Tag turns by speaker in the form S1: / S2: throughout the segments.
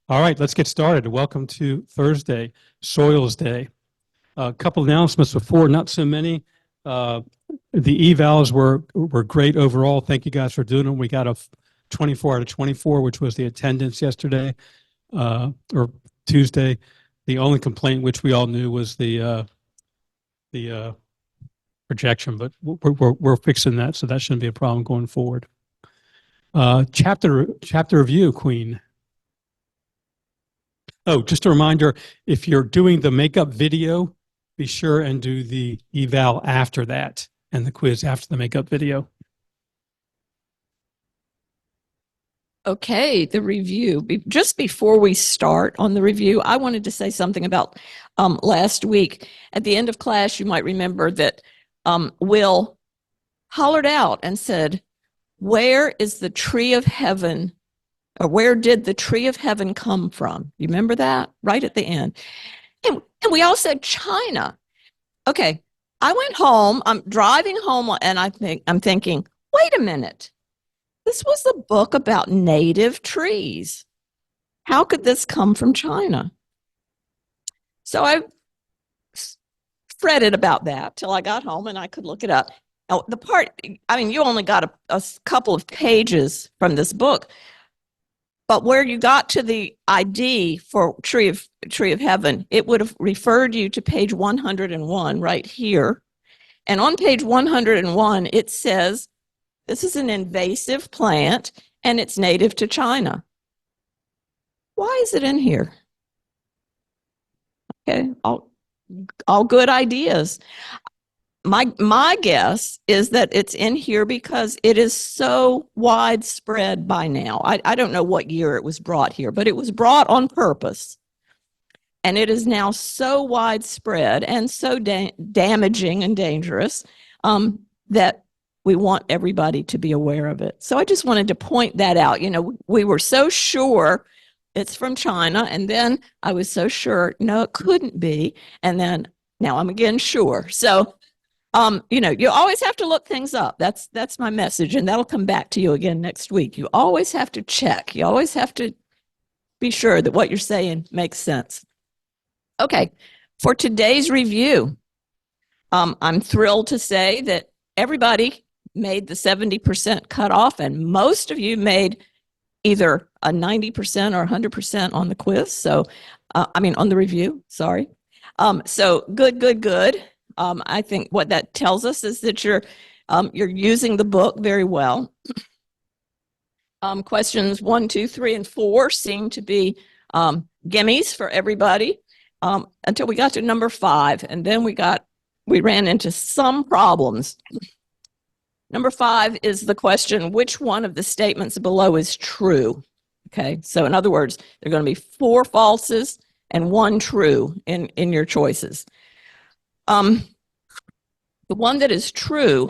S1: All right, let's get started. Welcome to Thursday, Soils Day. A couple announcements before, not so many. Uh, the evals were great overall. Thank you guys for doing them. We got a 24 out of 24, which was the attendance yesterday or Tuesday. The only complaint, which we all knew, was the projection, but we're fixing that, so that shouldn't be a problem going forward. Chapter review, Queen. Oh, just a reminder, if you're doing the makeup video, be sure and do the eval after that and the quiz after the makeup video.
S2: Okay, the review. Just before we start on the review, I wanted to say something about last week. At the end of class, you might remember that Will hollered out and said, "Where is the tree of heaven? Or where did the tree of heaven come from?" You remember that? Right at the end. And we all said China. Okay, I went home. I'm driving home, and I'm thinking, wait a minute. This was a book about native trees. How could this come from China? So I fretted about that till I got home and I could look it up. Now, you only got a couple of pages from this book, but where you got to the ID for Tree of Heaven, it would have referred you to page 101 right here. And on page 101, it says, this is an invasive plant and it's native to China. Why is it in here? Okay, all good ideas. My guess is that it's in here because it is so widespread by now. I don't know what year it was brought here, but it was brought on purpose. And it is now so widespread and so damaging and dangerous that we want everybody to be aware of it. So I just wanted to point that out. You know, we were so sure it's from China, and then I was so sure, no, it couldn't be. And then now I'm again sure. So, you always have to look things up. That's my message, and that'll come back to you again next week. You always have to check. You always have to be sure that what you're saying makes sense. Okay, for today's review, I'm thrilled to say that everybody made the 70% cutoff, and most of you made either a 90% or 100% on the quiz. So, on the review, sorry. So good. I think what that tells us is that you're using the book very well. Questions 1, 2, 3, and 4 seem to be gimmies for everybody until we got to number 5, and then we ran into some problems. Number 5 is the question, which one of the statements below is true? Okay, so in other words, there are going to be 4 falses and 1 true in your choices. The one that is true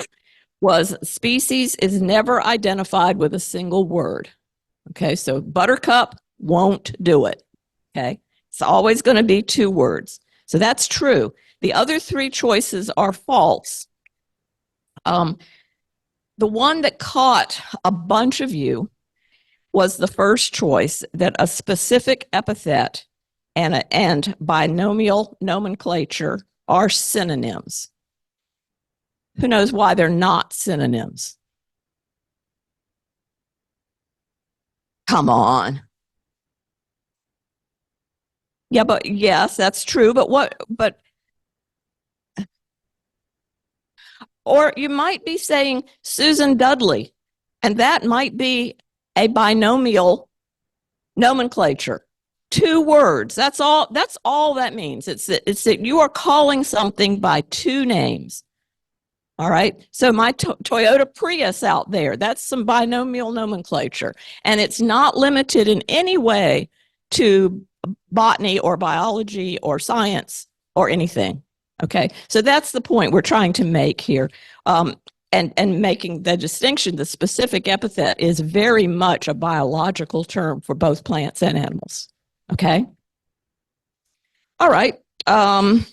S2: was species is never identified with a single word. Okay, so buttercup won't do it. Okay, it's always going to be 2 words. So that's true. The other 3 choices are false. The one that caught a bunch of you was the first choice, that a specific epithet and binomial nomenclature are synonyms. Who knows why they're not synonyms? Come on. Yeah, but yes, that's true. Or you might be saying Susan Dudley, and that might be a binomial nomenclature. 2 words. That's all that means. It's that you are calling something by 2 names. All right. So my Toyota Prius out there, that's some binomial nomenclature. And it's not limited in any way to botany or biology or science or anything. Okay. So that's the point we're trying to make here. And making the distinction, the specific epithet is very much a biological term for both plants and animals. Okay. All right. And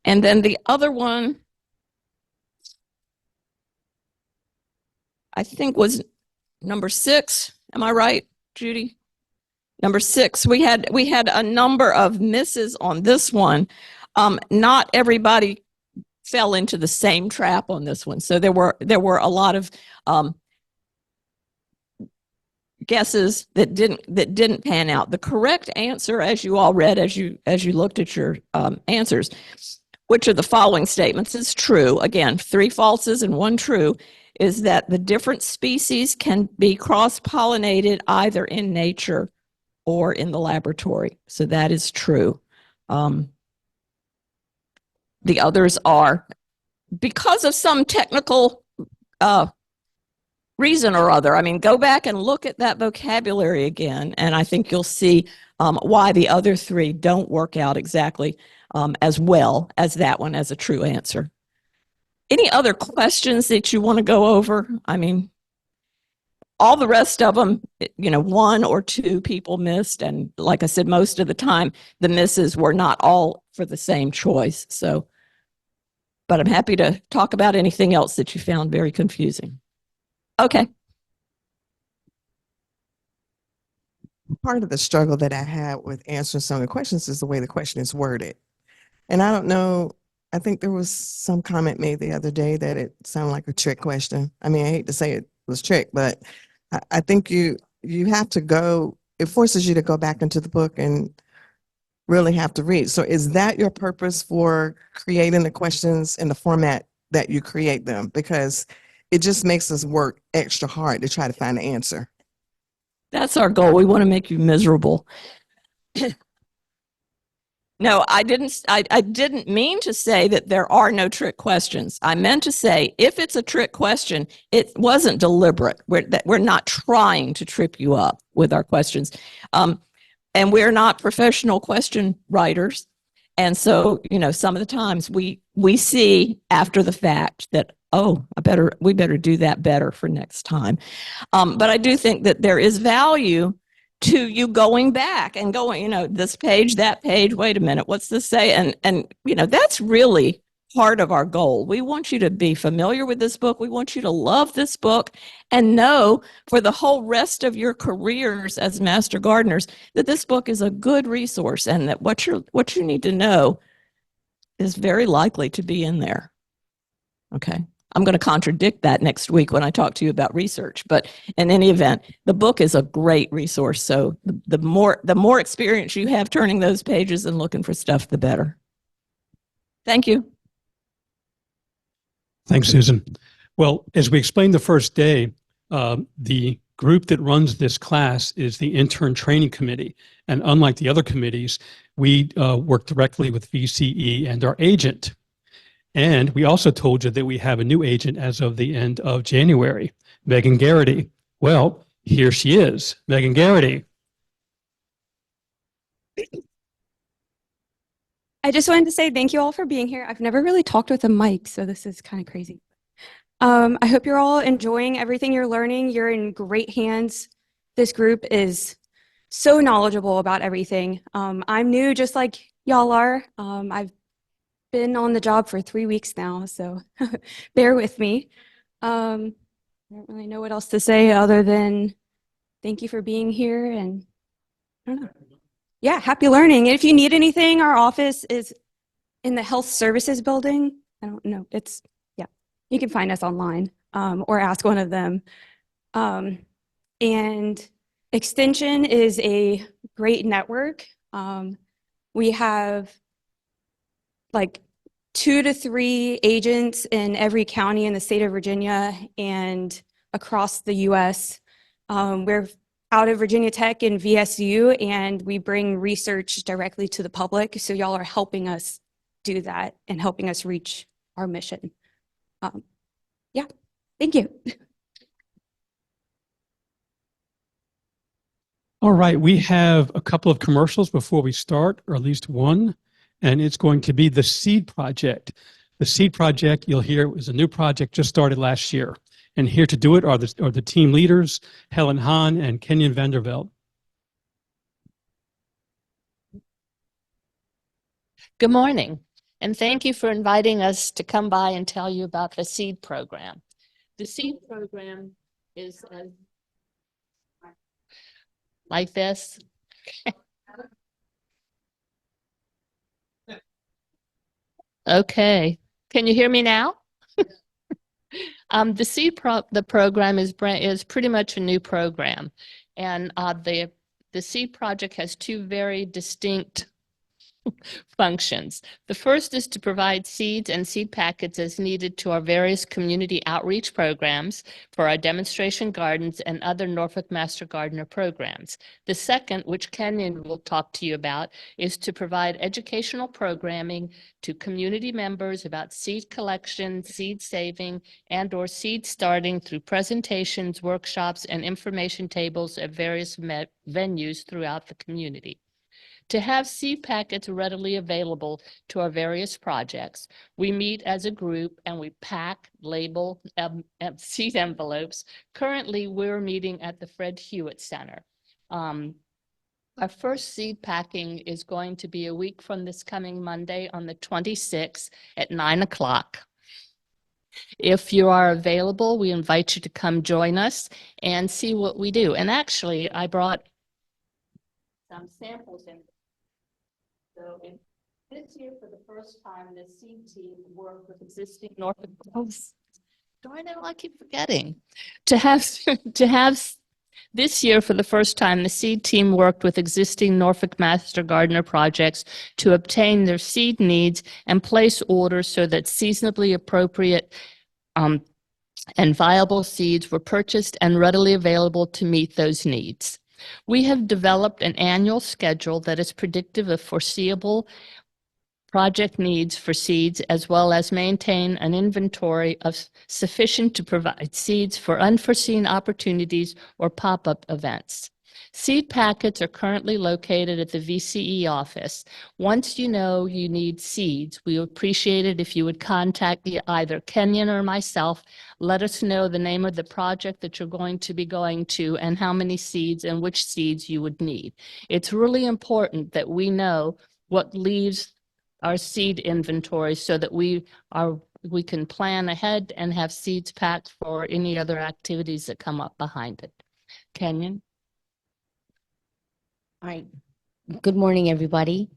S2: then the other one, I think, was number 6. Am I right, Judy? Number 6, we had a number of misses on this one. Not everybody fell into the same trap on this one. So there were a lot of guesses that didn't pan out. The correct answer, as you all read, as you looked at your answers, which of the following statements is true? Again, 3 falses and 1 true. Is that the different species can be cross-pollinated either in nature or in the laboratory. So that is true. The others are because of some technical reason or other. I mean, go back and look at that vocabulary again, and I think you'll see why the other 3 don't work out exactly as well as that one as a true answer. Any other questions that you want to go over? I mean, all the rest of them, 1 or 2 people missed. And like I said, most of the time, the misses were not all for the same choice. So, but I'm happy to talk about anything else that you found very confusing. Okay.
S3: Part of the struggle that I had with answering some of the questions is the way the question is worded. And I don't know, I think there was some comment made the other day that it sounded like a trick question. I mean, I hate to say it was trick, but I think you have to go, it forces you to go back into the book and really have to read. So is that your purpose for creating the questions in the format that you create them? Because it just makes us work extra hard to try to find the answer.
S2: That's our goal. We want to make you miserable. No, I didn't mean to say that there are no trick questions. I meant to say if it's a trick question, it wasn't deliberate. We're not trying to trip you up with our questions. And we're not professional question writers. And so, some of the times we see after the fact that, oh, we better do that better for next time. But I do think that there is value to you going back and going, this page, that page, wait a minute, what's this say? And that's really part of our goal. We want you to be familiar with this book. We want you to love this book and know for the whole rest of your careers as master gardeners that this book is a good resource and that what you need to know is very likely to be in there. Okay. I'm going to contradict that next week when I talk to you about research. But in any event, the book is a great resource. So the more experience you have turning those pages and looking for stuff, the better. Thank you.
S1: Thanks, Susan. Well, as we explained the first day, the group that runs this class is the Intern Training Committee. And unlike the other committees, we work directly with VCE and our agent. And we also told you that we have a new agent as of the end of January, Megan Garrity. Well, here she is, Megan Garrity.
S4: I just wanted to say thank you all for being here. I've never really talked with a mic, so this is kind of crazy. I hope you're all enjoying everything you're learning. You're in great hands. This group is so knowledgeable about everything. I'm new, just like y'all are. I've been on the job for 3 weeks now, so bear with me. I don't really know what else to say other than thank you for being here, and I don't know. Yeah, happy learning. And if you need anything, our office is in the Health Services building. I don't know. You can find us online or ask one of them. And Extension is a great network. We have like 2 to 3 agents in every county in the state of Virginia and across the US. We're out of Virginia Tech and VSU, and we bring research directly to the public. So y'all are helping us do that and helping us reach our mission. Yeah, thank you.
S1: All right, we have a couple of commercials before we start, or at least one, and it's going to be the Seed Project. The Seed Project, you'll hear, is a new project just started last year. And here to do it are the team leaders, Helen Hahn and Kenyon Vanderveld.
S5: Good morning, and thank you for inviting us to come by and tell you about the SEED program. The SEED program is like this. Okay. Can you hear me now? The program is pretty much a new program, and the seed project has two very distinct functions. The first is to provide seeds and seed packets as needed to our various community outreach programs for our demonstration gardens and other Norfolk Master Gardener programs. The second, which Kenyon will talk to you about, is to provide educational programming to community members about seed collection, seed saving, and/or seed starting through presentations, workshops, and information tables at various venues throughout the community. To have seed packets readily available to our various projects, we meet as a group and we pack, label seed envelopes. Currently, we're meeting at the Fred Hewitt Center. Our first seed packing is going to be a week from this coming Monday on the 26th at 9 o'clock. If you are available, we invite you to come join us and see what we do. And actually, I brought some samples in. So this year, for the first time, the seed team worked with existing Norfolk. Darn it, I keep forgetting. To have this year, for the first time, the seed team worked with existing Norfolk Master Gardener projects to obtain their seed needs and place orders so that seasonably appropriate and viable seeds were purchased and readily available to meet those needs. We have developed an annual schedule that is predictive of foreseeable project needs for seeds, as well as maintain an inventory of sufficient to provide seeds for unforeseen opportunities or pop-up events. Seed packets are currently located at the VCE office. Once you know you need seeds, we would appreciate it if you would contact either Kenyon or myself. Let us know the name of the project that you're going to be going to and how many seeds and which seeds you would need. It's really important that we know what leaves our seed inventory so that we can plan ahead and have seeds packed for any other activities that come up behind it. Kenyon?
S6: All right. Good morning, everybody.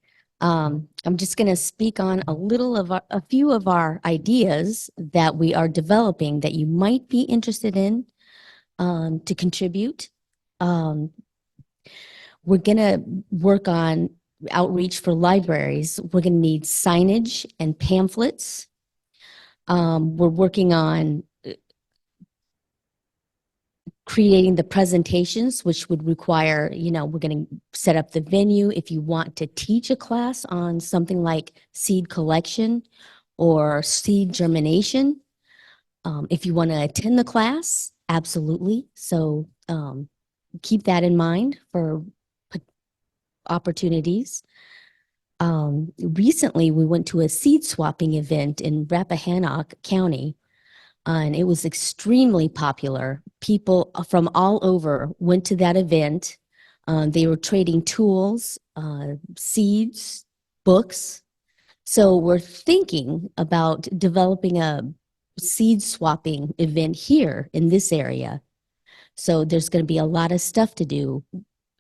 S6: I'm just going to speak on a few of our ideas that we are developing that you might be interested in to contribute. We're going to work on outreach for libraries. We're going to need signage and pamphlets. We're working on creating the presentations, which would require, we're going to set up the venue. If you want to teach a class on something like seed collection or seed germination, if you want to attend the class, absolutely. So keep that in mind for opportunities. Recently, we went to a seed swapping event in Rappahannock County, and it was extremely popular. People from all over went to that event. They were trading tools, seeds, books. So we're thinking about developing a seed swapping event here in this area. So there's going to be a lot of stuff to do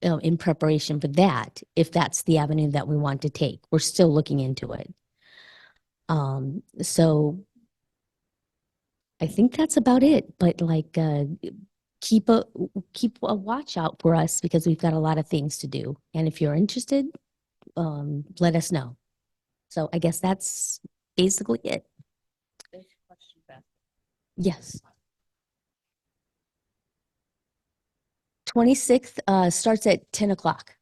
S6: in preparation for that, if that's the avenue that we want to take. We're still looking into it. So I think that's about it, but keep a watch out for us because we've got a lot of things to do. And if you're interested, let us know. So I guess that's basically it. Yes. 26th starts at 10 o'clock.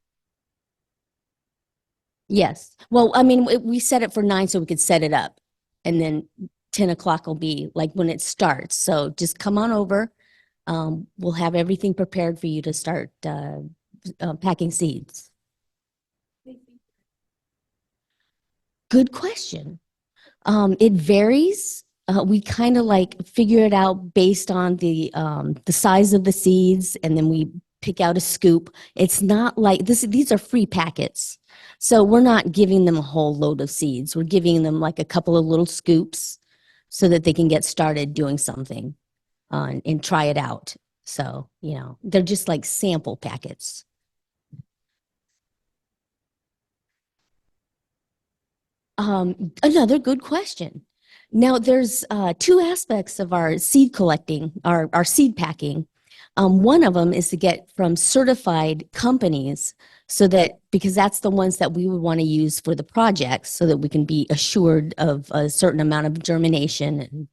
S6: Yes. Well, I mean, we set it for 9 so we could set it up. And then 10 o'clock will be like when it starts. So just come on over. We'll have everything prepared for you to start packing seeds. Good question. It varies. We kind of figure it out based on the size of the seeds, and then we pick out a scoop. It's not like this. These are free packets, so we're not giving them a whole load of seeds. We're giving them like a couple of little scoops so that they can get started doing something and try it out. So they're just like sample packets. Another good question. Now, there's two aspects of our seed collecting, our seed packing. One of them is to get from certified companies so that, because that's the ones that we would want to use for the projects so that we can be assured of a certain amount of germination and,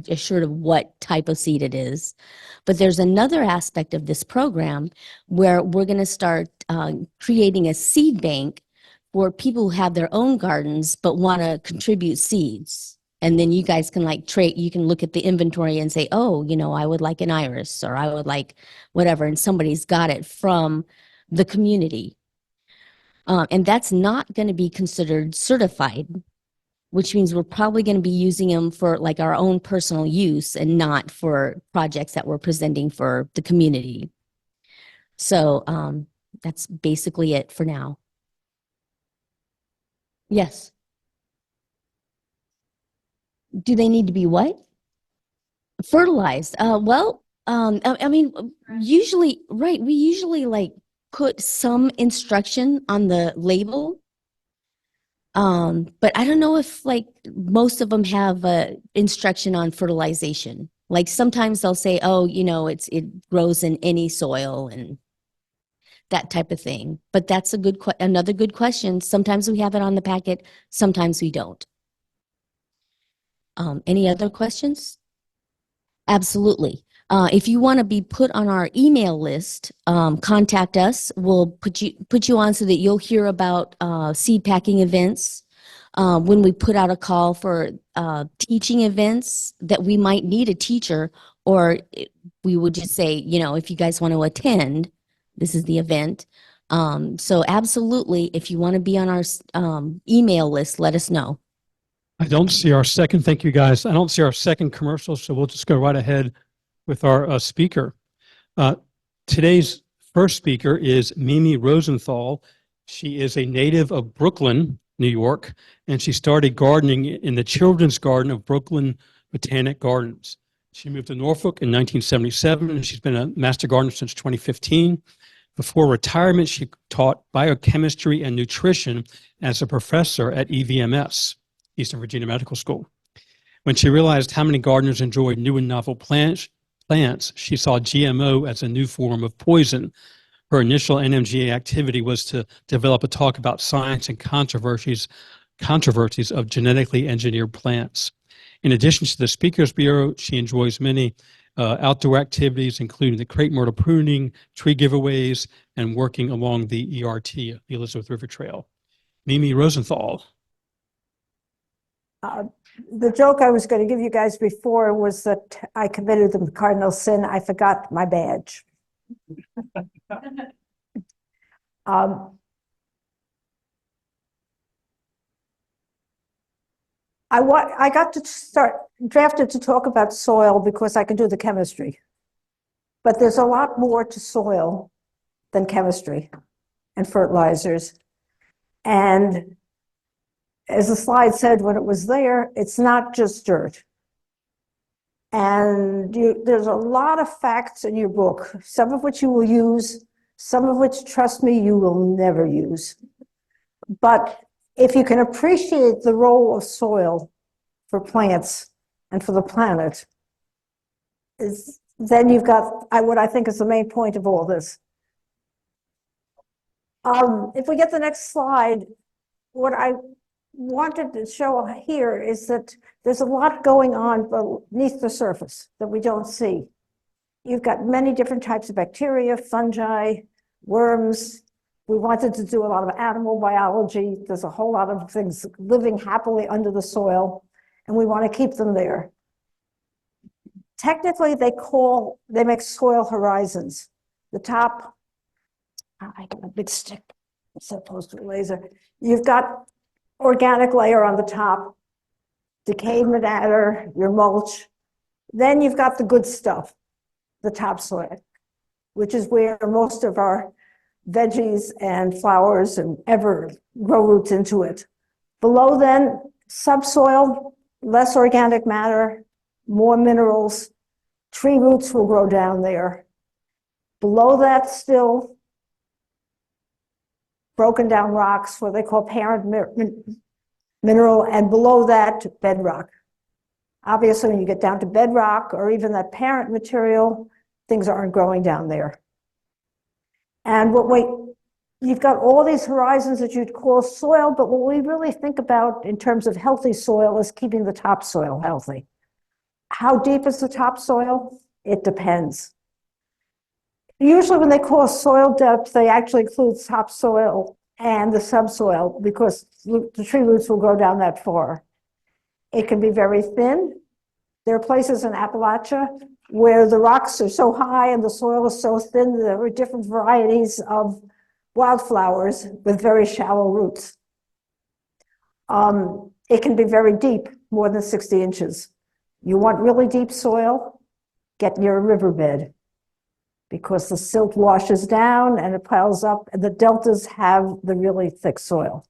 S6: assured of what type of seed it is. But there's another aspect of this program where we're going to start creating a seed bank for people who have their own gardens but want to contribute seeds. And then you guys can you can look at the inventory and say, oh, I would like an iris or I would like whatever. And somebody's got it from the community. And that's not going to be considered certified, which means we're probably going to be using them for like our own personal use and not for projects that we're presenting for the community. So that's basically it for now. Yes. Do they need to be what? Fertilized. I mean, usually, right. We usually like put some instruction on the label. But I don't know if like most of them have instruction on fertilization. Like sometimes they'll say, oh, it grows in any soil and that type of thing. But that's another good question. Sometimes we have it on the packet, sometimes we don't. Any other questions? Absolutely. If you want to be put on our email list, contact us. We'll put you on so that you'll hear about seed packing events. When we put out a call for teaching events that we might need a teacher, or we would just say, if you guys want to attend, this is the event. So absolutely, if you want to be on our email list, let us know.
S1: I don't see our second, thank you guys. I don't see our second commercial, so we'll just go right ahead with our speaker. Today's first speaker is Mimi Rosenthal. She is a native of Brooklyn, New York, and she started gardening in the Children's Garden of Brooklyn Botanic Gardens. She moved to Norfolk in 1977, and she's been a master gardener since 2015. Before retirement, she taught biochemistry and nutrition as a professor at EVMS, Eastern Virginia Medical School. When she realized how many gardeners enjoyed new and novel plants, she saw GMO as a new form of poison. Her initial NMGA activity was to develop a talk about science and controversies of genetically engineered plants. In addition to the Speakers Bureau, she enjoys many outdoor activities, including the crepe myrtle pruning, tree giveaways, and working along the ERT, the Elizabeth River Trail. Mimi Rosenthal.
S7: The joke I was going to give you guys before was that I committed the cardinal sin. I forgot my badge. I got to start drafted to talk about soil because I can do the chemistry. But there's a lot more to soil than chemistry and fertilizers. And as the slide said when it was there, it's not just dirt. And there's a lot of facts in your book, some of which you will use, some of which, trust me, you will never use. But if you can appreciate the role of soil for plants and for the planet, then you've got what I think is the main point of all this. If we get the next slide, what I wanted to show here is that there's a lot going on beneath the surface that we don't see. You've got many different types of bacteria, fungi, worms. We wanted to do a lot of animal biology. There's a whole lot of things living happily under the soil, and we want to keep them there. Technically, they make soil horizons. The top, I got a big stick as opposed to a laser. You've got organic layer on the top, decayed matter, your mulch. Then you've got the good stuff, the topsoil, which is where most of our veggies and flowers and ever grow roots into it. Below then, subsoil, less organic matter, more minerals. Tree roots will grow down there. Below that still, broken down rocks, what they call parent mineral, and below that, bedrock. Obviously, when you get down to bedrock or even that parent material, things aren't growing down there. And you've got all these horizons that you'd call soil, but what we really think about in terms of healthy soil is keeping the topsoil healthy. How deep is the topsoil? It depends. Usually when they call soil depth, they actually include topsoil and the subsoil because the tree roots will go down that far. It can be very thin. There are places in Appalachia where the rocks are so high and the soil is so thin, there are different varieties of wildflowers with very shallow roots. It can be very deep, more than 60 inches. You want really deep soil, get near a riverbed because the silt washes down and it piles up and the deltas have the really thick soil.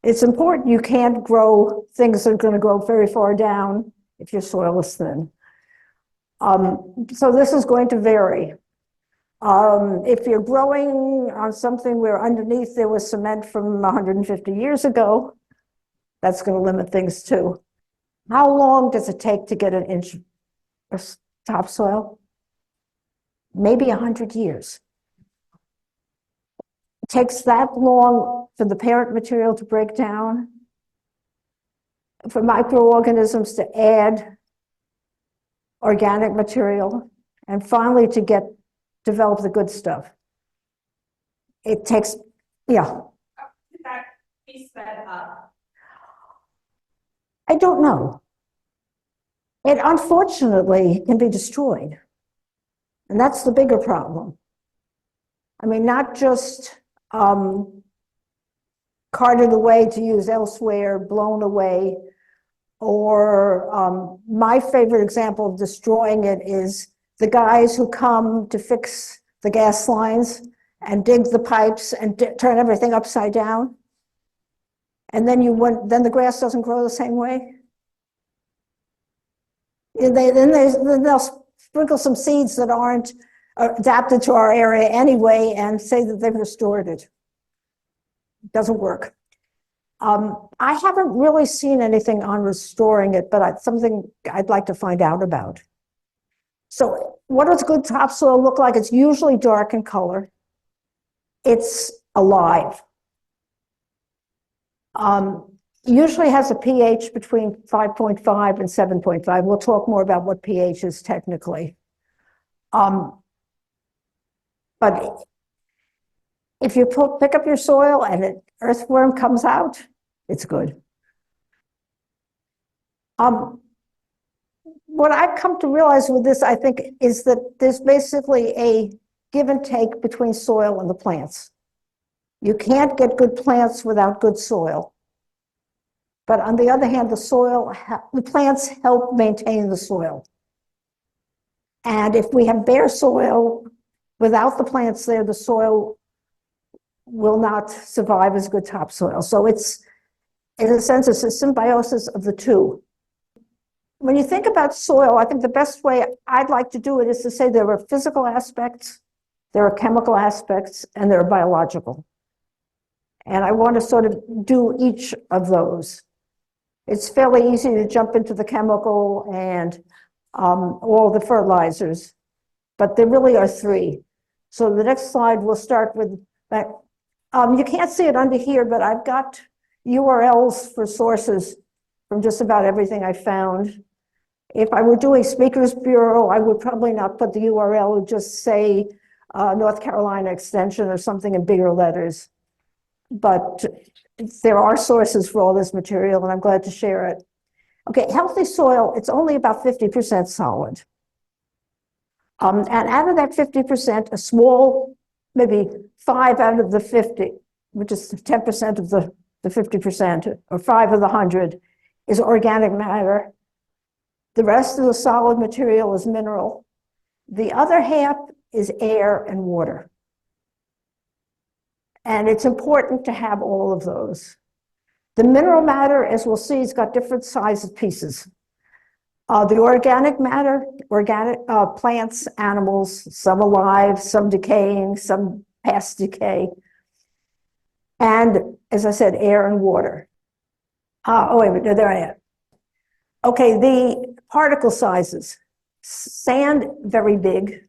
S7: It's important you can't grow things that are going to grow very far down if your soil is thin. So this is going to vary. If you're growing on something where underneath there was cement from 150 years ago, that's going to limit things too. How long does it take to get an inch of topsoil? Maybe 100 years. It takes that long for the parent material to break down, for microorganisms to add organic material, and finally to develop the good stuff. It takes, yeah.
S8: That be sped up.
S7: I don't know. It unfortunately can be destroyed. And that's the bigger problem. I mean, not just carted away to use elsewhere, blown away, or my favorite example of destroying it is the guys who come to fix the gas lines and dig the pipes and turn everything upside down. And then then the grass doesn't grow the same way. Then they'll sprinkle some seeds that aren't adapted to our area anyway and say that they've restored it. It doesn't work. I haven't really seen anything on restoring it, but something I'd like to find out about. So what does good topsoil look like? It's usually dark in color. It's alive. Usually has a pH between 5.5 and 7.5. We'll talk more about what pH is technically. But if you pick up your soil and an earthworm comes out, it's good. What I've come to realize with this, I think, is that there's basically a give and take between soil and the plants. You can't get good plants without good soil. But on the other hand, the plants help maintain the soil. And if we have bare soil, without the plants there, the soil will not survive as good topsoil. So it's, in a sense, it's a symbiosis of the two. When you think about soil, I think the best way I'd like to do it is to say there are physical aspects, there are chemical aspects, and there are biological. And I want to sort of do each of those. It's fairly easy to jump into the chemical and all the fertilizers, but there really are three. So the next slide, we'll start with that. You can't see it under here, but I've got URLs for sources from just about everything I found. If I were doing Speakers Bureau, I would probably not put the URL, it would just say North Carolina Extension or something in bigger letters. But there are sources for all this material, and I'm glad to share it. Okay, healthy soil, it's only about 50% solid. And out of that 50%, a small, maybe 5 out of the 50, which is 10% of the 50%, or 5 of the 100, is organic matter. The rest of the solid material is mineral. The other half is air and water. And it's important to have all of those. The mineral matter, as we'll see, has got different sizes pieces. The organic matter, plants, animals, some alive, some decaying, some past decay. And as I said, air and water. Oh, wait a minute, there I am. Okay, the particle sizes. Sand, very big.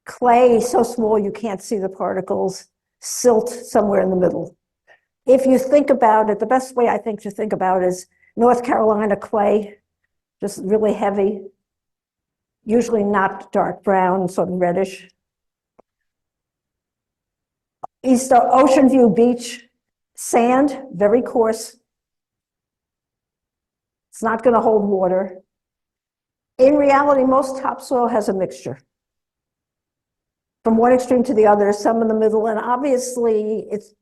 S7: Clay, so small you can't see the particles. Silt, somewhere in the middle. If you think about it, the best way I think to think about it is North Carolina clay, just really heavy, usually not dark brown, sort of reddish. Ocean View Beach, sand, very coarse. It's not going to hold water. In reality, most topsoil has a mixture. From one extreme to the other, some in the middle, and obviously it's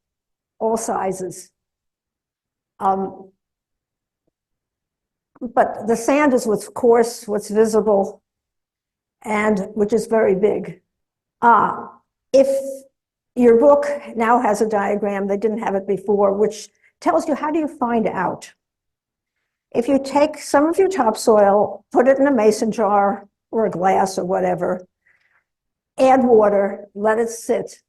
S7: all sizes. But the sand is what's coarse, what's visible, and which is very big. If your book now has a diagram, they didn't have it before, which tells you how do you find out. If you take some of your topsoil, put it in a mason jar or a glass or whatever, add water, let it sit.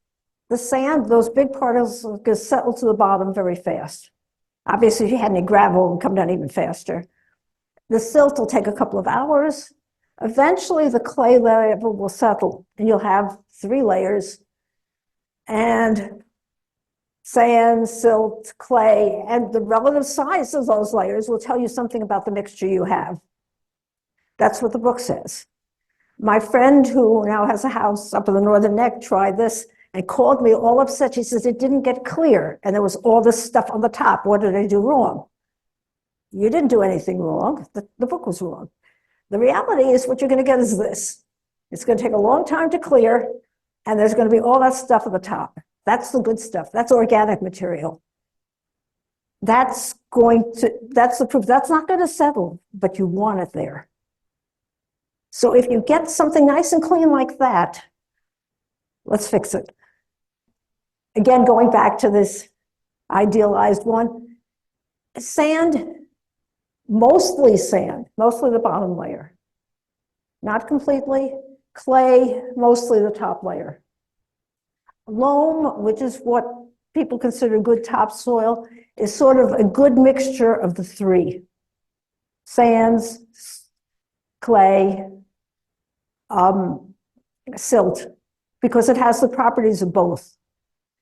S7: The sand, those big particles, will settle to the bottom very fast. Obviously, if you had any gravel, it would come down even faster. The silt will take a couple of hours. Eventually, the clay level will settle, and you'll have 3 layers. And sand, silt, clay, and the relative size of those layers will tell you something about the mixture you have. That's what the book says. My friend who now has a house up in the Northern Neck tried this and called me all upset. She says, it didn't get clear, and there was all this stuff on the top. What did I do wrong? You didn't do anything wrong. The book was wrong. The reality is what you're going to get is this. It's going to take a long time to clear, and there's going to be all that stuff at the top. That's the good stuff. That's organic material. That's the proof. That's not going to settle, but you want it there. So if you get something nice and clean like that, let's fix it. Again, going back to this idealized one, sand, mostly the bottom layer. Not completely. Clay, mostly the top layer. Loam, which is what people consider good topsoil, is sort of a good mixture of the 3. Sands, clay, silt, because it has the properties of both.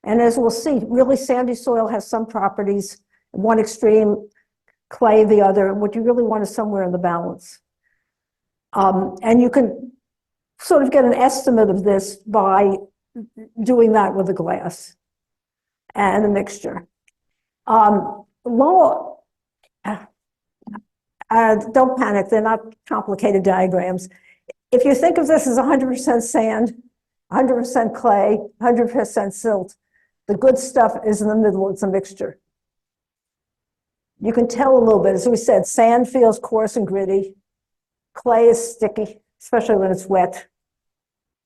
S7: And as we'll see, really sandy soil has some properties, one extreme, clay the other. What you really want is somewhere in the balance. And you can sort of get an estimate of this by doing that with a glass and a mixture. Don't panic, they're not complicated diagrams. If you think of this as 100% sand, 100% clay, 100% silt, the good stuff is in the middle, it's a mixture. You can tell a little bit, as we said, sand feels coarse and gritty, clay is sticky, especially when it's wet.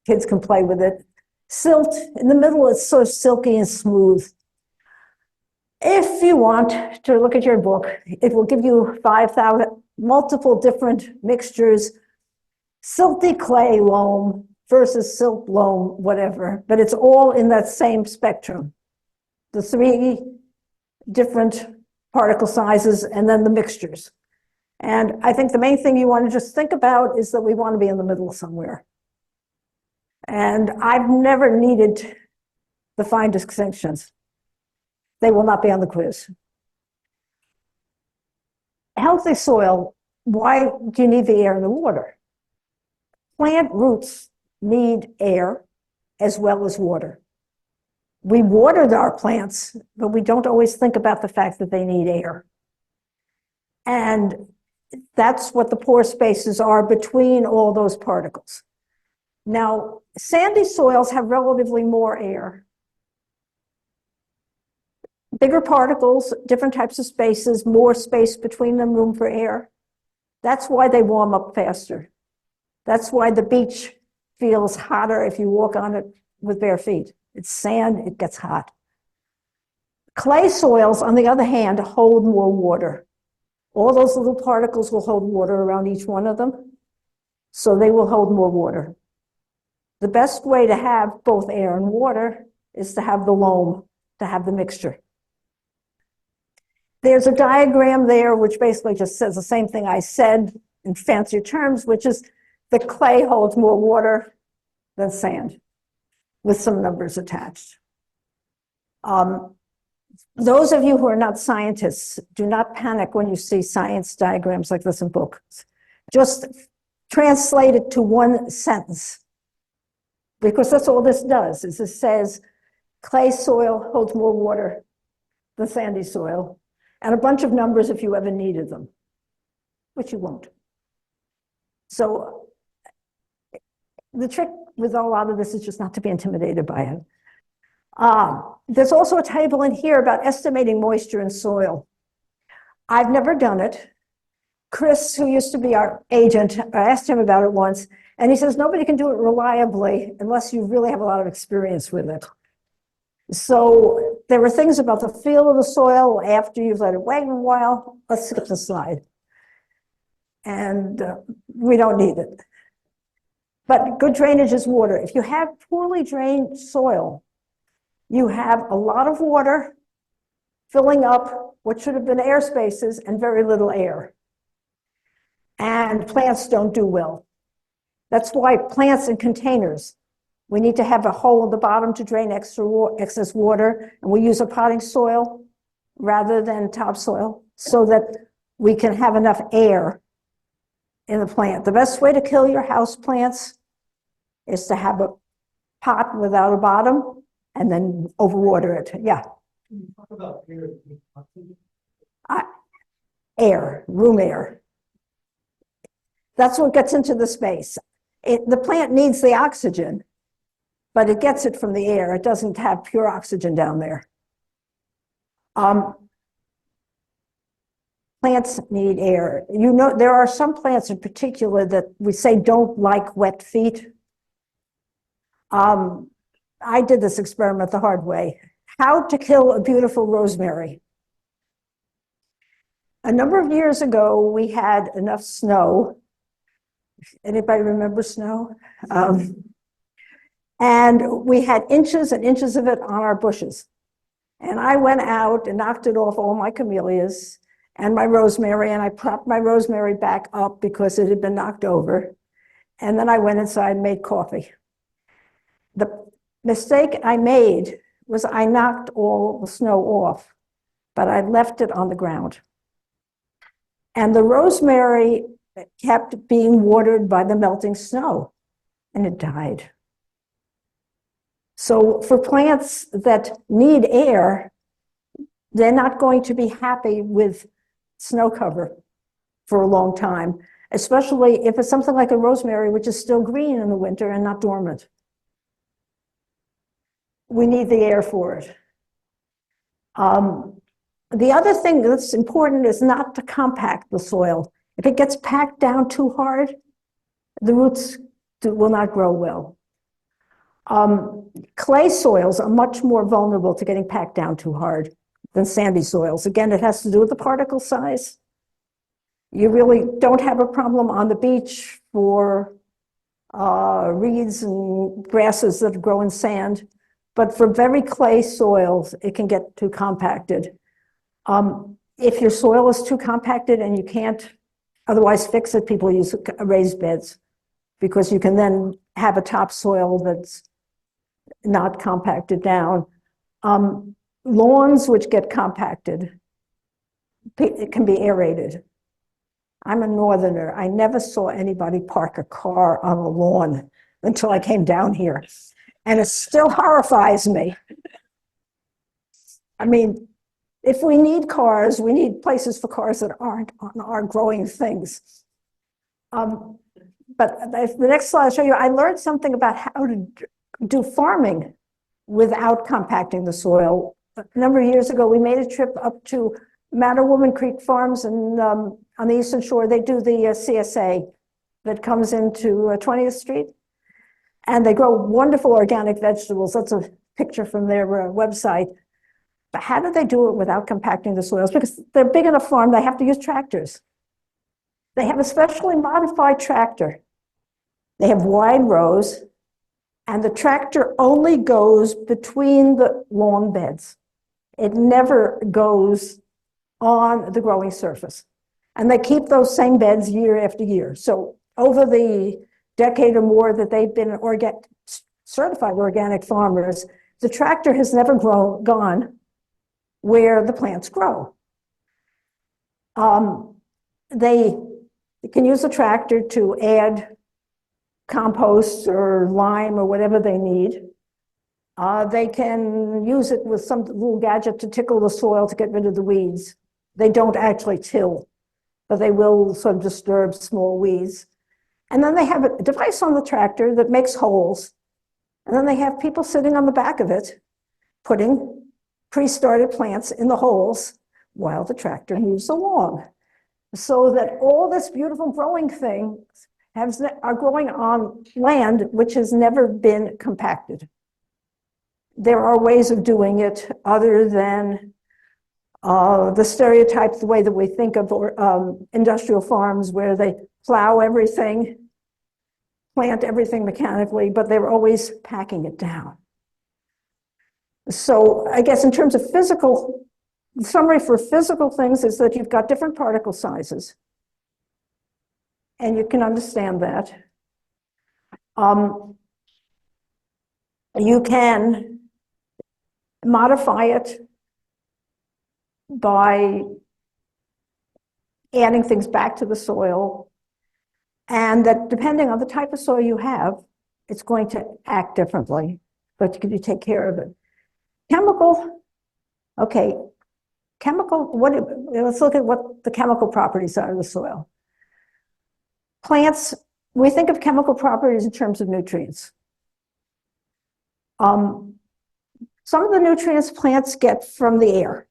S7: Kids can play with it. Silt, in the middle, it's sort of silky and smooth. If you want to look at your book, it will give you 5,000, multiple different mixtures, silty clay loam versus silt loam, whatever, but it's all in that same spectrum. The 3 different particle sizes and then the mixtures. And I think the main thing you want to just think about is that we want to be in the middle somewhere. And I've never needed the fine distinctions. They will not be on the quiz. Healthy soil, why do you need the air and the water? Plant roots need air as well as water. We watered our plants, but we don't always think about the fact that they need air. And that's what the pore spaces are between all those particles. Now, sandy soils have relatively more air. Bigger particles, different types of spaces, more space between them, room for air. That's why they warm up faster. That's why the beach feels hotter if you walk on it with bare feet. It's sand, it gets hot. Clay soils, on the other hand, hold more water. All those little particles will hold water around each one of them, so they will hold more water. The best way to have both air and water is to have the loam, to have the mixture. There's a diagram there which basically just says the same thing I said in fancier terms, which is the clay holds more water than sand, with some numbers attached. Those of you who are not scientists, do not panic when you see science diagrams like this in books. Just translate it to one sentence, because that's all this does, is it says clay soil holds more water than sandy soil, and a bunch of numbers if you ever needed them, which you won't. So the trick with a lot of this is just not to be intimidated by it. There's also a table in here about estimating moisture in soil. I've never done it. Chris, who used to be our agent, I asked him about it once, and he says nobody can do it reliably unless you really have a lot of experience with it. So there were things about the feel of the soil after you've let it wait a while. Let's skip the slide. And we don't need it. But good drainage is water. If you have poorly drained soil, you have a lot of water filling up what should have been air spaces and very little air. And plants don't do well. That's why plants in containers, we need to have a hole in the bottom to drain excess water, and we use a potting soil rather than topsoil so that we can have enough air in the plant. The best way to kill your house plants is to have a pot without a bottom and then overwater it. Yeah.
S1: Can you talk about air?
S7: Air, room air. That's what gets into the space. The plant needs the oxygen, but it gets it from the air. It doesn't have pure oxygen down there. Plants need air. You know, there are some plants in particular that we say don't like wet feet. I did this experiment the hard way. How to kill a beautiful rosemary. A number of years ago, we had enough snow. Anybody remember snow? And we had inches and inches of it on our bushes. And I went out and knocked it off all my camellias and my rosemary, and I propped my rosemary back up because it had been knocked over. And then I went inside and made coffee. The mistake I made was I knocked all the snow off, but I left it on the ground. And the rosemary kept being watered by the melting snow, and it died. So for plants that need air, they're not going to be happy with snow cover for a long time, especially if it's something like a rosemary, which is still green in the winter and not dormant. We need the air for it. The other thing that's important is not to compact the soil. If it gets packed down too hard, the roots will not grow well. Clay soils are much more vulnerable to getting packed down too hard than sandy soils. Again, it has to do with the particle size. You really don't have a problem on the beach for reeds and grasses that grow in sand, but for very clay soils, it can get too compacted. If your soil is too compacted and you can't otherwise fix it, people use raised beds because you can then have a topsoil that's not compacted down. Lawns which get compacted, it can be aerated. I'm a northerner. I never saw anybody park a car on a lawn until I came down here. And it still horrifies me. I mean, if we need cars, we need places for cars that aren't on our growing things. But the next slide I'll show you, I learned something about how to do farming without compacting the soil. A number of years ago, we made a trip up to Mattawoman Creek Farms and on the Eastern Shore. They do the CSA that comes into 20th Street. And they grow wonderful organic vegetables. That's a picture from their website. But how do they do it without compacting the soils? Because they're big enough farm, they have to use tractors. They have a specially modified tractor. They have wide rows, and the tractor only goes between the lawn beds. It never goes on the growing surface. And they keep those same beds year after year. So over the decade or more that they've been certified organic farmers, the tractor has never gone where the plants grow. They can use a tractor to add compost or lime or whatever they need. They can use it with some little gadget to tickle the soil to get rid of the weeds. They don't actually till, but they will sort of disturb small weeds. And then they have a device on the tractor that makes holes. And then they have people sitting on the back of it, putting pre-started plants in the holes while the tractor moves along. So that all this beautiful growing things are growing on land which has never been compacted. There are ways of doing it other than the stereotypes, the way that we think of industrial farms where they plow everything, plant everything mechanically, but they're always packing it down. So I guess in terms of physical, the summary for physical things is that you've got different particle sizes. And you can understand that. You can modify it by adding things back to the soil, and that depending on the type of soil you have, it's going to act differently, but you take care of it. Chemical, okay, let's look at what the chemical properties are of the soil. Plants, we think of chemical properties in terms of nutrients. Some of the nutrients plants get from the air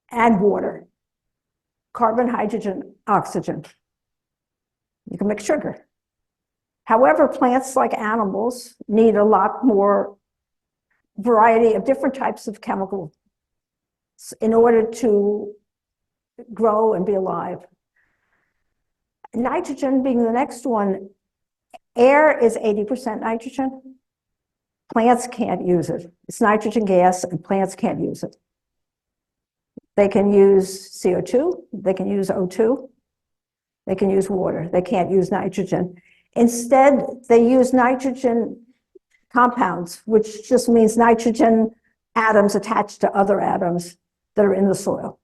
S7: and water, carbon, hydrogen, oxygen. You can make sugar. However, plants, like animals, need a lot more variety of different types of chemicals in order to grow and be alive. Nitrogen being the next one, air is 80% nitrogen. Plants can't use it. It's nitrogen gas, and plants can't use it. They can use CO2, they can use O2, they can use water. They can't use nitrogen. Instead, they use nitrogen compounds, which just means nitrogen atoms attached to other atoms that are in the soil.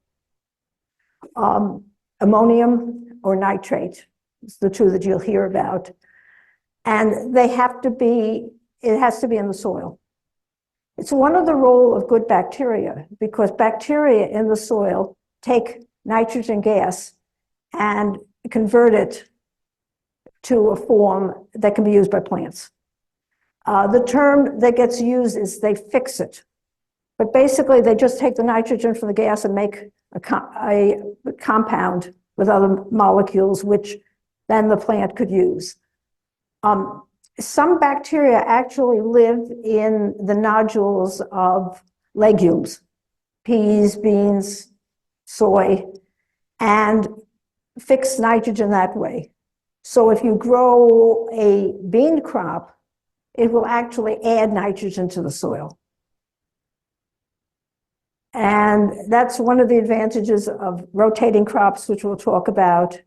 S7: Ammonium or nitrate is the two that you'll hear about. And they have to be, it has to be in the soil. It's one of the role of good bacteria, because bacteria in the soil take nitrogen gas and convert it to a form that can be used by plants. The term that gets used is they fix it. But basically, they just take the nitrogen from the gas and make a compound with other molecules, which then the plant could use. Some bacteria actually live in the nodules of legumes, peas, beans, soy, and fix nitrogen that way. So if you grow a bean crop, it will actually add nitrogen to the soil. And that's one of the advantages of rotating crops, which we'll talk about,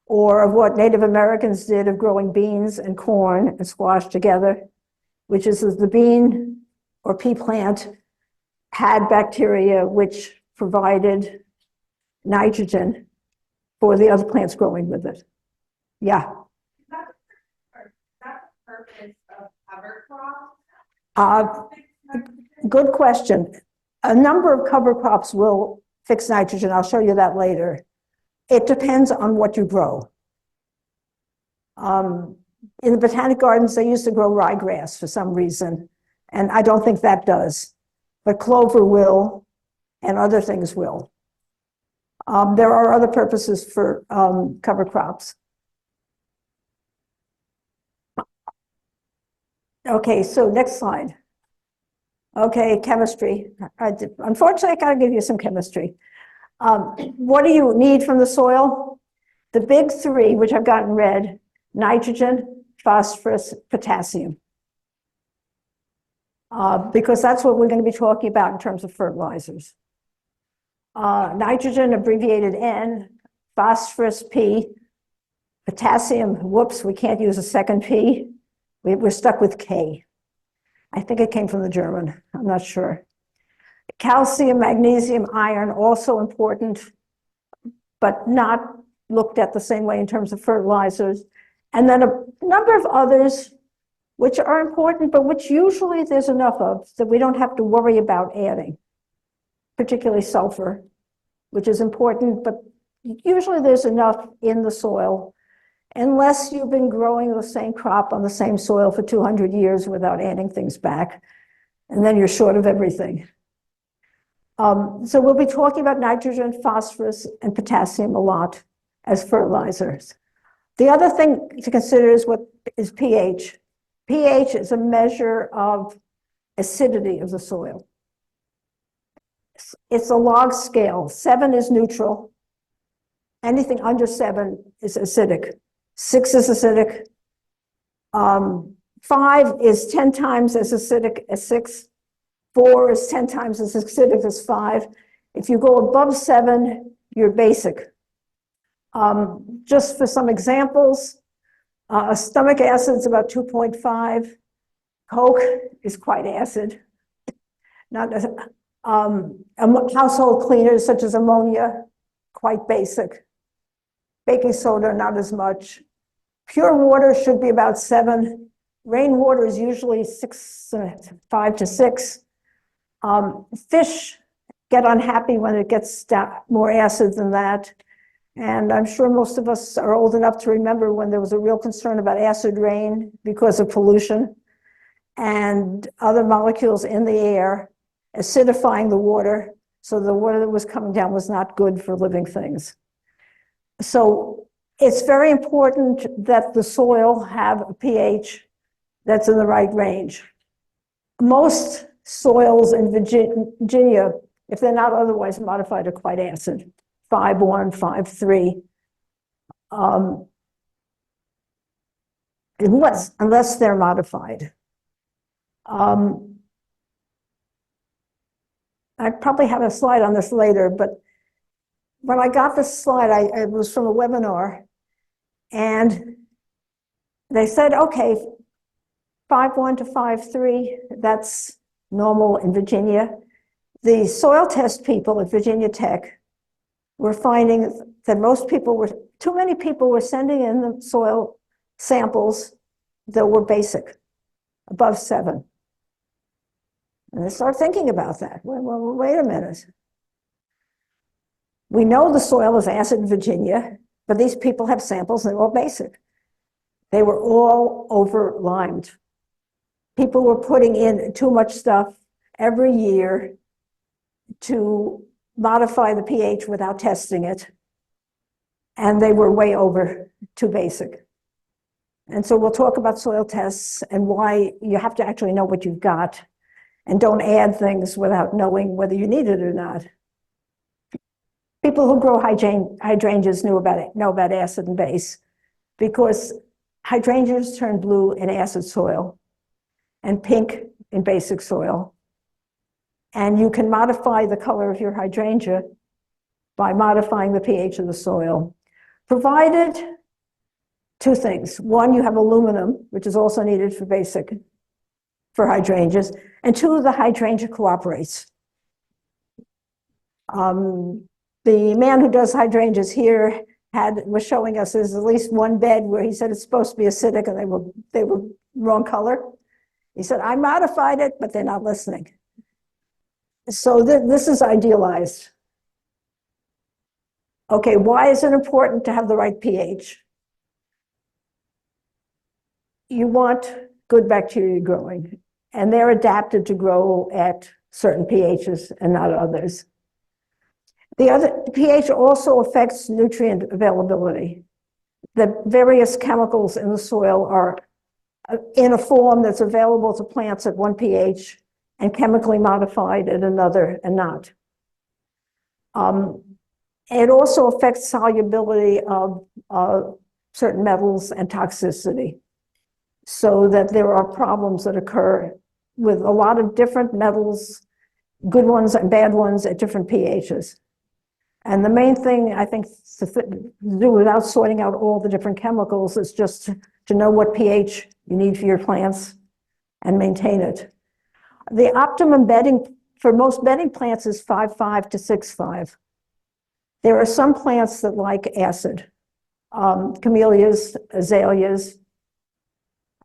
S7: or of what Native Americans did of growing beans and corn and squash together, which is that the bean or pea plant had bacteria which provided nitrogen for the other plants growing with it. Yeah.
S8: Is that the purpose of cover crops?
S7: Good question. A number of cover crops will fix nitrogen. I'll show you that later. It depends on what you grow. In the botanic gardens, they used to grow ryegrass for some reason, and I don't think that does. But clover will, and other things will. There are other purposes for cover crops. Okay, so next slide. Okay, chemistry. Unfortunately, I gotta give you some chemistry. What do you need from the soil? The big three, which I've got in red: nitrogen, phosphorus, potassium. Because that's what we're going to be talking about in terms of fertilizers. Nitrogen abbreviated N, phosphorus P, potassium, whoops, we can't use a second P. We're stuck with K. I think it came from the German, I'm not sure. Calcium, magnesium, iron, also important, but not looked at the same way in terms of fertilizers. And then a number of others which are important, but which usually there's enough of that we don't have to worry about adding, particularly sulfur, which is important, but usually there's enough in the soil unless you've been growing the same crop on the same soil for 200 years without adding things back. And then you're short of everything. So we'll be talking about nitrogen, phosphorus, and potassium a lot as fertilizers. The other thing to consider is what is pH. pH is a measure of acidity of the soil. It's a log scale. 7 is neutral. Anything under 7 is acidic. 6 is acidic. 5 is 10 times as acidic as 6. 4 is 10 times as acidic as 5. If you go above 7, you're basic. Just for some examples, stomach acid is about 2.5. Coke is quite acid. Not as, household cleaners such as ammonia, quite basic. Baking soda, not as much. Pure water should be about 7. Rainwater is usually 5 to 6. Fish get unhappy when it gets more acid than that. And I'm sure most of us are old enough to remember when there was a real concern about acid rain because of pollution and other molecules in the air acidifying the water. So the water that was coming down was not good for living things. So it's very important that the soil have a pH that's in the right range. Most soils in Virginia, if they're not otherwise modified, are quite acid. 5.1, 5.3, unless they're modified. I probably have a slide on this later, but when I got this slide, it was from a webinar, and they said, okay, 5.1 to 5.3, that's normal in Virginia. The soil test people at Virginia Tech were finding that too many people were sending in the soil samples that were basic, above 7. And they start thinking about that. Well, wait a minute. We know the soil is acid in Virginia, but these people have samples, they're all basic. They were all over-limed. People were putting in too much stuff every year to modify the pH without testing it. And they were way over too basic. And so we'll talk about soil tests and why you have to actually know what you've got and don't add things without knowing whether you need it or not. People who grow hydrangeas know about acid and base because hydrangeas turn blue in acid soil and pink in basic soil. And you can modify the color of your hydrangea by modifying the pH of the soil, provided 2 things. 1, you have aluminum, which is also needed for hydrangeas, and 2, the hydrangea cooperates. The man who does hydrangeas here was showing us there's at least one bed where he said it's supposed to be acidic and they were wrong color. He said, I modified it, but they're not listening. So this is idealized. Okay, why is it important to have the right pH? You want good bacteria growing, and they're adapted to grow at certain pHs and not others. The pH also affects nutrient availability. The various chemicals in the soil are in a form that's available to plants at one pH and chemically modified at another and not. It also affects solubility of certain metals and toxicity, so that there are problems that occur with a lot of different metals, good ones and bad ones at different pHs. And the main thing I think to do without sorting out all the different chemicals is just to know what pH you need for your plants and maintain it. The optimum bedding for most bedding plants is 5.5 to 6.5. There are some plants that like acid, camellias, azaleas,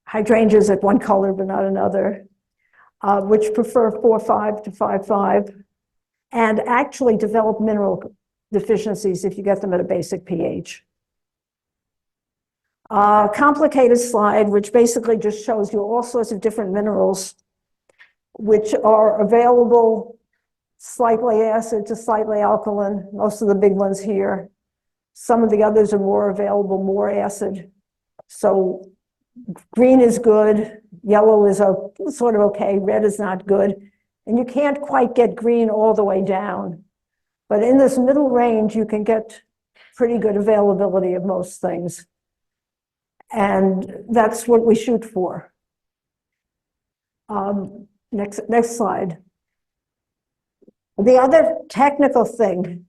S7: hydrangeas at one color but not another, which prefer 4.5 to 5.5, and actually develop mineral deficiencies if you get them at a basic pH. Complicated slide, which basically just shows you all sorts of different minerals which are available, slightly acid to slightly alkaline, most of the big ones here. Some of the others are more available, more acid. So green is good, yellow is sort of okay, red is not good. And you can't quite get green all the way down. But in this middle range, you can get pretty good availability of most things. And that's what we shoot for. Next slide. The other technical thing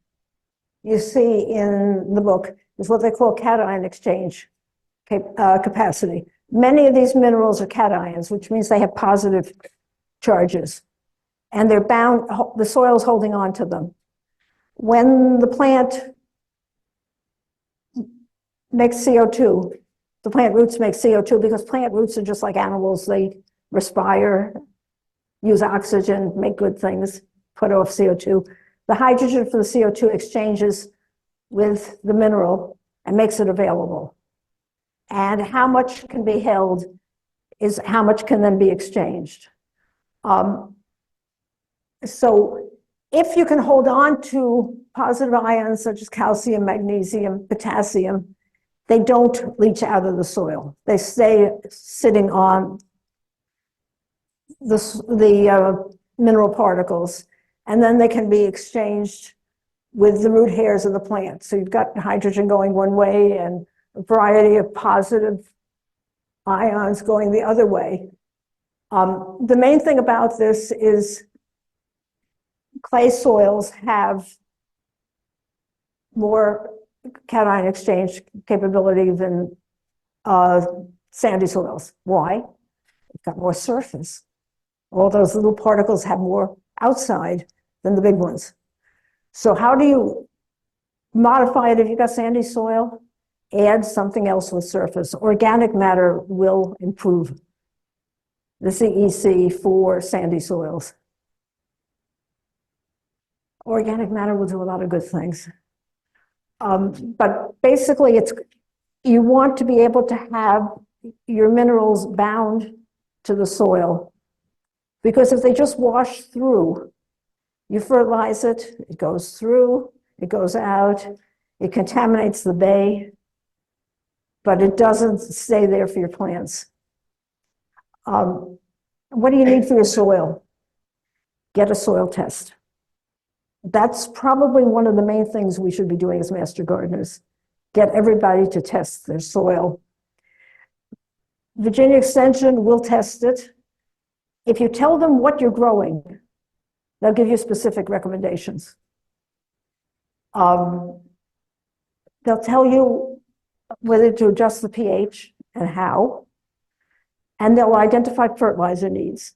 S7: you see in the book is what they call cation exchange capacity. Many of these minerals are cations, which means they have positive charges. And they're bound, the soil's holding on to them. When the plant makes CO2, the plant roots make CO2 because plant roots are just like animals. They respire, use oxygen, make good things, put off CO2. The hydrogen for the CO2 exchanges with the mineral and makes it available. And how much can be held is how much can then be exchanged. So if you can hold on to positive ions such as calcium, magnesium, potassium, they don't leach out of the soil. They stay sitting on the mineral particles, and then they can be exchanged with the root hairs of the plant. So you've got hydrogen going one way and a variety of positive ions going the other way. The main thing about this is clay soils have more cation exchange capability than sandy soils. Why? It's got more surface. All those little particles have more outside than the big ones. So how do you modify it if you've got sandy soil? Add something else with surface. Organic matter will improve the CEC for sandy soils. Organic matter will do a lot of good things. But basically, you want to be able to have your minerals bound to the soil, because if they just wash through, you fertilize it, it goes through, it goes out, it contaminates the bay, but it doesn't stay there for your plants. What do you need for your soil? Get a soil test. That's probably one of the main things we should be doing as master gardeners. Get everybody to test their soil. Virginia Extension will test it. If you tell them what you're growing, they'll give you specific recommendations. They'll tell you whether to adjust the pH and how, and they'll identify fertilizer needs.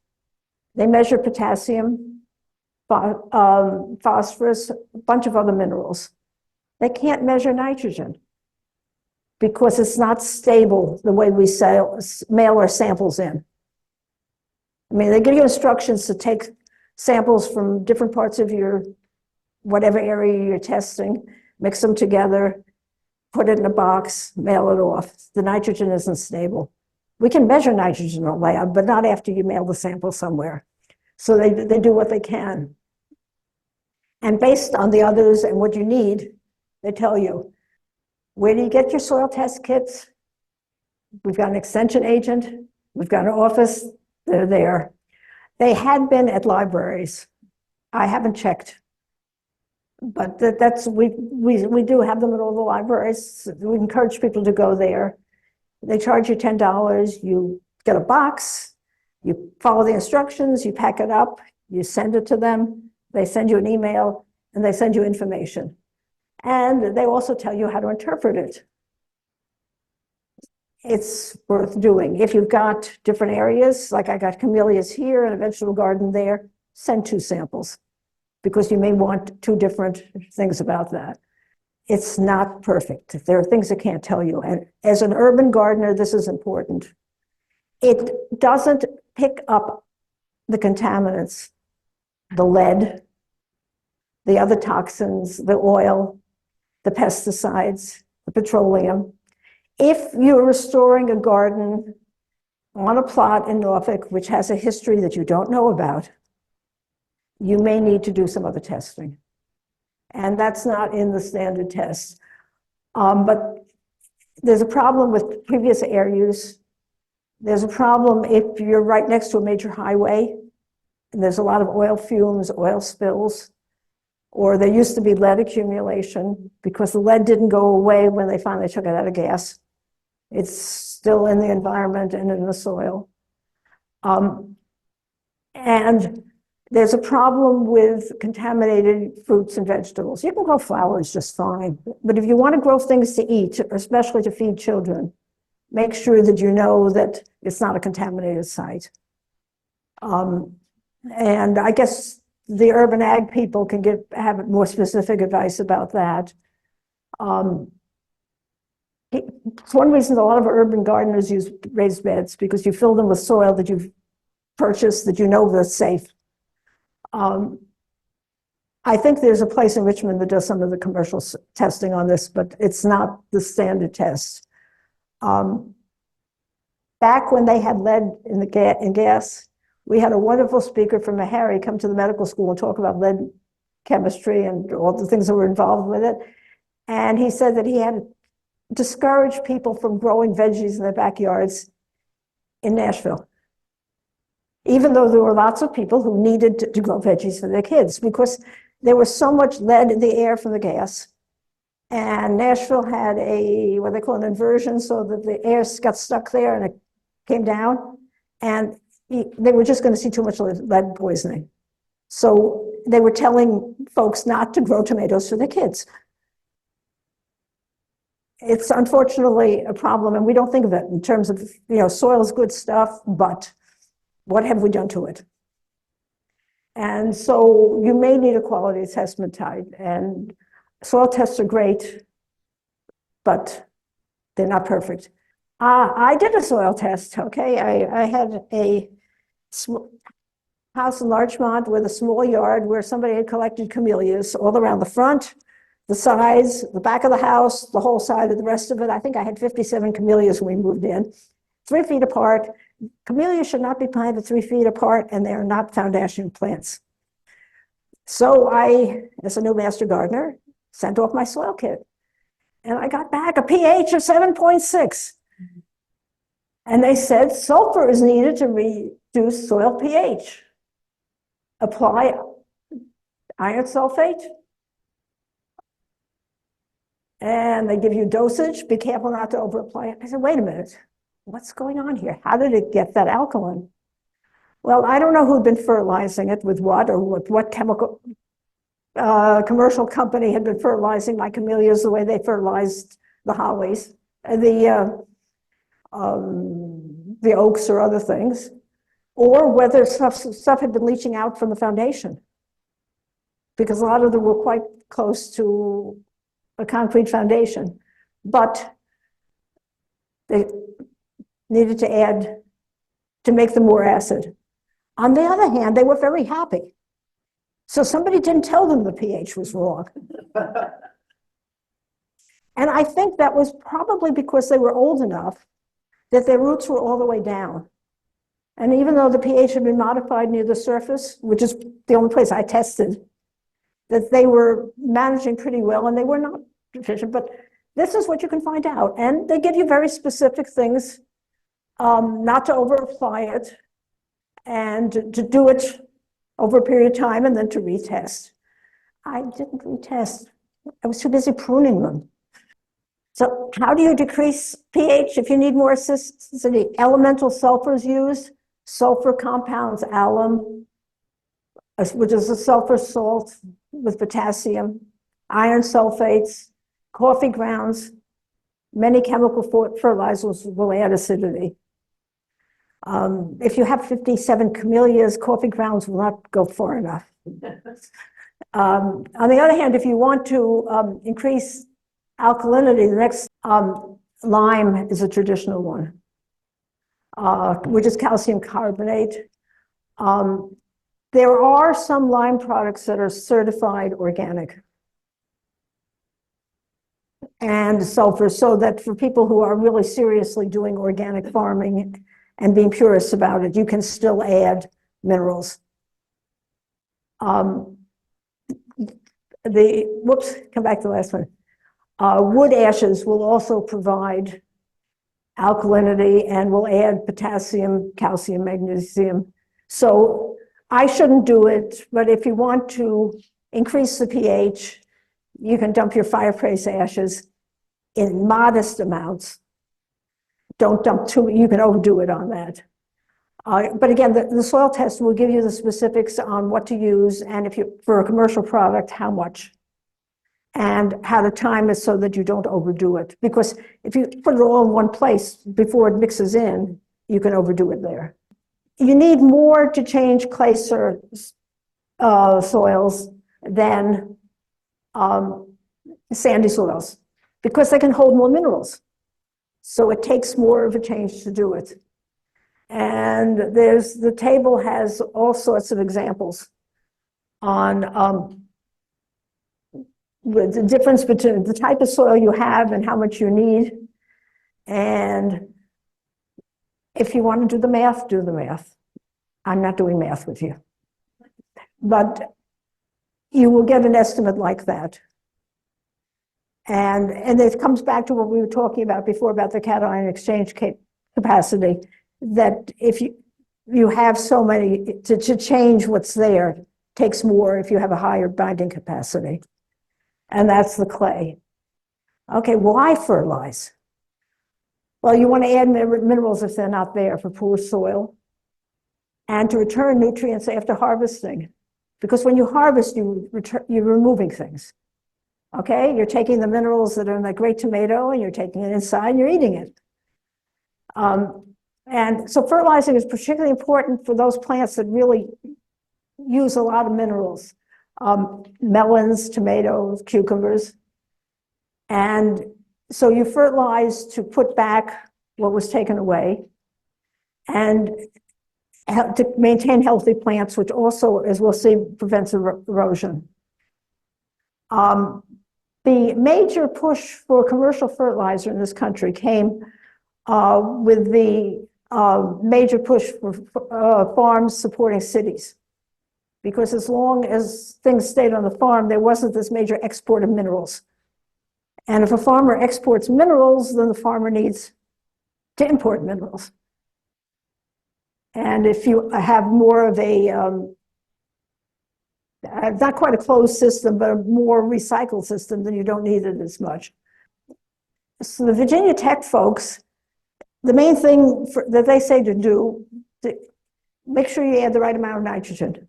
S7: They measure potassium, phosphorus, a bunch of other minerals. They can't measure nitrogen because it's not stable the way we mail our samples in. I mean, they give you instructions to take samples from different parts of your whatever area you're testing, mix them together, put it in a box, mail it off. The nitrogen isn't stable. We can measure nitrogen in a lab, but not after you mail the sample somewhere. So they do what they can. And based on the others and what you need, they tell you, where do you get your soil test kits? We've got an extension agent. We've got an office. They're there. They had been at libraries. I haven't checked. But we do have them at all the libraries. We encourage people to go there. They charge you $10. You get a box. You follow the instructions. You pack it up. You send it to them. They send you an email, and they send you information. And they also tell you how to interpret it. It's worth doing. If you've got different areas, like I got camellias here and a vegetable garden there, send 2 samples because you may want 2 different things about that. It's not perfect. There are things I can't tell you. And as an urban gardener, this is important. It doesn't pick up the contaminants, the lead, the other toxins, the oil, the pesticides, the petroleum. If you're restoring a garden on a plot in Norfolk, which has a history that you don't know about, you may need to do some other testing. And that's not in the standard test. But there's a problem with previous air use. There's a problem if you're right next to a major highway, and there's a lot of oil fumes, oil spills, or there used to be lead accumulation because the lead didn't go away when they finally took it out of gas. It's still in the environment and in the soil. And there's a problem with contaminated fruits and vegetables. You can grow flowers just fine, but if you want to grow things to eat, or especially to feed children, make sure that you know that it's not a contaminated site. And I guess the urban ag people can have more specific advice about that. It's one reason a lot of urban gardeners use raised beds, because you fill them with soil that you've purchased that you know that's safe. I think there's a place in Richmond that does some of the commercial testing on this, but it's not the standard test. Back when they had lead in gas, we had a wonderful speaker from Meharry come to the medical school and talk about lead chemistry and all the things that were involved with it. And he said that he had to discourage people from growing veggies in their backyards in Nashville, even though there were lots of people who needed to grow veggies for their kids, because there was so much lead in the air from the gas. And Nashville had what they call an inversion, so that the air got stuck there and it came down. And they were just going to see too much lead poisoning. So they were telling folks not to grow tomatoes for their kids. It's unfortunately a problem, and we don't think of it in terms of, soil is good stuff, but what have we done to it? And so you may need a quality assessment type, and soil tests are great, but they're not perfect. I did a soil test, okay? I had a house in Larchmont with a small yard where somebody had collected camellias all around the front, the sides, the back of the house, the whole side of the rest of it. I think I had 57 camellias when we moved in, 3 feet apart. Camellias should not be planted 3 feet apart, and they are not foundation plants. So I, as a new master gardener, sent off my soil kit. And I got back a pH of 7.6. And they said sulfur is needed to reduce soil pH. Apply iron sulfate. And they give you dosage. Be careful not to overapply it. I said, wait a minute. What's going on here? How did it get that alkaline? Well, I don't know who'd been fertilizing it with what, or with what chemical commercial company had been fertilizing my camellias the way they fertilized the hollies, the oaks or other things, or whether stuff had been leaching out from the foundation, because a lot of them were quite close to a concrete foundation, but they needed to make them more acid. On the other hand, they were very happy. So somebody didn't tell them the pH was wrong. And I think that was probably because they were old enough that their roots were all the way down. And even though the pH had been modified near the surface, which is the only place I tested, that they were managing pretty well, and they were not deficient, but this is what you can find out. And they give you very specific things, not to over-apply it, and to do it over a period of time, and then to retest. I didn't retest. I was too busy pruning them. So how do you decrease pH if you need more acidity? Elemental sulfurs used, sulfur compounds, alum, which is a sulfur salt with potassium, iron sulfates, coffee grounds, many chemical fertilizers will add acidity. If you have 57 camellias, coffee grounds will not go far enough. On the other hand, if you want to increase alkalinity, the next lime is a traditional one, which is calcium carbonate. There are some lime products that are certified organic and sulfur, so that for people who are really seriously doing organic farming and being purists about it, you can still add minerals. Come back to the last one. Wood ashes will also provide alkalinity and will add potassium, calcium, magnesium. So I shouldn't do it, but if you want to increase the pH, you can dump your fireplace ashes in modest amounts. Don't dump too, you can overdo it on that. But again, the soil test will give you the specifics on what to use, and if you, for a commercial product, how much, and how to time it so that you don't overdo it. Because if you put it all in one place before it mixes in, you can overdo it there. You need more to change clay soils than sandy soils, because they can hold more minerals. So it takes more of a change to do it. And the table has all sorts of examples on with the difference between the type of soil you have and how much you need. And if you want to do the math, do the math. I'm not doing math with you. But you will get an estimate like that. And it comes back to what we were talking about before about the cation exchange capacity, that if you have so many, to change what's there takes more if you have a higher binding capacity. And that's the clay. Okay, why fertilize? Well, you want to add minerals if they're not there for poor soil, and to return nutrients after harvesting. Because when you harvest, you're removing things. Okay, you're taking the minerals that are in that great tomato and you're taking it inside and you're eating it. And so fertilizing is particularly important for those plants that really use a lot of minerals. Melons, tomatoes, cucumbers. And so you fertilize to put back what was taken away and to maintain healthy plants, which also, as we'll see, prevents erosion. The major push for commercial fertilizer in this country came with the major push for farms supporting cities. Because as long as things stayed on the farm, there wasn't this major export of minerals. And if a farmer exports minerals, then the farmer needs to import minerals. And if you have more of a, not quite a closed system, but a more recycled system, then you don't need it as much. So the Virginia Tech folks, the main thing that they say to do, make sure you add the right amount of nitrogen.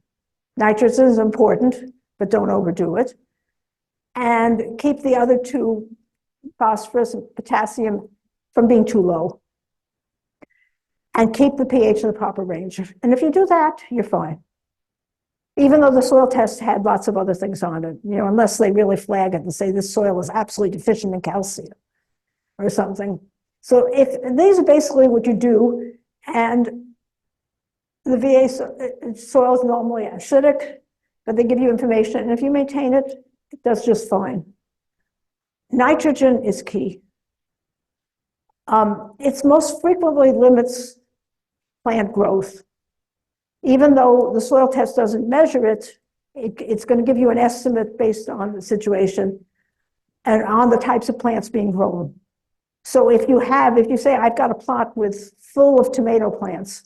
S7: Nitrogen is important, but don't overdo it. And keep the other two, phosphorus and potassium, from being too low. And keep the pH in the proper range. And if you do that, you're fine. Even though the soil test had lots of other things on it, you know, unless they really flag it and say this soil is absolutely deficient in calcium or something. So these are basically what you do, and the VA soil is normally acidic, but they give you information, and if you maintain it, it does just fine. Nitrogen is key. It most frequently limits plant growth. Even though the soil test doesn't measure it, it's going to give you an estimate based on the situation and on the types of plants being grown. So if you say, I've got a plot full of tomato plants,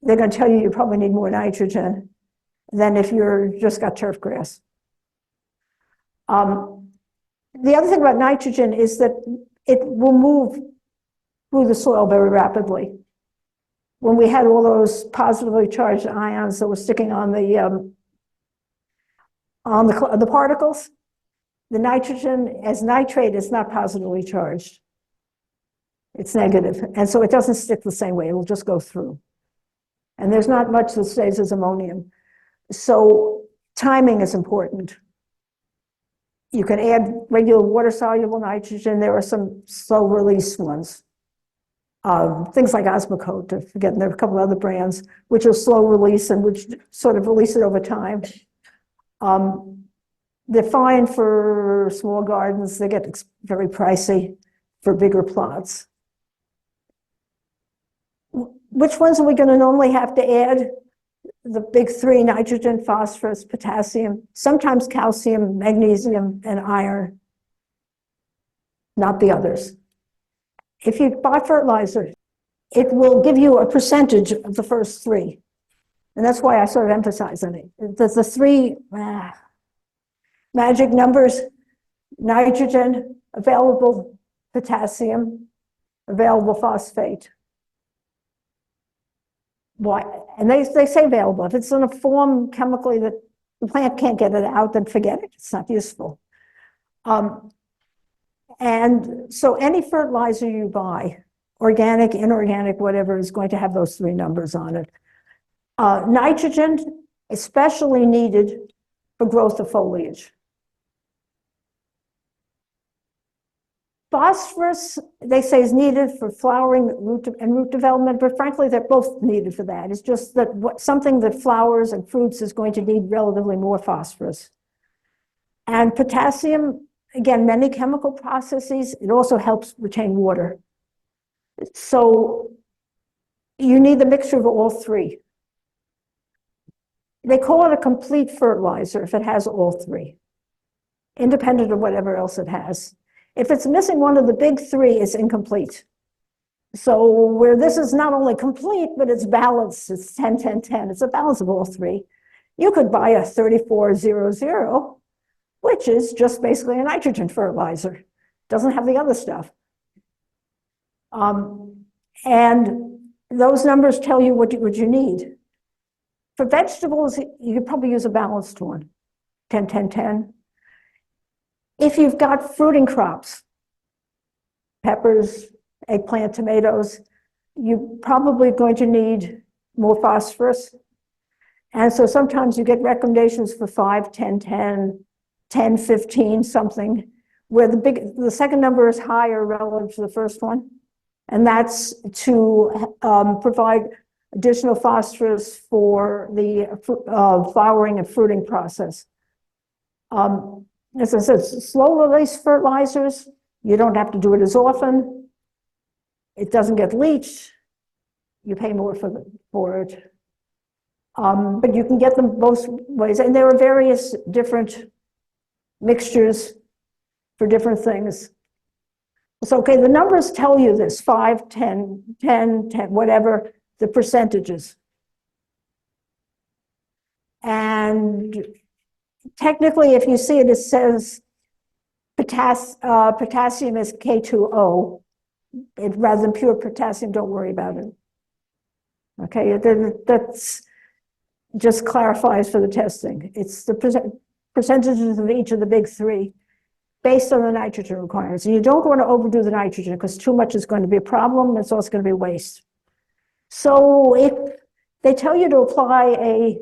S7: they're going to tell you probably need more nitrogen than if you're just got turf grass. The other thing about nitrogen is that it will move through the soil very rapidly. When we had all those positively charged ions that were sticking on the particles, The nitrogen as nitrate is not positively charged. It's negative, and so it doesn't stick the same way. It'll just go through. And there's not much that stays as ammonium. So timing is important. You can add regular water-soluble nitrogen. There are some slow-release ones. Things like Osmocote, to forget, and there are a couple other brands, which are slow release and which sort of release it over time. They're fine for small gardens. They get very pricey for bigger plots. Which ones are we going to normally have to add? The big three: nitrogen, phosphorus, potassium, sometimes calcium, magnesium, and iron. Not the others. If you buy fertilizer, it will give you a percentage of the first three. And that's why I sort of emphasize on it. The three magic numbers: nitrogen, available potassium, available phosphate. Why? And they say available. If it's in a form chemically that the plant can't get it out, then forget it. It's not useful. And so any fertilizer you buy, organic, inorganic, whatever, is going to have those three numbers on it. Nitrogen, especially needed for growth of foliage. Phosphorus, they say, is needed for flowering and root development, but frankly, they're both needed for that. It's just that something that flowers and fruits is going to need relatively more phosphorus. And potassium, again, many chemical processes, it also helps retain water. So you need the mixture of all three. They call it a complete fertilizer if it has all three, independent of whatever else it has. If it's missing one of the big three, it's incomplete. So where this is not only complete, but it's balanced, it's 10, 10, 10. It's a balance of all three. You could buy a 3400, which is just basically a nitrogen fertilizer. Doesn't have the other stuff. And those numbers tell you what you need. For vegetables, you could probably use a balanced one, 10, 10, 10. If you've got fruiting crops, peppers, eggplant, tomatoes, you're probably going to need more phosphorus. And so sometimes you get recommendations for 5, 10, 10, 10, 15, something, where the second number is higher relative to the first one. And that's to provide additional phosphorus for the flowering and fruiting process. As I said, slow release fertilizers, you don't have to do it as often. It doesn't get leached. You pay more for it. But you can get them both ways. And there are various different mixtures for different things. So, okay, the numbers tell you this: 5, 10, 10, 10, whatever, the percentages. And technically, if you see it, it says potassium is K2O. Rather than pure potassium, don't worry about it. Okay, that's just clarifies for the testing. It's the percentages of each of the big three based on the nitrogen requirements. And you don't want to overdo the nitrogen because too much is going to be a problem. It's also going to be waste. So if they tell you to apply a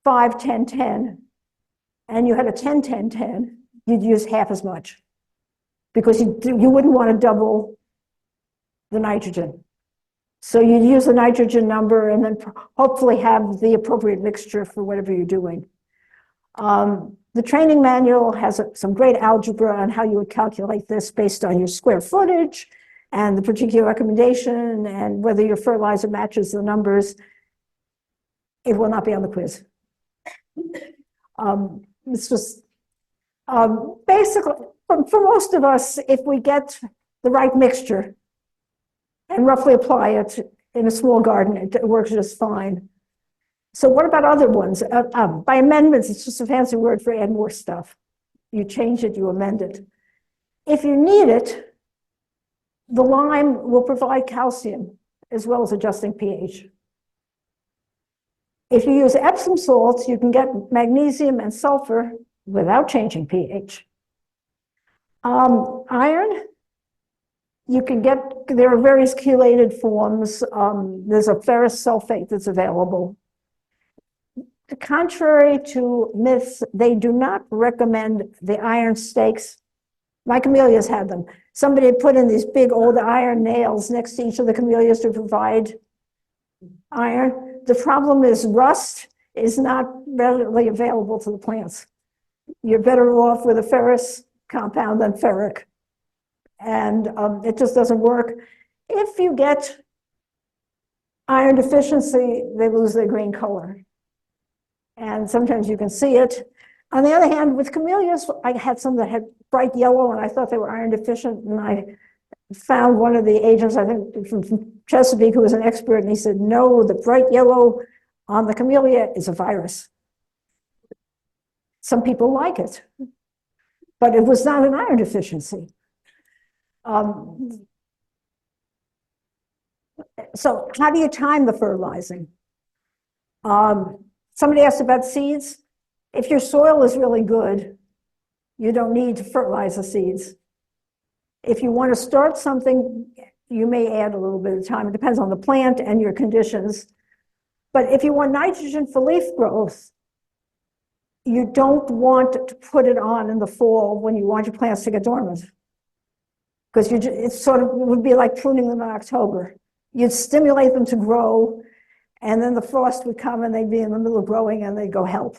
S7: 5, 10, 10, and you had a 10, 10, 10, you'd use half as much because you wouldn't want to double the nitrogen. So you'd use the nitrogen number and then hopefully have the appropriate mixture for whatever you're doing. The training manual has some great algebra on how you would calculate this based on your square footage and the particular recommendation and whether your fertilizer matches the numbers. It will not be on the quiz. It's just basically, for most of us, if we get the right mixture and roughly apply it in a small garden, it works just fine. So what about other ones? By amendments, it's just a fancy word for add more stuff. You change it, you amend it. If you need it, the lime will provide calcium as well as adjusting pH. If you use Epsom salts, you can get magnesium and sulfur without changing pH. Iron, you can get, there are various chelated forms. There's a ferrous sulfate that's available. Contrary to myths, they do not recommend the iron stakes. My camellias had them. Somebody had put in these big old iron nails next to each of the camellias to provide iron. The problem is rust is not readily available to the plants. You're better off with a ferrous compound than ferric. And it just doesn't work. If you get iron deficiency, they lose their green color. And sometimes you can see it. On the other hand, with camellias, I had some that had bright yellow and I thought they were iron deficient. And I found one of the agents, I think from Chesapeake, who was an expert, and he said, no, the bright yellow on the camellia is a virus. Some people like it, but it was not an iron deficiency. So how do you time the fertilizing? Somebody asked about seeds. If your soil is really good, you don't need to fertilize the seeds. If you want to start something, you may add a little bit of time. It depends on the plant and your conditions. But if you want nitrogen for leaf growth, you don't want to put it on in the fall when you want your plants to get dormant. Because it sort of would be like pruning them in October. You'd stimulate them to grow, and then the frost would come and they'd be in the middle of growing and they'd go help.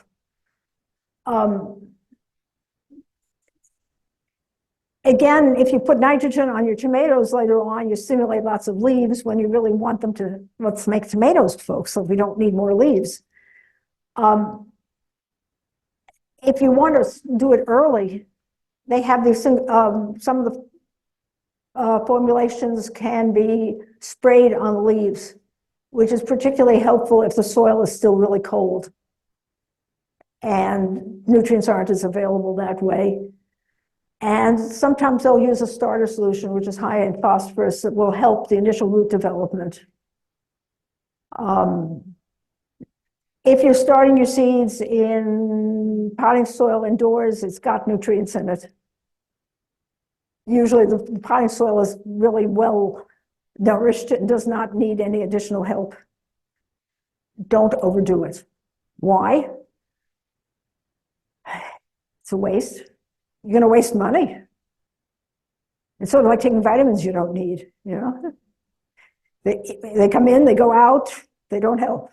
S7: Again, if you put nitrogen on your tomatoes later on, you stimulate lots of leaves when you really want them to, let's make tomatoes, folks, so we don't need more leaves. If you want to do it early, they have these, some of the formulations can be sprayed on the leaves, which is particularly helpful if the soil is still really cold and nutrients aren't as available that way. And sometimes they'll use a starter solution, which is high in phosphorus, that will help the initial root development. If you're starting your seeds in potting soil indoors, it's got nutrients in it. Usually the potting soil is really well nourished and does not need any additional help. Don't overdo it. Why? It's a waste. You're going to waste money. It's sort of like taking vitamins you don't need, you know? They come in, they go out, they don't help.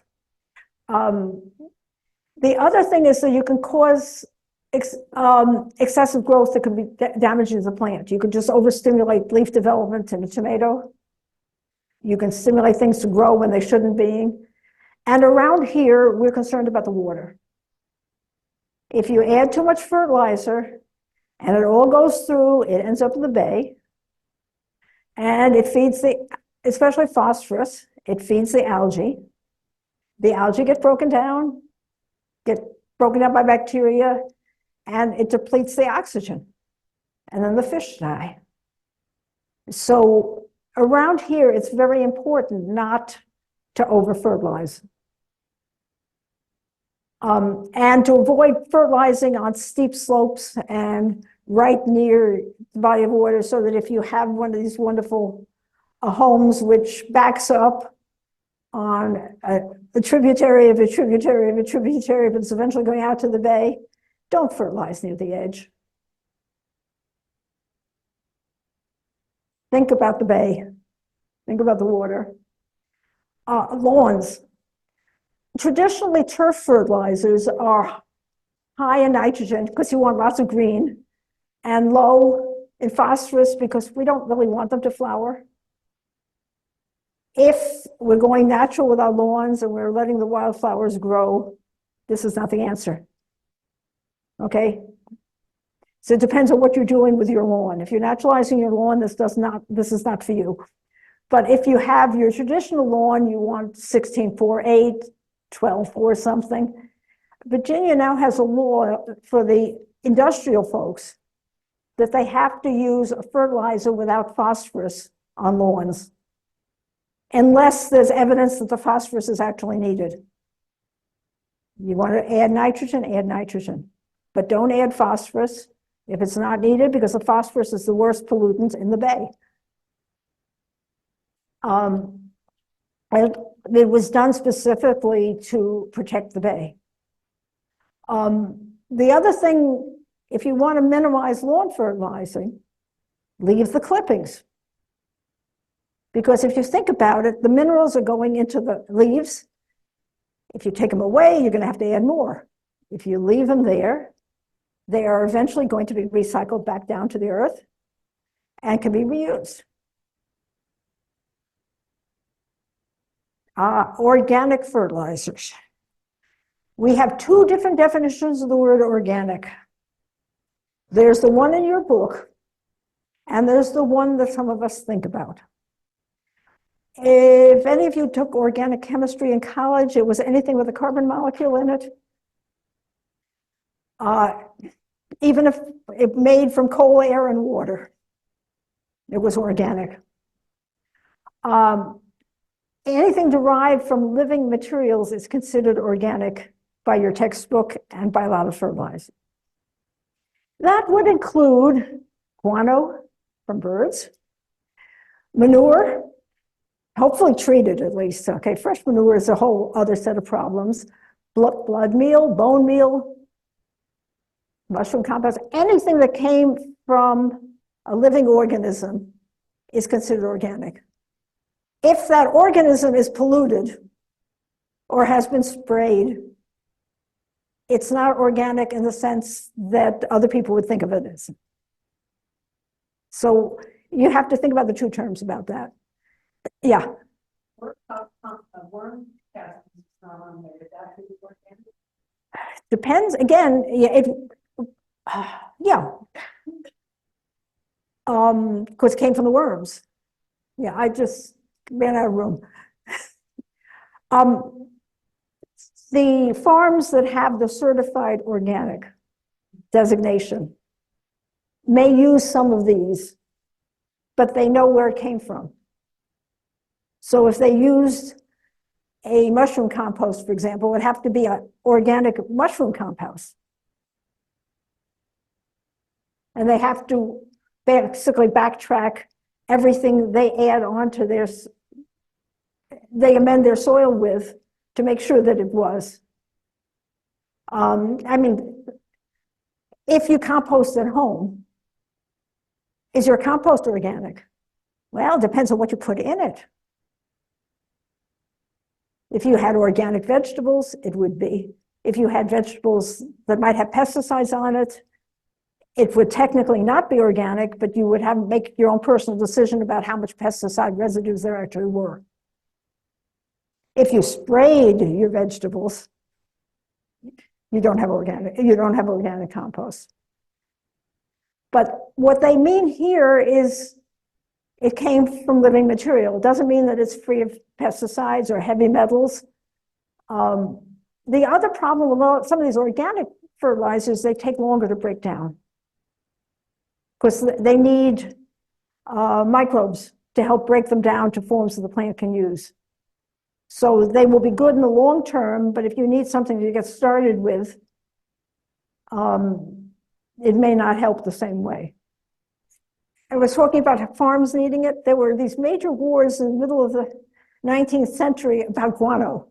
S7: The other thing is that you can cause excessive growth that could be damaging to the plant. You could just overstimulate leaf development in a tomato. You can stimulate things to grow when they shouldn't be. And around here, we're concerned about the water. If you add too much fertilizer and it all goes through, it ends up in the bay. And it feeds especially phosphorus, it feeds the algae. The algae get broken down by bacteria, and it depletes the oxygen. And then the fish die. So around here, it's very important not to over-fertilize. And to avoid fertilizing on steep slopes and right near the body of water, so that if you have one of these wonderful homes which backs up on a tributary of a tributary of a tributary, but it's eventually going out to the bay, don't fertilize near the edge. Think about the bay. Think about the water. Lawns. Traditionally, turf fertilizers are high in nitrogen because you want lots of green, and low in phosphorus because we don't really want them to flower. If we're going natural with our lawns and we're letting the wildflowers grow, this is not the answer. Okay? So it depends on what you're doing with your lawn. If you're naturalizing your lawn, this is not for you. But if you have your traditional lawn, you want 16-4-8, 12-4 something. Virginia now has a law for the industrial folks that they have to use a fertilizer without phosphorus on lawns, unless there's evidence that the phosphorus is actually needed. You want to add nitrogen, but don't add phosphorus. if it's not needed, because the phosphorus is the worst pollutant in the bay. It was done specifically to protect the bay. The other thing, if you want to minimize lawn fertilizing, leave the clippings. Because if you think about it, the minerals are going into the leaves. If you take them away, you're going to have to add more. If you leave them there, they are eventually going to be recycled back down to the earth and can be reused. Organic fertilizers. We have two different definitions of the word organic. There's the one in your book, and there's the one that some of us think about. If any of you took organic chemistry in college, it was anything with a carbon molecule in it. Even if it made from coal, air, and water, it was organic. Anything derived from living materials is considered organic by your textbook and by a lot of fertilizers. That would include guano from birds, manure, hopefully treated at least. Okay, fresh manure is a whole other set of problems. Blood meal, bone meal, mushroom compost, anything that came from a living organism is considered organic. If that organism is polluted or has been sprayed, it's not organic in the sense that other people would think of it as. So you have to think about the two terms about that. Yeah.
S8: Worm cast is not on there. Is that organic?
S7: Depends, again, yeah. Because it came from the worms. Yeah, I just ran out of room. The farms that have the certified organic designation may use some of these, but they know where it came from. So if they used a mushroom compost, for example, it would have to be an organic mushroom compost. And they have to basically backtrack everything they add onto their, they amend their soil with to make sure that it was. I mean, if you compost at home, is your compost organic? Well, it depends on what you put in it. If you had organic vegetables, it would be. If you had vegetables that might have pesticides on it, it would technically not be organic, but you would have to make your own personal decision about how much pesticide residues there actually were. If you sprayed your vegetables, you don't have organic compost. But what they mean here is it came from living material. It doesn't mean that it's free of pesticides or heavy metals. The other problem with some of these organic fertilizers, they take longer to break down because they need microbes to help break them down to forms that the plant can use. So they will be good in the long term, but if you need something to get started with, it may not help the same way. I was talking about farms needing it. There were these major wars in the middle of the 19th century about guano.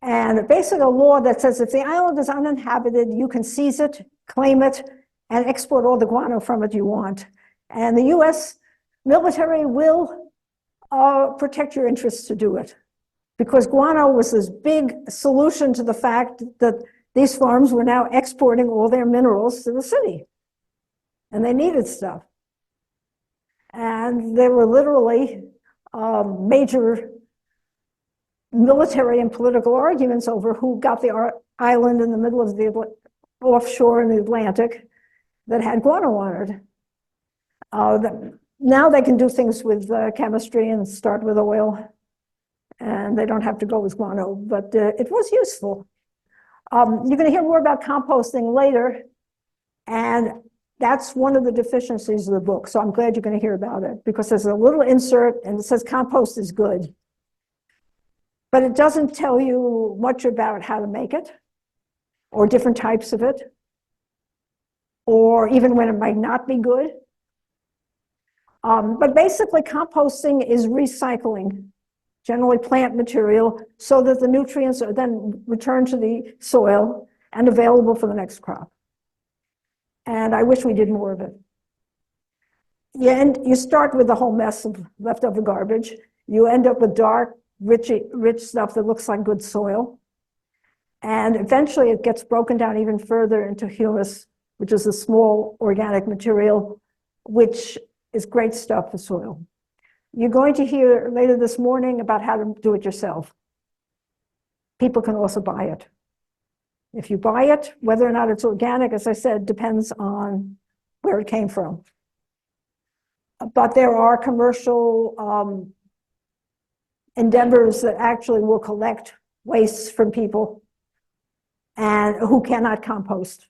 S7: And basically a law that says if the island is uninhabited, you can seize it, claim it, and export all the guano from it you want. And the US military will protect your interests to do it. Because guano was this big solution to the fact that these farms were now exporting all their minerals to the city. And they needed stuff. And there were literally major military and political arguments over who got the island in the middle of the offshore in the Atlantic that had guano on it. Now they can do things with chemistry and start with oil, and they don't have to go with guano, but it was useful. You're going to hear more about composting later, and that's one of the deficiencies of the book. So I'm glad you're going to hear about it because there's a little insert and it says compost is good. But it doesn't tell you much about how to make it or different types of it or even when it might not be good. But basically, composting is recycling generally plant material so that the nutrients are then returned to the soil and available for the next crop. And I wish we did more of it. Yeah, and you start with a whole mess of leftover garbage. You end up with dark, rich stuff that looks like good soil. And eventually it gets broken down even further into humus, which is a small organic material, which is great stuff for soil. You're going to hear later this morning about how to do it yourself. People can also buy it. If you buy it, whether or not it's organic, as I said, depends on where it came from. But there are commercial endeavors that actually will collect wastes from people and who cannot compost.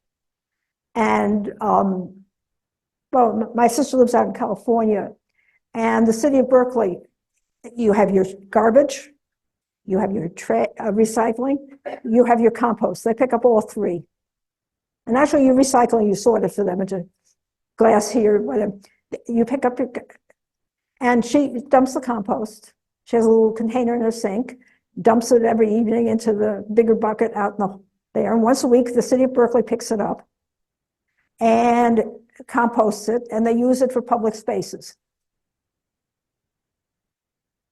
S7: And well, my sister lives out in California, and the city of Berkeley, you have your garbage, you have your recycling, you have your compost. They pick up all three. And actually, your recycling, you sort it for them into glass here, whatever. You pick up your, and she dumps the compost. She has a little container in her sink, dumps it every evening into the bigger bucket out in there. And once a week, the city of Berkeley picks it up and composts it, and they use it for public spaces.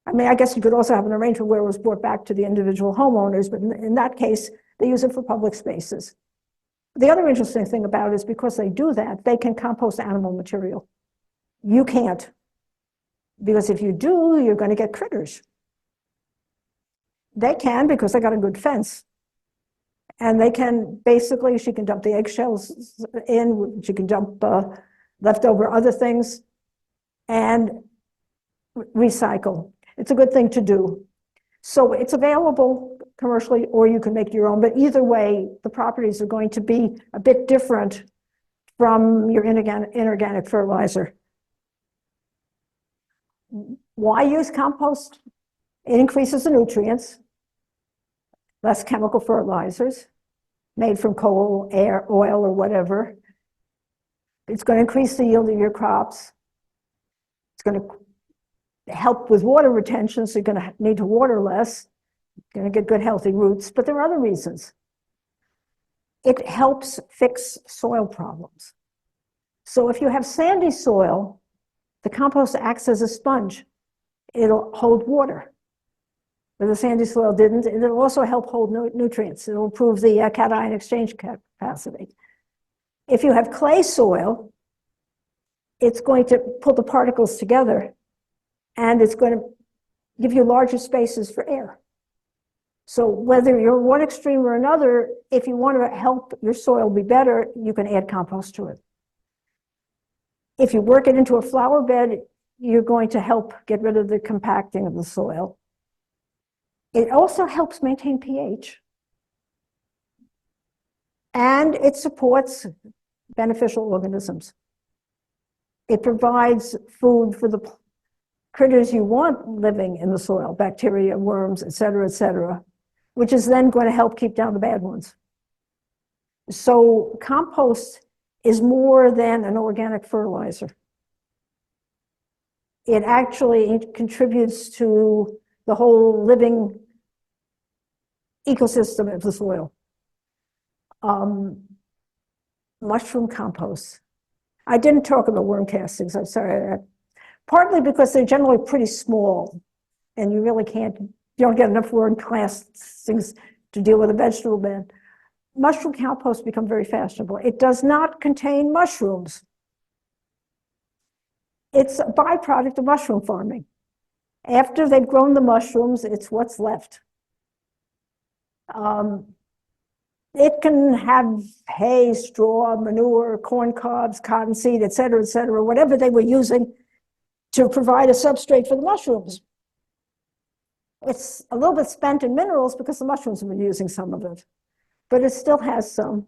S7: I mean, I guess you could also have an arrangement where it was brought back to the individual homeowners, but in that case, they use it for public spaces. The other interesting thing about it is because they do that, they can compost animal material. You can't, because if you do, you're going to get critters. They can because they got a good fence. And they can basically, she can dump the eggshells in, she can dump leftover other things and recycle. It's a good thing to do. So it's available commercially, or you can make your own, but either way, the properties are going to be a bit different from your inorganic fertilizer. Why use compost? It increases the nutrients, less chemical fertilizers made from coal, air, oil, or whatever. It's going to increase the yield of your crops. It's going to help with water retention, so you're going to need to water less. You're going to get good, healthy roots, but there are other reasons. It helps fix soil problems. So if you have sandy soil, the compost acts as a sponge. It'll hold water. Where the sandy soil didn't, and it'll also help hold nutrients. It'll improve the cation exchange capacity. If you have clay soil, it's going to pull the particles together, and it's going to give you larger spaces for air. So whether you're one extreme or another, if you want to help your soil be better, you can add compost to it. If you work it into a flower bed, you're going to help get rid of the compacting of the soil. It also helps maintain pH. And it supports beneficial organisms. It provides food for the critters you want living in the soil, bacteria, worms, et cetera, which is then going to help keep down the bad ones. So compost is more than an organic fertilizer. It actually contributes to the whole living ecosystem of the soil. Mushroom compost. I didn't talk about worm castings, I'm sorry. Partly because they're generally pretty small and you really can't, you don't get enough worm castings to deal with a vegetable bed. Mushroom compost become very fashionable. It does not contain mushrooms. It's a byproduct of mushroom farming. After they've grown the mushrooms, it's what's left. It can have hay, straw, manure, corn cobs, cottonseed, et cetera, whatever they were using to provide a substrate for the mushrooms. It's a little bit spent in minerals because the mushrooms have been using some of it, but it still has some.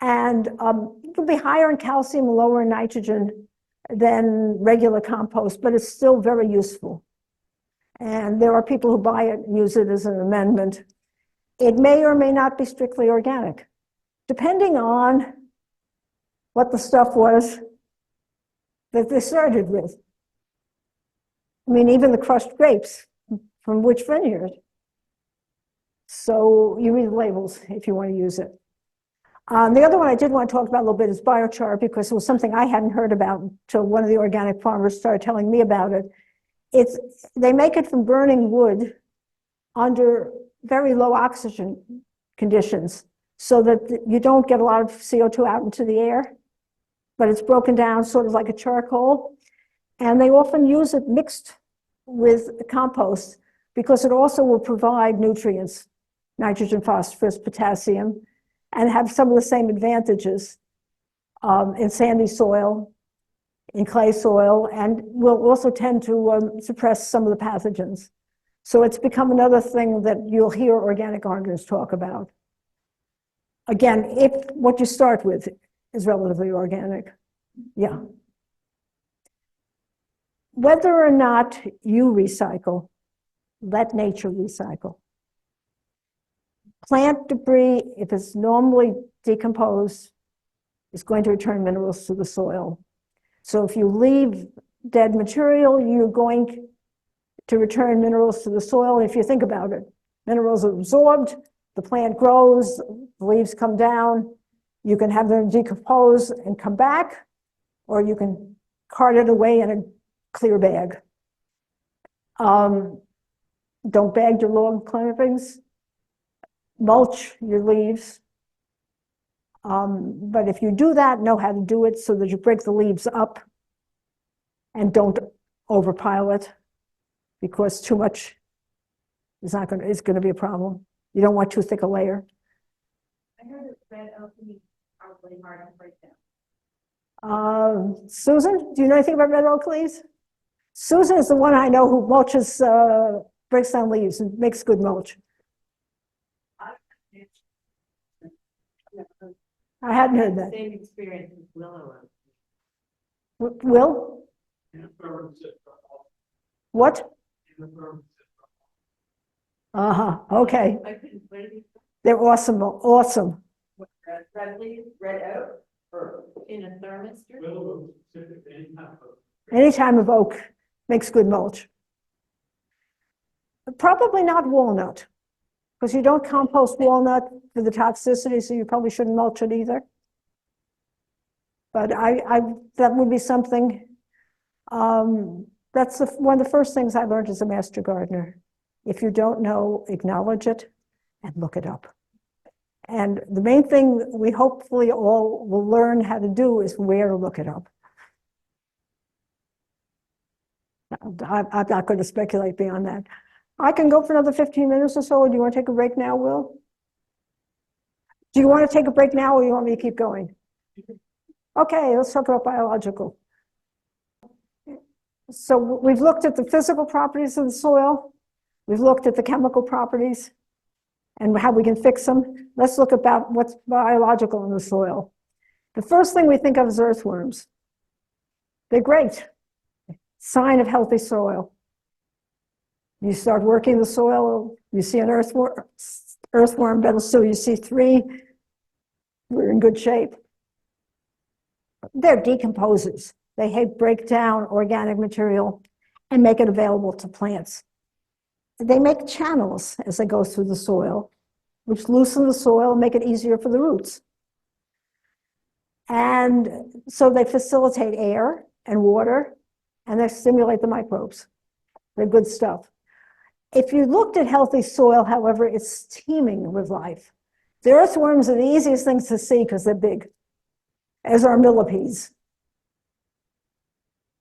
S7: And it can be higher in calcium, lower in nitrogen than regular compost, but it's still very useful. And there are people who buy it and use it as an amendment. It may or may not be strictly organic, depending on what the stuff was that they started with. I mean, even the crushed grapes, from which vineyard. So you read the labels if you want to use it. The other one I did want to talk about a little bit is biochar, because it was something I hadn't heard about until one of the organic farmers started telling me about it. They make it from burning wood under very low oxygen conditions so that you don't get a lot of CO2 out into the air, but it's broken down sort of like a charcoal. And they often use it mixed with compost because it also will provide nutrients, nitrogen, phosphorus, potassium, and have some of the same advantages in sandy soil, in clay soil, and will also tend to suppress some of the pathogens. So it's become another thing that you'll hear organic gardeners talk about. Again, if what you start with is relatively organic, yeah. Whether or not you recycle, let nature recycle. Plant debris, if it's normally decomposed, is going to return minerals to the soil. So if you leave dead material, you're going to return minerals to the soil. If you think about it, minerals are absorbed, the plant grows, the leaves come down, you can have them decompose and come back, or you can cart it away in a clear bag. Don't bag your lawn clippings, mulch your leaves. But if you do that, know how to do it so that you break the leaves up and don't overpile it, because too much is going to be a problem. You don't want too thick a layer.
S8: I heard that red oak leaves are really hard to break down.
S7: Susan, do you know anything about red oak leaves? Susan is the one I know who mulches, breaks down leaves and makes good mulch. I hadn't heard that.
S8: Same experience with willow oak.
S7: Will? What? Uh-huh, okay.
S8: I couldn't, what did he say?
S7: They're awesome, awesome.
S8: What, red leaves, red oak, or in a thermistor?
S7: Any time of oak makes good mulch. Probably not walnut, because you don't compost walnut for the toxicity, so you probably shouldn't mulch it either. But that would be something, that's one of the first things I learned as a master gardener. If you don't know, acknowledge it and look it up. And the main thing we hopefully all will learn how to do is where to look it up. I'm not going to speculate beyond that. I can go for another 15 minutes or so, or do you want to take a break now, Will? Do you want to take a break now, or you want me to keep going? Okay, let's talk about biological. So we've looked at the physical properties of the soil. We've looked at the chemical properties and how we can fix them. Let's look about what's biological in the soil. The first thing we think of is earthworms. They're great. Sign of healthy soil. You start working the soil, you see an earthworm, better still, you see 3, we're in good shape. They're decomposers. They break down organic material and make it available to plants. They make channels as they go through the soil, which loosen the soil and make it easier for the roots. And so they facilitate air and water, and they stimulate the microbes. They're good stuff. If you looked at healthy soil, however, it's teeming with life. The earthworms are the easiest things to see because they're big, as are millipedes.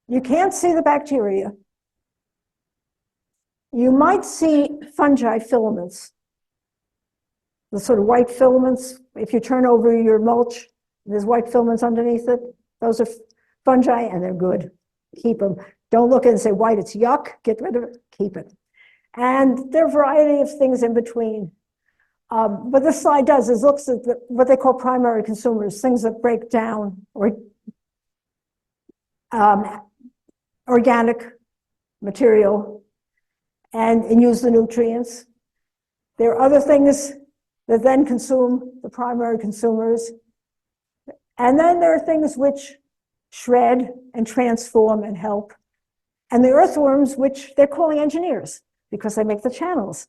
S7: You can't see the bacteria. You might see fungi filaments, the sort of white filaments. If you turn over your mulch, there's white filaments underneath it. Those are fungi, and they're good. Keep them. Don't look at it and say, white, it's yuck. Get rid of it. Keep it. And there are a variety of things in between. What this slide does is looks at what they call primary consumers, things that break down or organic material and use the nutrients. There are other things that then consume the primary consumers. And then there are things which shred and transform and help. And the earthworms, which they're calling engineers because they make the channels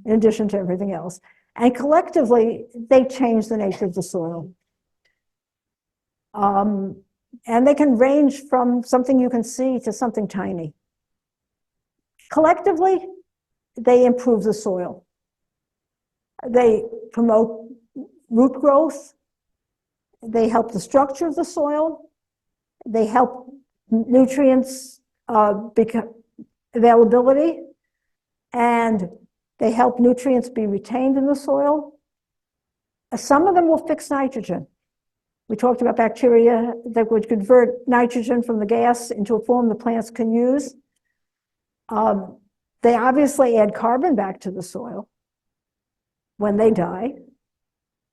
S7: in addition to everything else. And collectively, they change the nature of the soil. And they can range from something you can see to something tiny. Collectively, they improve the soil. They promote root growth. They help the structure of the soil. They help nutrients availability, and they help nutrients be retained in the soil. Some of them will fix nitrogen. We talked about bacteria that would convert nitrogen from the gas into a form the plants can use. They obviously add carbon back to the soil when they die,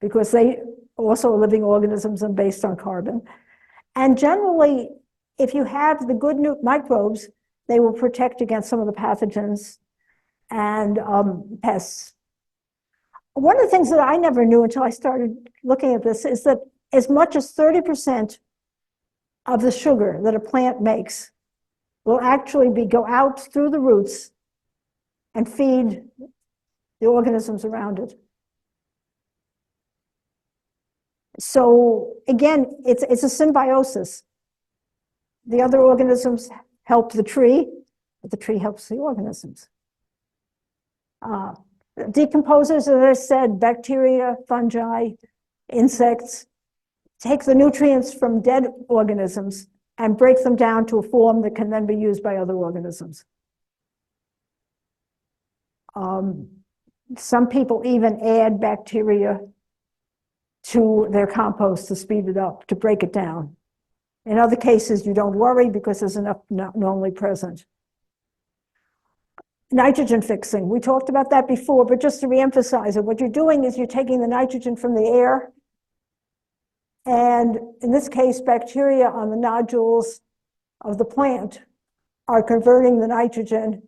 S7: because they also are living organisms and based on carbon. And generally, if you have the good microbes, they will protect against some of the pathogens and pests. One of the things that I never knew until I started looking at this is that as much as 30% of the sugar that a plant makes will actually go out through the roots and feed the organisms around it. So again, it's a symbiosis. The other organisms help the tree, but the tree helps the organisms. Decomposers, as I said, bacteria, fungi, insects, take the nutrients from dead organisms and break them down to a form that can then be used by other organisms. Some people even add bacteria to their compost to speed it up, to break it down. In other cases, you don't worry because there's enough normally present. Nitrogen fixing, we talked about that before, but just to reemphasize it, what you're doing is you're taking the nitrogen from the air, and in this case, bacteria on the nodules of the plant are converting the nitrogen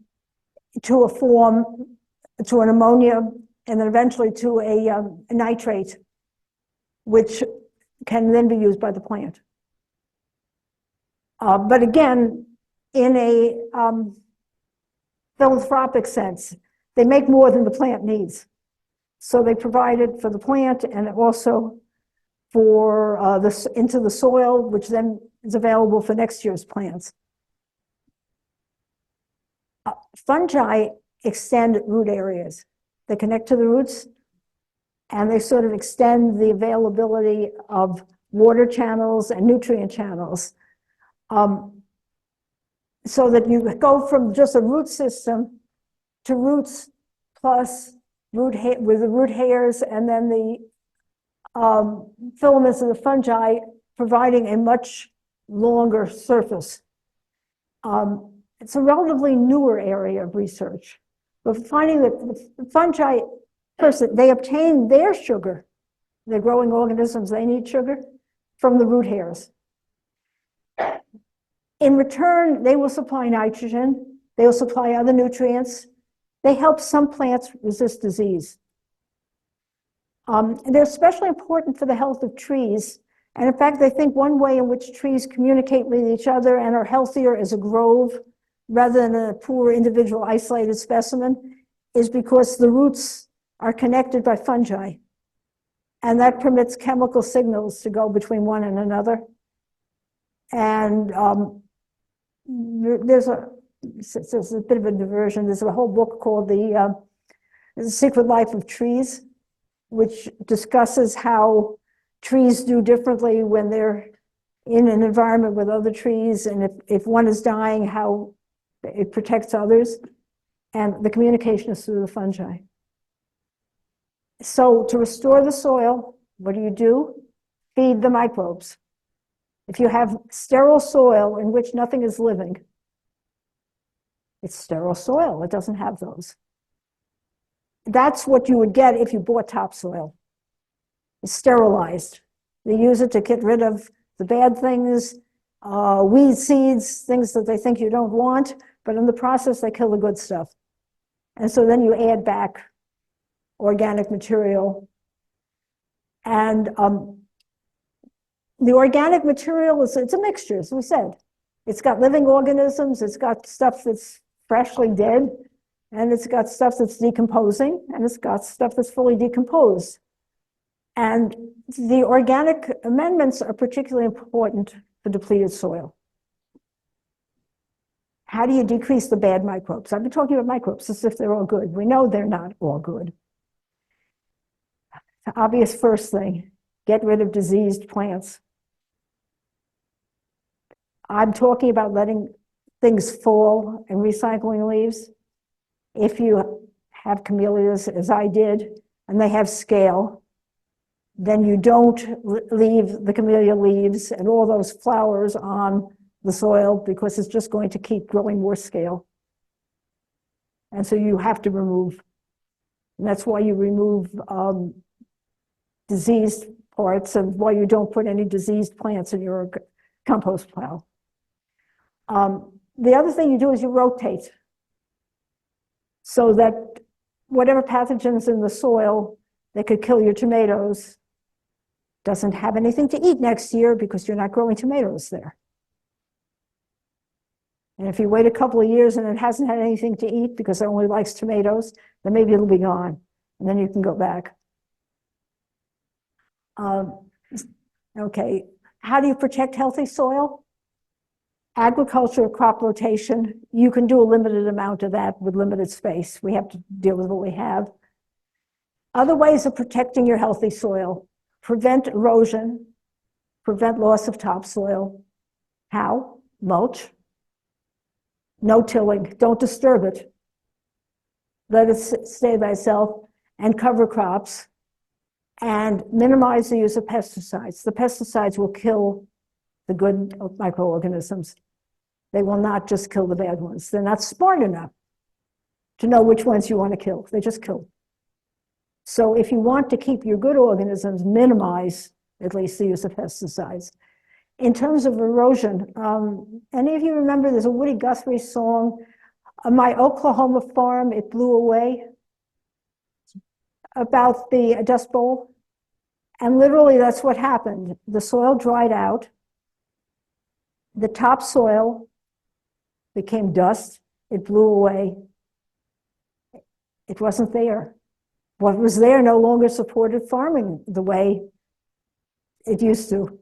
S7: to a form, to an ammonia, and then eventually to a nitrate, which can then be used by the plant. But again, in a philanthropic sense, they make more than the plant needs. So they provide it for the plant and also for into the soil, which then is available for next year's plants. Fungi extend root areas. They connect to the roots, and they sort of extend the availability of water channels and nutrient channels, so that you go from just a root system to roots plus with the root hairs and then the filaments of the fungi, providing a much longer surface. It's a relatively newer area of research, but finding that the fungi, first, they obtain their sugar, they're growing organisms, they need sugar, from the root hairs. In return, they will supply nitrogen, they will supply other nutrients. They help some plants resist disease. They're especially important for the health of trees. And in fact, they think one way in which trees communicate with each other and are healthier as a grove rather than a poor individual isolated specimen is because the roots are connected by fungi. And that permits chemical signals to go between one and another. And there's a bit of a diversion. There's a whole book called The Secret Life of Trees, which discusses how trees do differently when they're in an environment with other trees, and if one is dying, how it protects others. And the communication is through the fungi. So to restore the soil, what do? Feed the microbes. If you have sterile soil in which nothing is living, it's sterile soil. It doesn't have those. That's what you would get if you bought topsoil. It's sterilized. They use it to get rid of the bad things, weed seeds, things that they think you don't want, but in the process, they kill the good stuff. And so then you add back organic material. And The organic material it's a mixture, as we said. It's got living organisms, it's got stuff that's freshly dead, and it's got stuff that's decomposing, and it's got stuff that's fully decomposed. And the organic amendments are particularly important for depleted soil. How do you decrease the bad microbes? I've been talking about microbes as if they're all good. We know they're not all good. The obvious first thing, get rid of diseased plants. I'm talking about letting things fall and recycling leaves. If you have camellias, as I did, and they have scale, then you don't leave the camellia leaves and all those flowers on the soil because it's just going to keep growing more scale. And so you have to remove. And that's why you remove diseased parts and why you don't put any diseased plants in your compost pile. The other thing you do is you rotate so that whatever pathogens in the soil that could kill your tomatoes doesn't have anything to eat next year because you're not growing tomatoes there. And if you wait a couple of years and it hasn't had anything to eat because it only likes tomatoes, then maybe it'll be gone. And then you can go back. Okay, how do you protect healthy soil? Agriculture, crop rotation, you can do a limited amount of that with limited space. We have to deal with what we have. Other ways of protecting your healthy soil: prevent erosion, prevent loss of topsoil. How? Mulch. No tilling, don't disturb it. Let it stay by itself, and cover crops, and minimize the use of pesticides. The pesticides will kill the good microorganisms. They will not just kill the bad ones. They're not smart enough to know which ones you want to kill. They just kill. So if you want to keep your good organisms, minimize at least the use of pesticides. In terms of erosion, any of you remember there's a Woody Guthrie song, "On My Oklahoma Farm, It Blew Away," about the Dust Bowl? And literally that's what happened. The soil dried out. The topsoil became dust. It blew away. It wasn't there. What was there no longer supported farming the way it used to.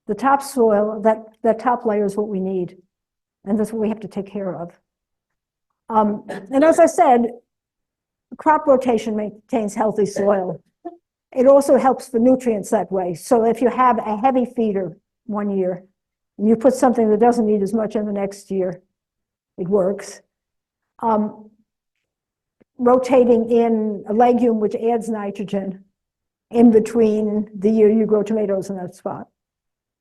S7: The topsoil, that top layer is what we need. And that's what we have to take care of. And as I said, crop rotation maintains healthy soil. It also helps for nutrients that way. So if you have a heavy feeder one year, and you put something that doesn't need as much in the next year, it works. Rotating in a legume which adds nitrogen in between the year you grow tomatoes in that spot.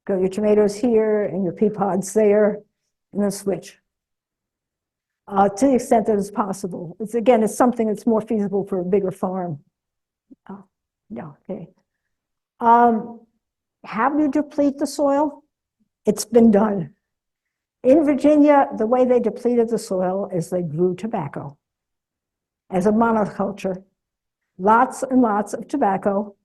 S7: Grow your tomatoes here and your pea pods there, and then switch. To the extent that it's possible. It's something that's more feasible for a bigger farm. Yeah, okay. How do you deplete the soil? It's been done. In Virginia, the way they depleted the soil is they grew tobacco as a monoculture. Lots and lots of tobacco.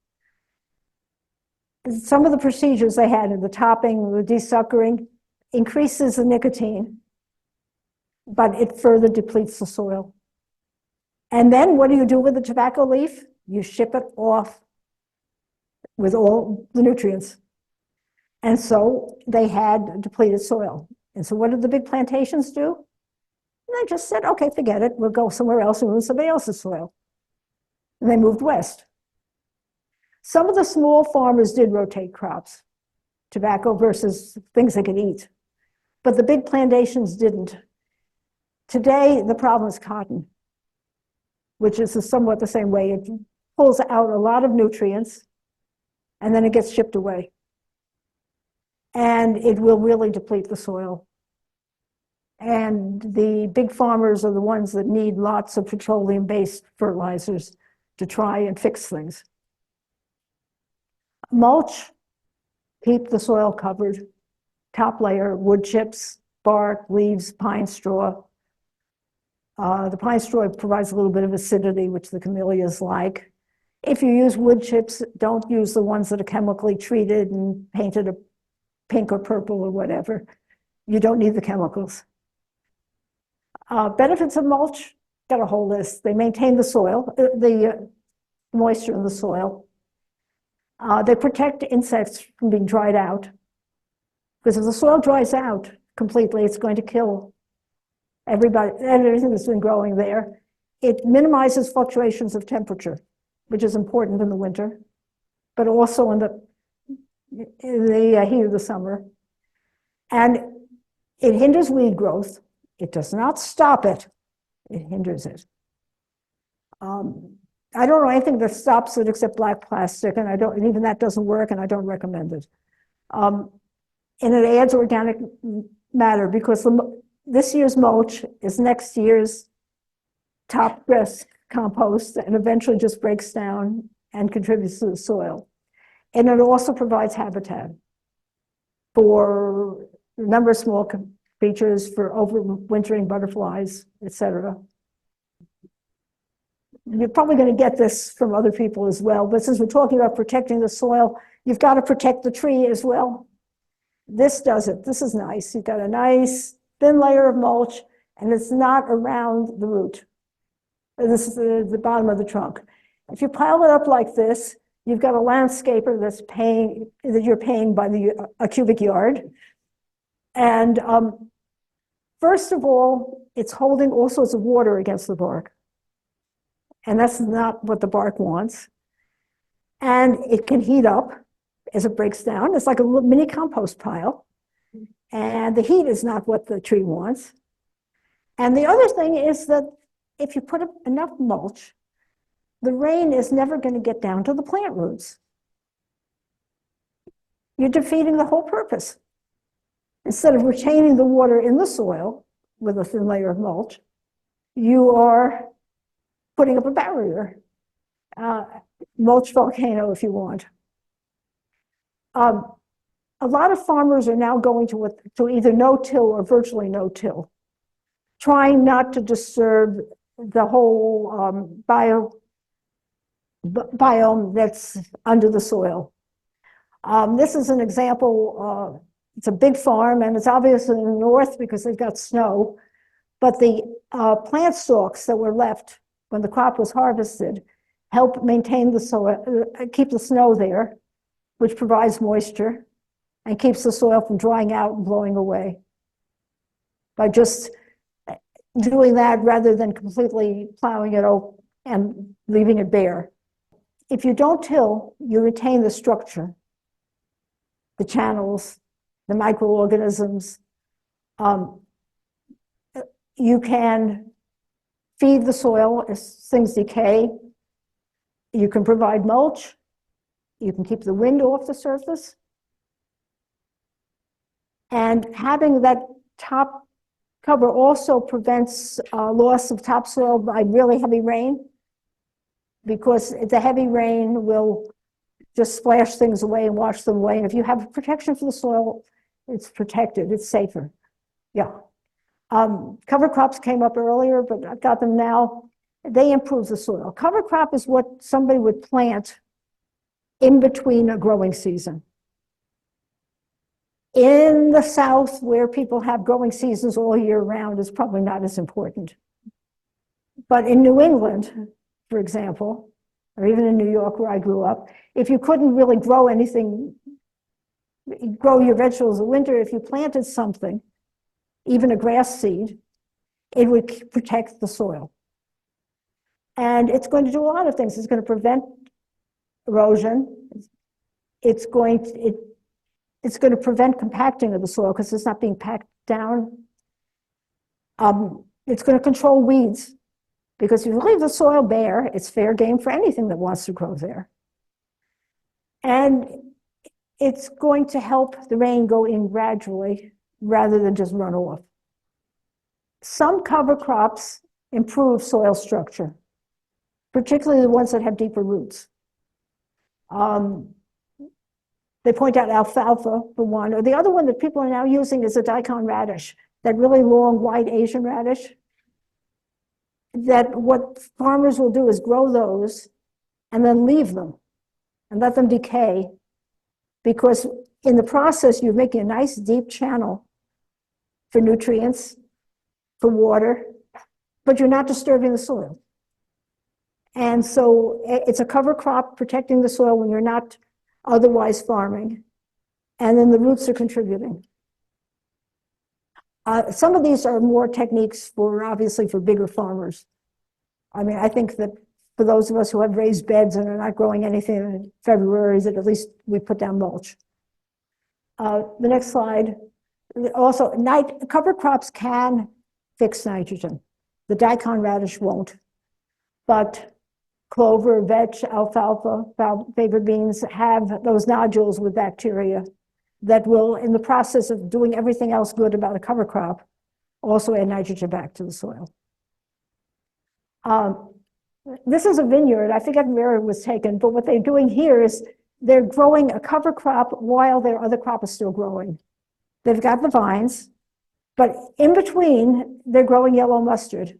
S7: Some of the procedures they had in the topping, the desuckering, increases the nicotine, but it further depletes the soil. And then what do you do with the tobacco leaf? You ship it off with all the nutrients. And so they had depleted soil. And so what did the big plantations do? And they just said, okay, forget it. We'll go somewhere else and use somebody else's soil. And they moved west. Some of the small farmers did rotate crops, tobacco versus things they could eat. But the big plantations didn't. Today, the problem is cotton, which is somewhat the same way. It pulls out a lot of nutrients, and then it gets shipped away. And it will really deplete the soil. And the big farmers are the ones that need lots of petroleum-based fertilizers to try and fix things. Mulch, keep the soil covered. Top layer, wood chips, bark, leaves, pine straw. The pine straw provides a little bit of acidity, which the camellias like. If you use wood chips, don't use the ones that are chemically treated and painted a pink or purple or whatever. You don't need the chemicals. Benefits of mulch, got a whole list. They maintain the soil, the moisture in the soil. They protect insects from being dried out. Because if the soil dries out completely, it's going to kill everything that's been growing there. It minimizes fluctuations of temperature, which is important in the winter, but also in the heat of the summer. And it hinders weed growth. It does not stop it. It hinders it. I don't know anything that stops it except black plastic, and even that doesn't work, and I don't recommend it. And it adds organic matter because this year's mulch is next year's top dress compost, and eventually just breaks down and contributes to the soil. And it also provides habitat for a number of small creatures, for overwintering butterflies, etc. You're probably going to get this from other people as well, but since we're talking about protecting the soil, you've got to protect the tree as well. This does it. This is nice. You've got a nice thin layer of mulch, and it's not around the root. This is the bottom of the trunk. If you pile it up like this, you've got a landscaper that you're paying by a cubic yard. And first of all, it's holding all sorts of water against the bark. And that's not what the bark wants. And it can heat up as it breaks down. It's like a little mini compost pile. And the heat is not what the tree wants. And the other thing is that if you put up enough mulch, the rain is never going to get down to the plant roots. You're defeating the whole purpose. Instead of retaining the water in the soil with a thin layer of mulch, you are putting up a barrier. Mulch volcano, if you want. A lot of farmers are now going to either no-till or virtually no-till, trying not to disturb the whole biome that's under the soil. This is an example. It's a big farm, and it's obviously in the north because they've got snow, but the plant stalks that were left when the crop was harvested help maintain the soil, keep the snow there, which provides moisture and keeps the soil from drying out and blowing away. By just doing that rather than completely plowing it open and leaving it bare. If you don't till, you retain the structure, the channels, the microorganisms. You can feed the soil as things decay. You can provide mulch. You can keep the wind off the surface. And having that top cover also prevents loss of topsoil by really heavy rain, because the heavy rain will just splash things away and wash them away. And if you have protection for the soil, it's protected, it's safer. Yeah. Cover crops came up earlier, but I've got them now. They improve the soil. Cover crop is what somebody would plant in between a growing season. In the South, where people have growing seasons all year round, is probably not as important. But in New England, for example, or even in New York where I grew up, if you couldn't really grow anything, grow your vegetables in winter, if you planted something, even a grass seed, it would protect the soil. And it's going to do a lot of things. It's going to prevent erosion. It's going to prevent compacting of the soil because it's not being packed down. It's going to control weeds, because if you leave the soil bare, it's fair game for anything that wants to grow there. And it's going to help the rain go in gradually rather than just run off. Some cover crops improve soil structure, particularly the ones that have deeper roots. They point out alfalfa for one, or the other one that people are now using is a daikon radish, that really long white Asian radish. That what farmers will do is grow those and then leave them and let them decay. Because in the process, you're making a nice deep channel for nutrients, for water, but you're not disturbing the soil. And so it's a cover crop protecting the soil when you're not otherwise farming. And then the roots are contributing. Some of these are more techniques for, obviously, for bigger farmers. I mean, I think that for those of us who have raised beds and are not growing anything in February, that at least we put down mulch. The next slide. Also, cover crops can fix nitrogen. The daikon radish won't, but clover, vetch, alfalfa, fava beans have those nodules with bacteria that will, in the process of doing everything else good about a cover crop, also add nitrogen back to the soil. This is a vineyard. I forget where it was taken, but what they're doing here is they're growing a cover crop while their other crop is still growing. They've got the vines, but in between, they're growing yellow mustard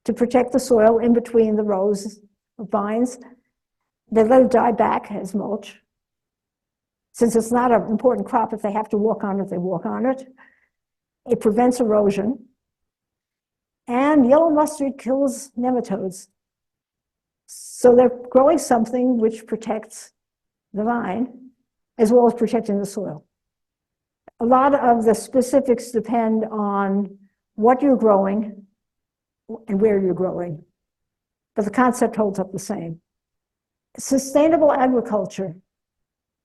S7: to protect the soil in between the rows of vines. They let it die back as mulch. Since it's not an important crop, if they have to walk on it, they walk on it. It prevents erosion. And yellow mustard kills nematodes. So they're growing something which protects the vine, as well as protecting the soil. A lot of the specifics depend on what you're growing and where you're growing, but the concept holds up the same. Sustainable agriculture.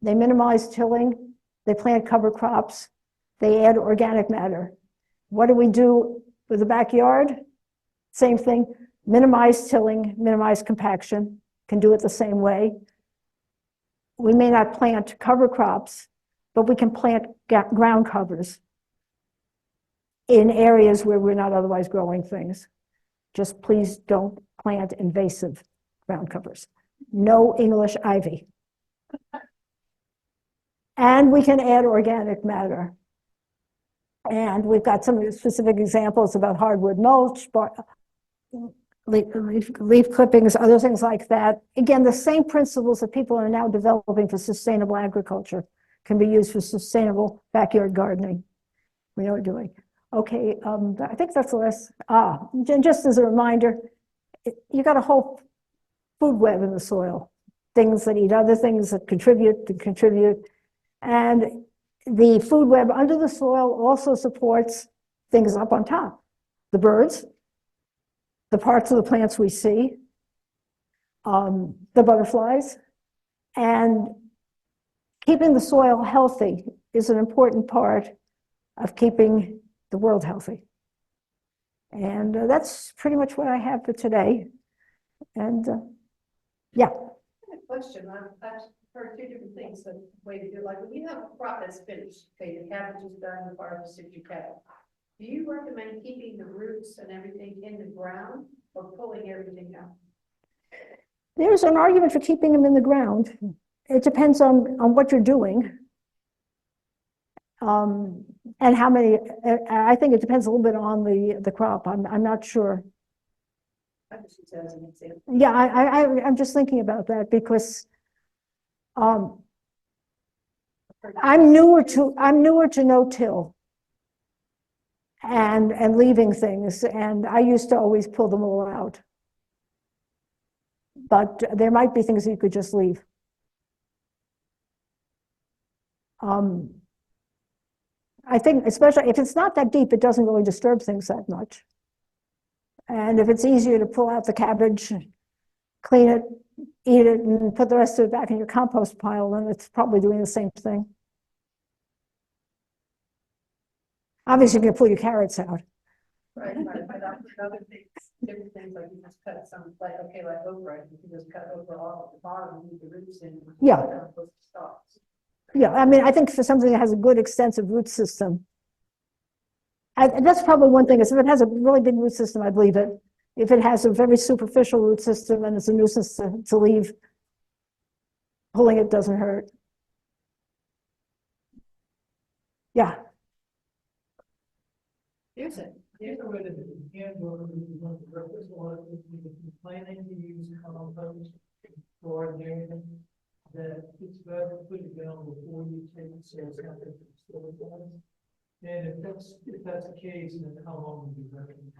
S7: They minimize tilling, they plant cover crops, they add organic matter. What do we do with the backyard? Same thing, minimize tilling, minimize compaction, can do it the same way. We may not plant cover crops, but we can plant ground covers in areas where we're not otherwise growing things. Just please don't plant invasive ground covers. No English ivy. And we can add organic matter. And we've got some specific examples about hardwood mulch, leaf clippings, other things like that. Again, the same principles that people are now developing for sustainable agriculture can be used for sustainable backyard gardening. We know what we're doing. Okay, I think that's the last. And just as a reminder, you got a whole food web in the soil. Things that eat other things that contribute. And the food web under the soil also supports things up on top. The birds, the parts of the plants we see, the butterflies, and keeping the soil healthy is an important part of keeping the world healthy. And that's pretty much what I have for today. And yeah.
S8: I have a question. I've heard two different things, the way to do it. Like when you have a crop that's finished, okay, the cabbage is done, the harvest is your cabbage. Do you recommend keeping the roots and everything in the ground or pulling everything out?
S7: There's an argument for keeping them in the ground. It depends on what you're doing. And how many, I think it depends a little bit on the crop. I'm not sure.
S8: I just use that as an example.
S7: Yeah, I'm just thinking about that because I'm newer to no-till and leaving things, and I used to always pull them all out. But there might be things that you could just leave. I think, especially if it's not that deep, it doesn't really disturb things that much. And if it's easier to pull out the cabbage, clean it, eat it, and put the rest of it back in your compost pile, then it's probably doing the same thing. Obviously, you can pull your carrots out.
S8: Right, but other things, different things like you just cut some, like okra, you can just cut okra off the bottom and leave the roots in.
S7: Yeah. Yeah, I mean, I think for something that has a good extensive root system, and that's probably one thing, is if it has a really big root system, I believe it. If it has a very superficial root system and it's a nuisance to leave, pulling it doesn't hurt. Yeah.
S8: Here's a way to handle planning to use compost.
S9: or anything, that it's better to put it down before you take it, so it's not that it's still done. And if that's the case, then how long would you recommend?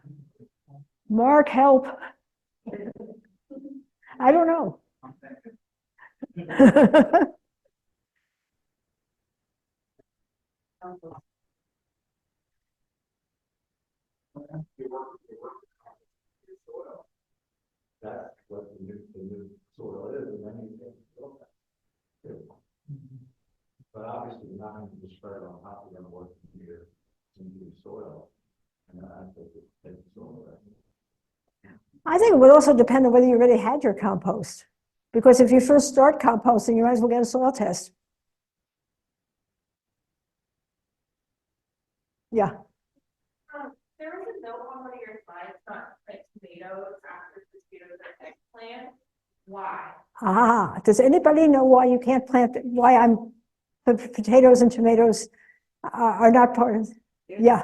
S7: Mark, help. I don't know.
S10: That's what the new soil is, and then you can build that. But obviously, you're not going to spread on top of them work here into the soil. And I think it's take soil.
S7: I think it would also depend on whether you already had your compost. Because if you first start composting, you might as well get a soil test. Yeah.
S11: There was a note on one of your slides about like tomatoes after tomatoes are eggplant. Why?
S7: Does anybody know why you can't plant, why potatoes and tomatoes are not part of, yeah.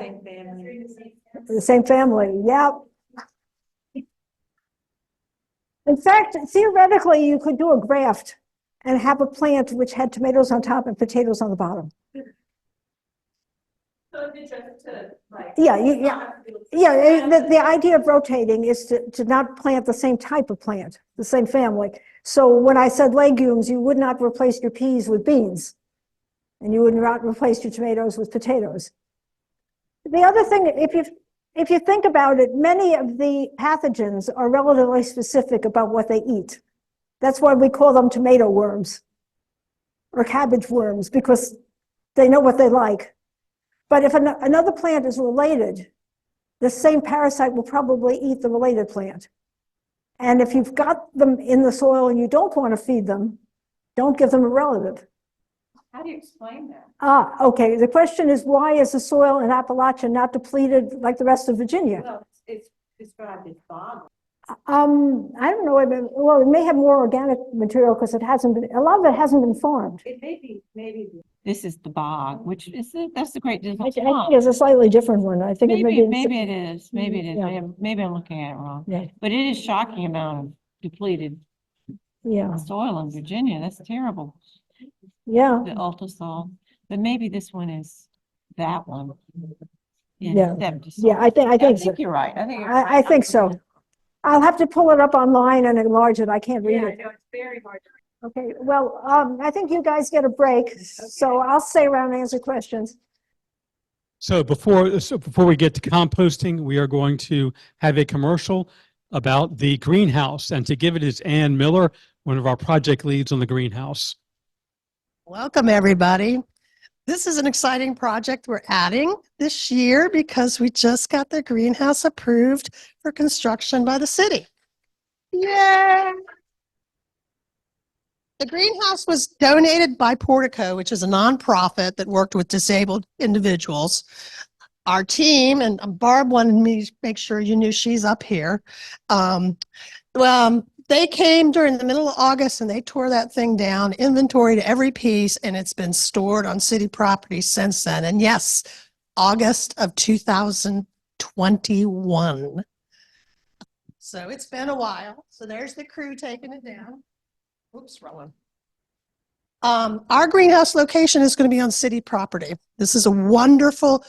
S7: The same family, yeah. In fact, theoretically, you could do a graft and have a plant which had tomatoes on top and potatoes on the bottom.
S11: So it's just to like.
S7: Yeah, the idea of rotating is to not plant the same type of plant, the same family. So when I said legumes, you would not replace your peas with beans. And you would not replace your tomatoes with potatoes. The other thing, if you think about it, many of the pathogens are relatively specific about what they eat. That's why we call them tomato worms or cabbage worms, because they know what they like. But if another plant is related, the same parasite will probably eat the related plant. And if you've got them in the soil and you don't want to feed them, don't give them a relative.
S11: How do you explain that?
S7: Okay. The question is, why is the soil in Appalachia not depleted like the rest of Virginia?
S11: Well, it's described as bog.
S7: I don't know. Well, it may have more organic material because it hasn't been, a lot of it hasn't been farmed.
S11: It may be, maybe. This is the bog, which is, that's the great
S7: I
S11: difference.
S7: think it's a slightly different one. I think
S11: Maybe
S7: it
S11: maybe it is, maybe it is.
S7: Yeah.
S11: Maybe I'm looking at it wrong.
S7: Yeah.
S11: But it is shocking amount of depleted
S7: Yeah.
S11: soil in Virginia. That's terrible.
S7: Yeah.
S11: The ultrasol, but maybe this one is that one.
S7: Yeah.
S11: Septic
S7: Yeah.
S11: soil.
S7: I think so.
S11: You're right. I think you're
S7: I
S11: right.
S7: think so. I'll have to pull it up online and enlarge it. I can't read
S11: Yeah, I
S7: it.
S11: know, it's very hard.
S7: Okay. Well, I think you guys get a break. So I'll stay around and answer questions.
S1: So before we get to composting, we are going to have a commercial about the greenhouse. And to give it is Ann Miller, one of our project leads on the greenhouse.
S12: Welcome, everybody. This is an exciting project we're adding this year because we just got the greenhouse approved for construction by the city. Yay! The greenhouse was donated by Portico, which is a nonprofit that worked with disabled individuals. Our team, and Barb wanted me to make sure you knew she's up here. They came during the middle of August and they tore that thing down, inventoried every piece, and it's been stored on city property since then. And yes, August of 2021. So it's been a while. So there's the crew taking it down. Oops, wrong one. Our greenhouse location is going to be on city property. This is a wonderful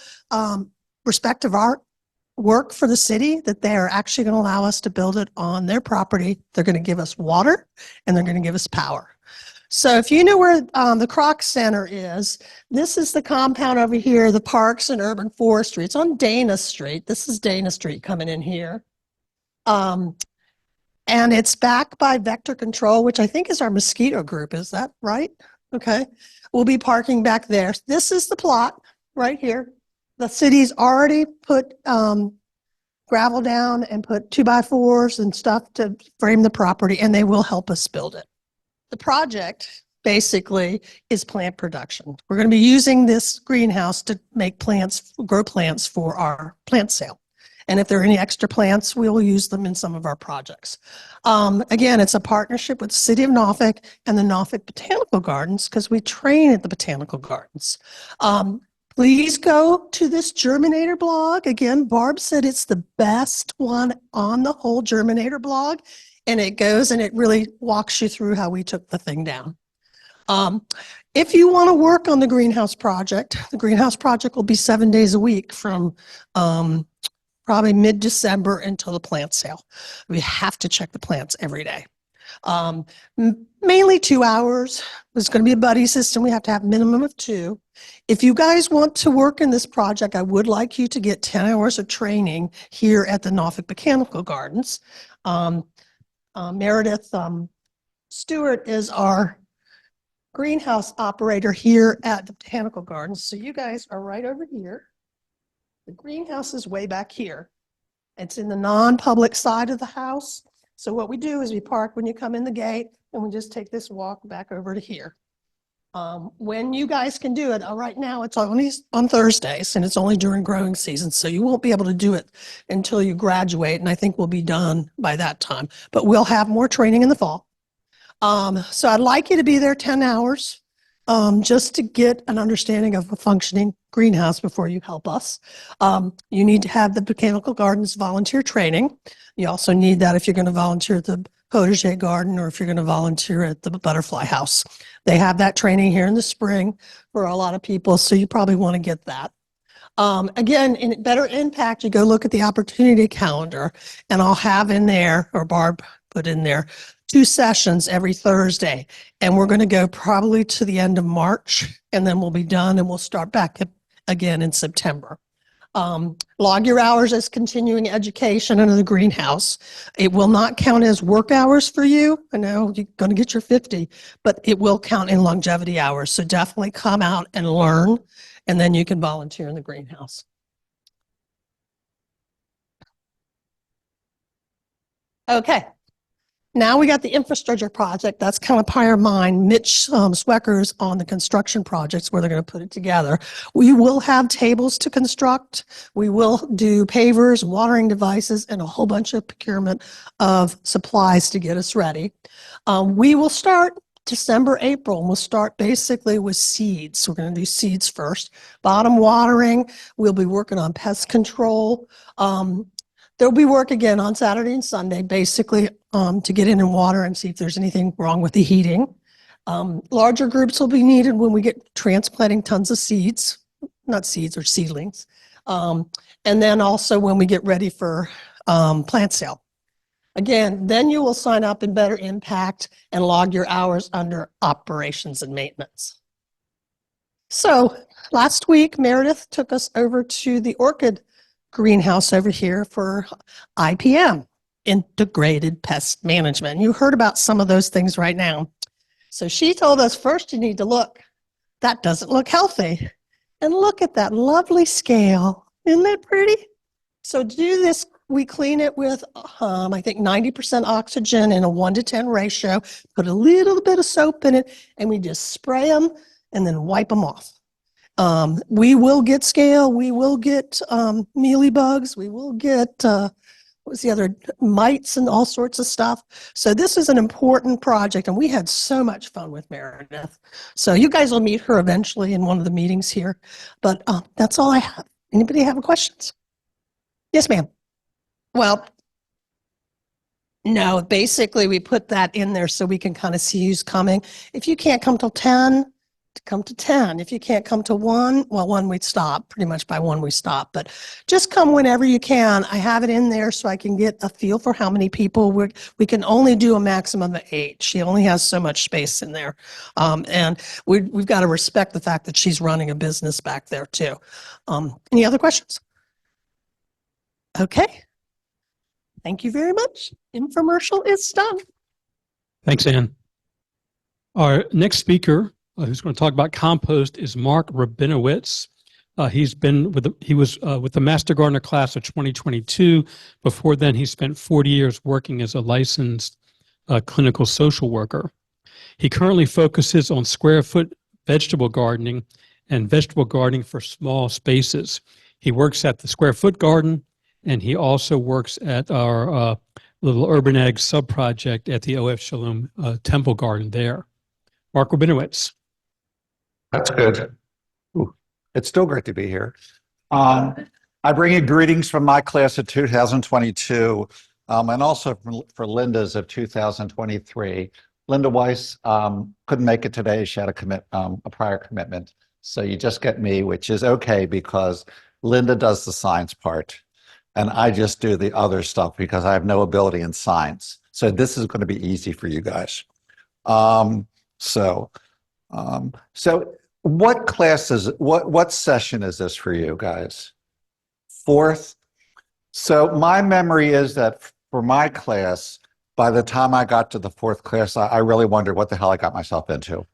S12: respect of our work for the city that they are actually going to allow us to build it on their property. They're going to give us water and they're going to give us power. So if you know where the Kroc Center is, this is the compound over here, the Parks and Urban Forestry. It's on Dana Street. This is Dana Street coming in here. And it's backed by Vector Control, which I think is our mosquito group. Is that right? Okay. We'll be parking back there. This is the plot right here. The city's already put gravel down and put 2x4s and stuff to frame the property, and they will help us build it. The project basically is plant production. We're going to be using this greenhouse to make plants, grow plants for our plant sale. And if there are any extra plants, we will use them in some of our projects. Again, it's a partnership with the City of Norfolk and the Norfolk Botanical Gardens because we train at the Botanical Gardens. Please go to this Germinator blog. Again, Barb said it's the best one on the whole Germinator blog. and it goes and it really walks you through how we took the thing down. If you want to work on the greenhouse project will be 7 days a week from probably mid-December until the plant sale. We have to check the plants every day. Mainly 2 hours. There's going to be a buddy system. We have to have a minimum of 2. If you guys want to work in this project, I would like you to get 10 hours of training here at the Norfolk Botanical Gardens. Meredith Stewart is our greenhouse operator here at the Botanical Gardens. So you guys are right over here. The greenhouse is way back here. It's in the non-public side of the house. So what we do is we park when you come in the gate and we just take this walk back over to here. When you guys can do it, right now it's only on Thursdays and it's only during growing season. So you won't be able to do it until you graduate. And I think we'll be done by that time, but we'll have more training in the fall. So I'd like you to be there 10 hours just to get an understanding of a functioning greenhouse before you help us. You need to have the Botanical Gardens volunteer training. You also need that if you're going to volunteer at the Potager Garden or if you're going to volunteer at the Butterfly House. They have that training here in the spring for a lot of people, so you probably want to get that. Again, in Better Impact, you go look at the opportunity calendar, and I'll have in there, or Barb put in there, 2 sessions every Thursday. And we're going to go probably to the end of March, and then we'll be done, and we'll start back again in September. Log your hours as continuing education under the greenhouse. It will not count as work hours for you. I know you're going to get your 50, but it will count in longevity hours. So definitely come out and learn, and then you can volunteer in the greenhouse. Okay. Now we got the infrastructure project. That's kind of Pyre Mine. Mitch Swecker's on the construction projects where they're going to put it together. We will have tables to construct. We will do pavers, watering devices, and a whole bunch of procurement of supplies to get us ready. We will start December, April, and we'll start basically with seeds. We're going to do seeds first. Bottom watering. We'll be working on pest control. There'll be work again on Saturday and Sunday, basically to get in and water and see if there's anything wrong with the heating. Larger groups will be needed when we get transplanting tons of seeds, not seeds or seedlings. And then also when we get ready for plant sale. Again, then you will sign up in Better Impact and log your hours under operations and maintenance. So last week, Meredith took us over to the orchid greenhouse over here for IPM, Integrated Pest Management. You heard about some of those things right now. So she told us first you need to look. That doesn't look healthy. And look at that lovely scale. Isn't that pretty? So to do this, we clean it with, I think 90% oxygen in a 1-to-10 ratio, put a little bit of soap in it, and we just spray them and then wipe them off. We will get scale, we will get mealybugs, we will get, what's the other, mites and all sorts of stuff. So this is an important project, and we had so much fun with Meredith. So you guys will meet her eventually in one of the meetings here, but that's all I have. Anybody have questions? Yes, ma'am. Well, no, basically we put that in there so we can kind of see who's coming. If you can't come till 10, come to 10. If you can't come to 1, well, 1 we'd stop. Pretty much by 1 we stop. But just come whenever you can. I have it in there so I can get a feel for how many people. We can only do a maximum of 8. She only has so much space in there. And we've got to respect the fact that she's running a business back there too. Any other questions? Okay. Thank you very much. Infomercial is done.
S1: Thanks, Ann. Our next speaker who's going to talk about compost is Mark Rabinowitz. He was with the Master Gardener class of 2022. Before then, he spent 40 years working as a licensed clinical social worker. He currently focuses on square foot vegetable gardening and vegetable gardening for small spaces. He works at the Square Foot Garden, and he also works at our little Urban Ag sub-project at the O.F. Shalom Temple Garden there. Mark Rabinowitz.
S13: That's good. Ooh, it's still great to be here. I bring you greetings from my class of 2022. and also for Linda's of 2023. Linda Weiss couldn't make it today. She had a prior commitment. So you just get me, which is okay because Linda does the science part and I just do the other stuff because I have no ability in science. So this is going to be easy for you guys. So what class is what session is this for you guys? Fourth? So my memory is that for my class, by the time I got to the fourth class, I really wondered what the hell I got myself into.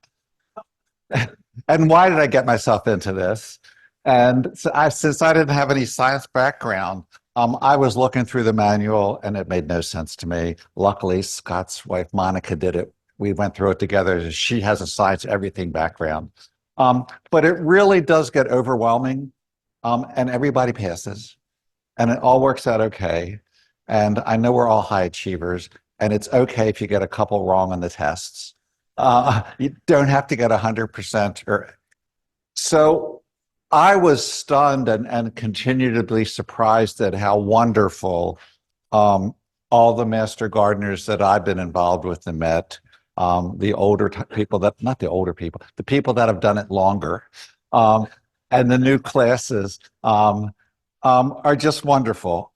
S13: And why did I get myself into this? And so since I didn't have any science background, I was looking through the manual and it made no sense to me. Luckily, Scott's wife, Monica, did it. We went through it together. She has a science everything background. But it really does get overwhelming and everybody passes and it all works out okay. And I know we're all high achievers and it's okay if you get a couple wrong on the tests. You don't have to get 100% or so. I was stunned and continue to be surprised at how wonderful all the master gardeners that I've been involved with and met, the older people that, not the older people, the people that have done it longer, and the new classes are just wonderful.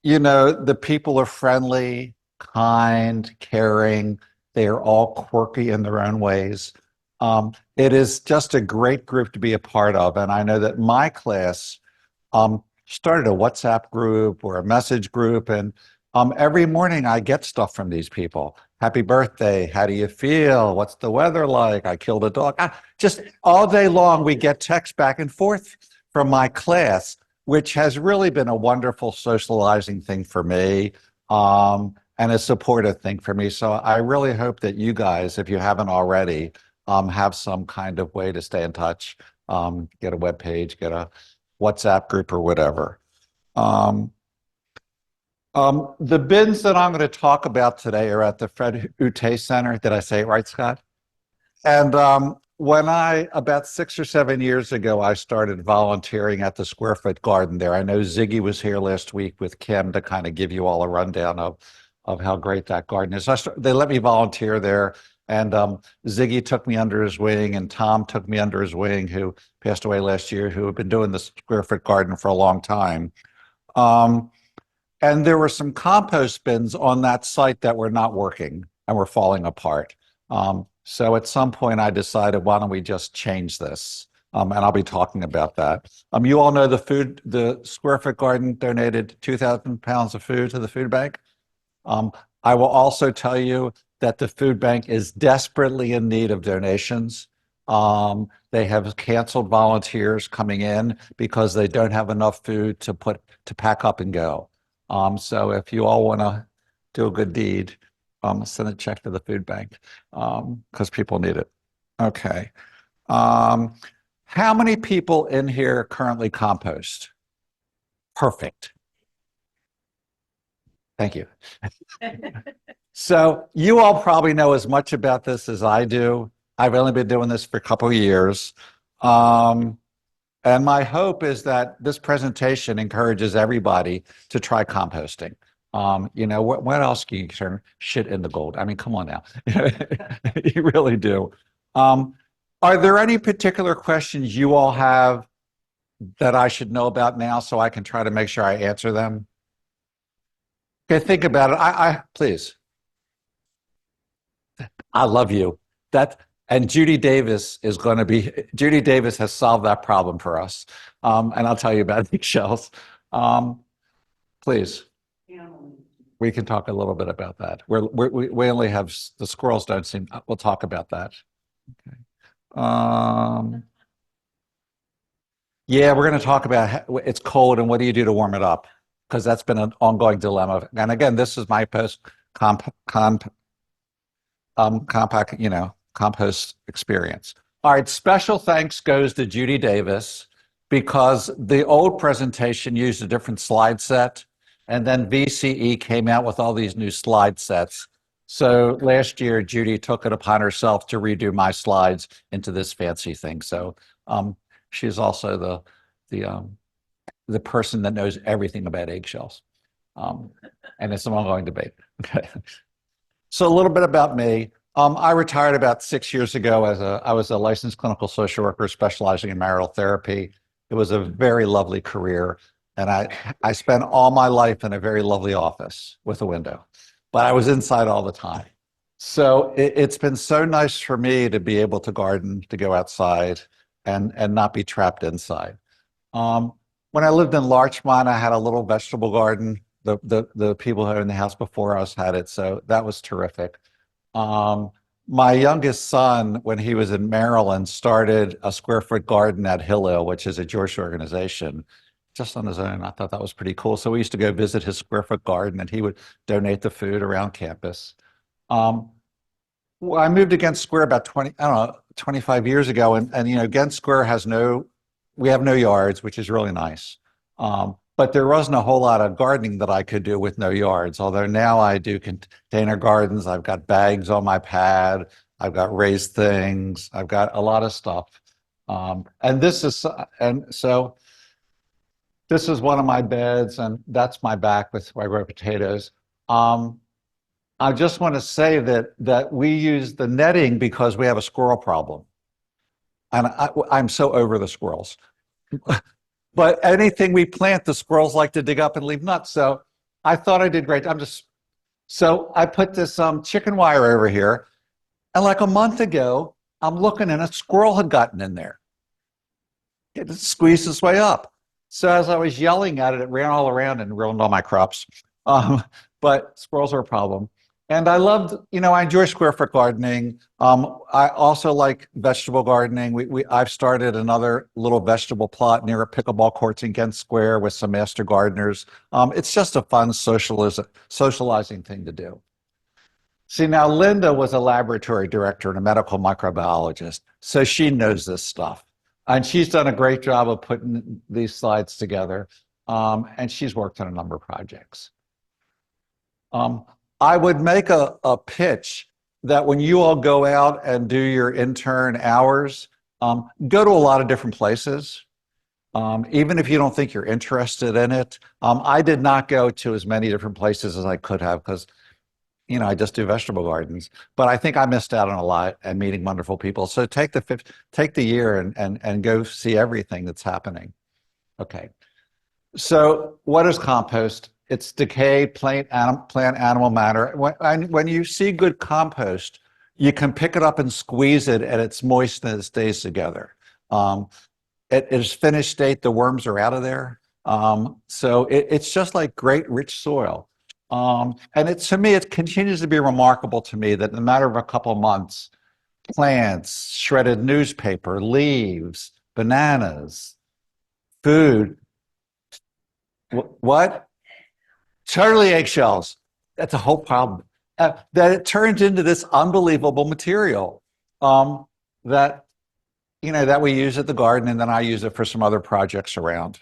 S13: You know, the people are friendly, kind, caring. They are all quirky in their own ways. It is just a great group to be a part of. And I know that my class started a WhatsApp group or a message group. And every morning I get stuff from these people. Happy birthday. How do you feel? What's the weather like? I killed a dog. Just all day long, we get texts back and forth from my class, which has really been a wonderful socializing thing for me. And a supportive thing for me. So I really hope that you guys, if you haven't already, have some kind of way to stay in touch, get a web page, get a WhatsApp group or whatever. The bins that I'm going to talk about today are at the Fred Ute Center. Did I say it right, Scott? And when about 6 or 7 years ago, I started volunteering at the Square Foot Garden there. I know Ziggy was here last week with Kim to kind of give you all a rundown of how great that garden is. They let me volunteer there. And Ziggy took me under his wing and Tom took me under his wing, who passed away last year, who had been doing the Square Foot Garden for a long time. And there were some compost bins on that site that were not working and were falling apart. So at some point I decided, why don't we just change this? And I'll be talking about that. You all know the Square Foot Garden donated 2,000 pounds of food to the food bank. I will also tell you that the food bank is desperately in need of donations. They have canceled volunteers coming in because they don't have enough food to pack up and go. So if you all want to do a good deed, send a check to the food bank because people need it. Okay. How many people in here currently compost? Perfect. Thank you. So you all probably know as much about this as I do. I've only been doing this for a couple of years. And my hope is that this presentation encourages everybody to try composting. You know, what else can you turn shit into gold? I mean, come on now. You really do. Are there any particular questions you all have that I should know about now so I can try to make sure I answer them? Okay, think about it. Please. I love you. And Judy Davis Judy Davis has solved that problem for us. And I'll tell you about eggshells. Please. We can talk a little bit about that. We only have, the squirrels don't seem, we'll talk about that. Okay. Yeah, we're going to talk about it's cold and what do you do to warm it up? Because that's been an ongoing dilemma. And again, this is my compact, compost experience. All right, special thanks goes to Judy Davis because the old presentation used a different slide set, and then VCE came out with all these new slide sets. So last year, Judy took it upon herself to redo my slides into this fancy thing. So she's also the person that knows everything about eggshells. And it's an ongoing debate. Okay. So a little bit about me. I retired about 6 years ago I was a licensed clinical social worker specializing in marital therapy. It was a very lovely career. And I spent all my life in a very lovely office with a window, but I was inside all the time. So it's been so nice for me to be able to garden, to go outside and not be trapped inside. When I lived in Larchmont, I had a little vegetable garden. The people who were in the house before us had it, so that was terrific. My youngest son, when he was in Maryland, started a square foot garden at Hillel, which is a Jewish organization, just on his own. I thought that was pretty cool. So we used to go visit his square foot garden, and he would donate the food around campus. Well, I moved to Ghent Square about 25 years ago, and you know, Ghent Square we have no yards, which is really nice. But there wasn't a whole lot of gardening that I could do with no yards, although now I do container gardens. I've got bags on my pad. I've got raised things. I've got a lot of stuff. So this is one of my beds, and that's my back with where I grow potatoes. I just want to say that we use the netting because we have a squirrel problem. And I'm so over the squirrels. But anything we plant, the squirrels like to dig up and leave nuts. So I thought I did great. So I put this chicken wire over here. And like a month ago, I'm looking and a squirrel had gotten in there. It squeezed its way up. So as I was yelling at it, it ran all around and ruined all my crops. But squirrels are a problem. And I enjoy square foot gardening. I also like vegetable gardening. I've started another little vegetable plot near a pickleball courts in Ghent Square with some master gardeners. It's just a fun socializing thing to do. See, now Linda was a laboratory director and a medical microbiologist, so she knows this stuff. And she's done a great job of putting these slides together. And she's worked on a number of projects. I would make a pitch that when you all go out and do your intern hours, go to a lot of different places. Even if you don't think you're interested in it. I did not go to as many different places as I could have because, I just do vegetable gardens. But I think I missed out on a lot and meeting wonderful people. So take the year and go see everything that's happening. Okay. So what is compost? It's decayed plant animal matter. When you see good compost, you can pick it up and squeeze it, and it's moist and it stays together. It is finished state, the worms are out of there. So it's just like great rich soil. And to me, it continues to be remarkable to me that in a matter of a couple of months, plants, shredded newspaper, leaves, bananas, food. What? Charlie eggshells. That's a whole problem. That it turns into this unbelievable material that we use at the garden, and then I use it for some other projects around.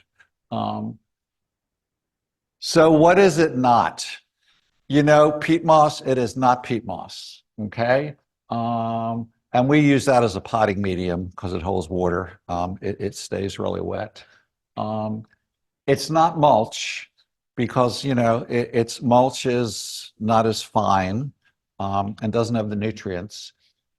S13: So what is it not? Peat moss, it is not peat moss, okay? And we use that as a potting medium because it holds water. It stays really wet. It's not mulch because, its mulch is not as fine and doesn't have the nutrients.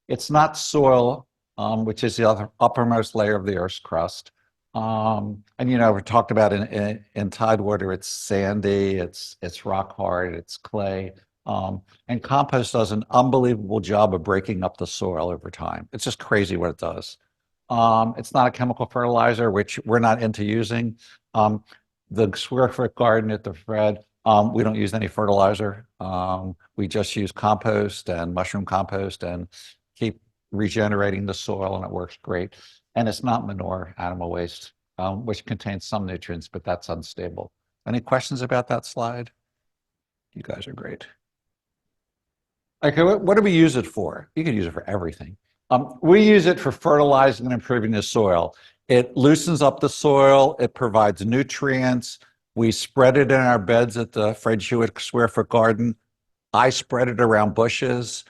S13: It's not soil, which is the uppermost layer of the Earth's crust. And we talked about in Tidewater, it's sandy, it's rock hard, it's clay. And compost does an unbelievable job of breaking up the soil over time. It's just crazy what it does. It's not a chemical fertilizer, which we're not into using. The square foot garden at the Fred, we don't use any fertilizer. We just use compost and mushroom compost and keep regenerating the soil, and it works great. And it's not manure, animal waste, which contains some nutrients, but that's unstable. Any questions about that slide? You guys are great. Okay, what do we use it for? You can use it for everything. We use it for fertilizing and improving the soil. It loosens up the soil. It provides nutrients. We spread it in our beds at the Fred Hewitt Square Foot Garden. I spread it around bushes.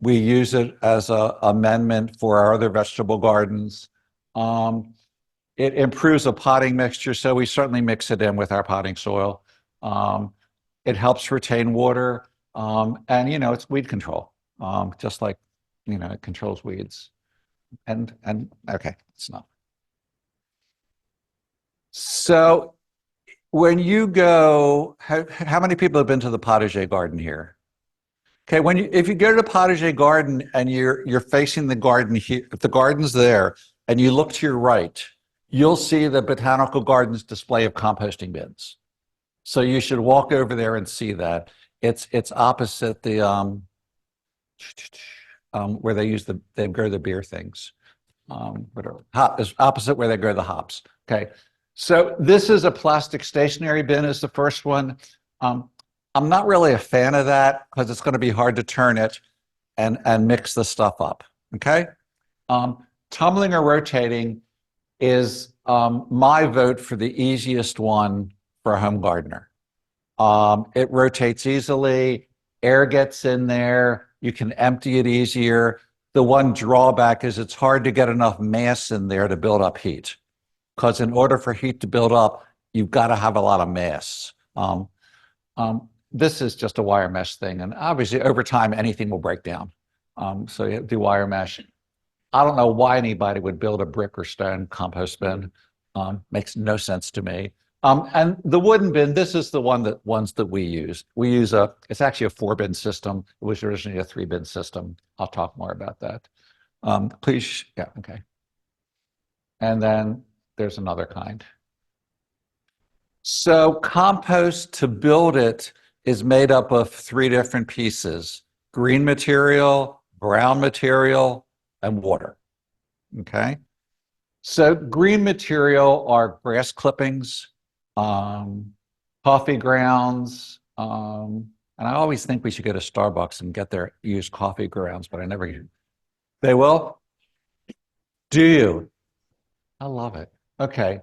S13: We use it as an amendment for our other vegetable gardens. It improves a potting mixture, so we certainly mix it in with our potting soil. It helps retain water. And, you know, it's weed control, just like, you know, it controls weeds. And okay, it's not. So when you go, how many people have been to the potager garden here? Okay, if you go to the potager garden and you're facing the garden here, if the garden's there and you look to your right, you'll see the botanical gardens display of composting bins. So you should walk over there and see that. It's opposite the where they grow the beer things. Is opposite where they grow the hops. Okay, so this is a plastic stationary bin is the first one. I'm not really a fan of that because it's going to be hard to turn it and mix the stuff up. Okay, tumbling or rotating is my vote for the easiest one for a home gardener. It rotates easily, air gets in there, you can empty it easier. The one drawback is it's hard to get enough mass in there to build up heat. Because in order for heat to build up, you've got to have a lot of mass. This is just a wire mesh thing. And obviously over time, anything will break down. So you do wire mesh. I don't know why anybody would build a brick or stone compost bin. Makes no sense to me. And the wooden bin, this is the ones that we use. We use it's actually a 4-bin system. It was originally a 3-bin system. I'll talk more about that. Please, yeah, okay. And then there's another kind. So compost, to build it, is made up of 3 different pieces: green material, brown material, and water. Okay. So green material are grass clippings, coffee grounds, and I always think we should go to Starbucks and get their used coffee grounds, but I never do. They will? Do you? I love it. Okay.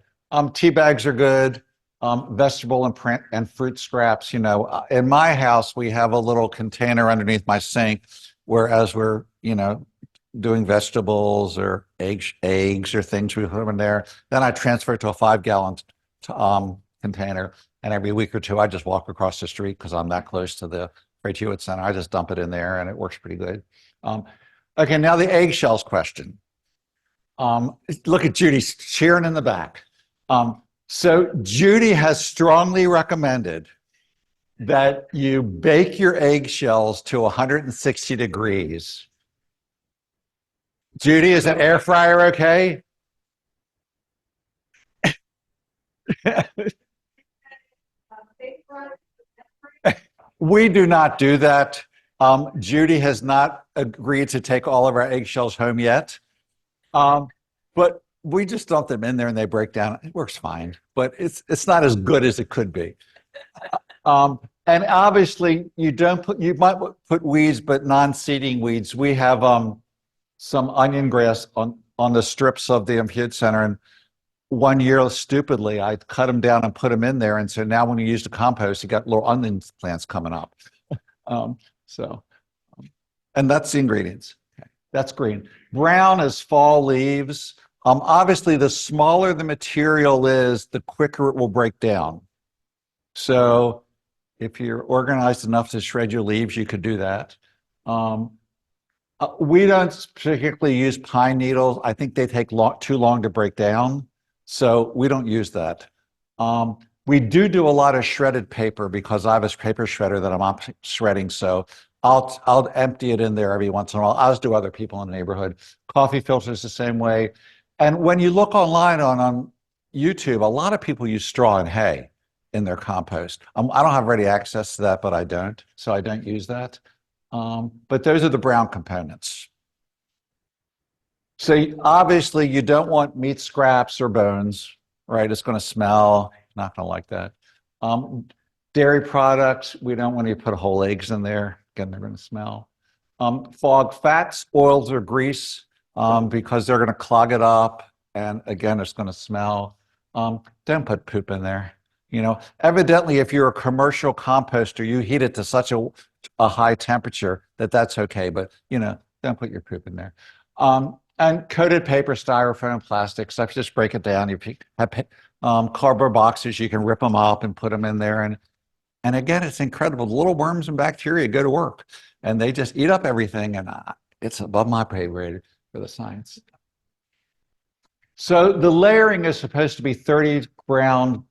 S13: Tea bags are good. Vegetable and fruit scraps. You know, in my house, we have a little container underneath my sink, whereas we're, you know, doing vegetables or eggs or things we put them in there. Then I transfer it to a 5-gallon container. And every week or two, I just walk across the street because I'm that close to the Freight Hewitt Center. I just dump it in there and it works pretty good. Okay, now the eggshells question. Look at Judy cheering in the back. So Judy has strongly recommended that you bake your eggshells to 160 degrees. Judy, is an air fryer okay? We do not do that. Judy has not agreed to take all of our eggshells home yet. But we just dump them in there and they break down. It works fine, but it's not as good as it could be. And obviously you might put weeds, but non-seeding weeds. We have some onion grass on the strips of the Hewitt Center, and one year, stupidly, I cut them down and put them in there. And so now when you use the compost, you got little onion plants coming up. And that's the ingredients. Okay. That's green. Brown is fall leaves. Obviously, the smaller the material is, the quicker it will break down. So if you're organized enough to shred your leaves, you could do that. We don't particularly use pine needles. I think they take too long to break down. So we don't use that. We do a lot of shredded paper because I have a paper shredder that I'm shredding. So I'll empty it in there every once in a while, as do other people in the neighborhood. Coffee filters the same way. And when you look online on YouTube, a lot of people use straw and hay in their compost. I don't have ready access to that, but I don't. So I don't use that. But those are the brown components. So obviously you don't want meat scraps or bones, right? It's going to smell. Not going to like that. Dairy products, we don't want to put whole eggs in there. Again, they're going to smell. Fog fats, oils, or grease, because they're going to clog it up. And again, it's going to smell. Don't put poop in there. You know, evidently, if you're a commercial composter, you heat it to such a high temperature that's okay. But, you know, don't put your poop in there. And coated paper, styrofoam, plastic stuff, just break it down. You have cardboard boxes, you can rip them up and put them in there. And And again, it's incredible. The little worms and bacteria go to work and they just eat up everything. And it's above my pay grade for the science. So the layering is supposed to be 30 brown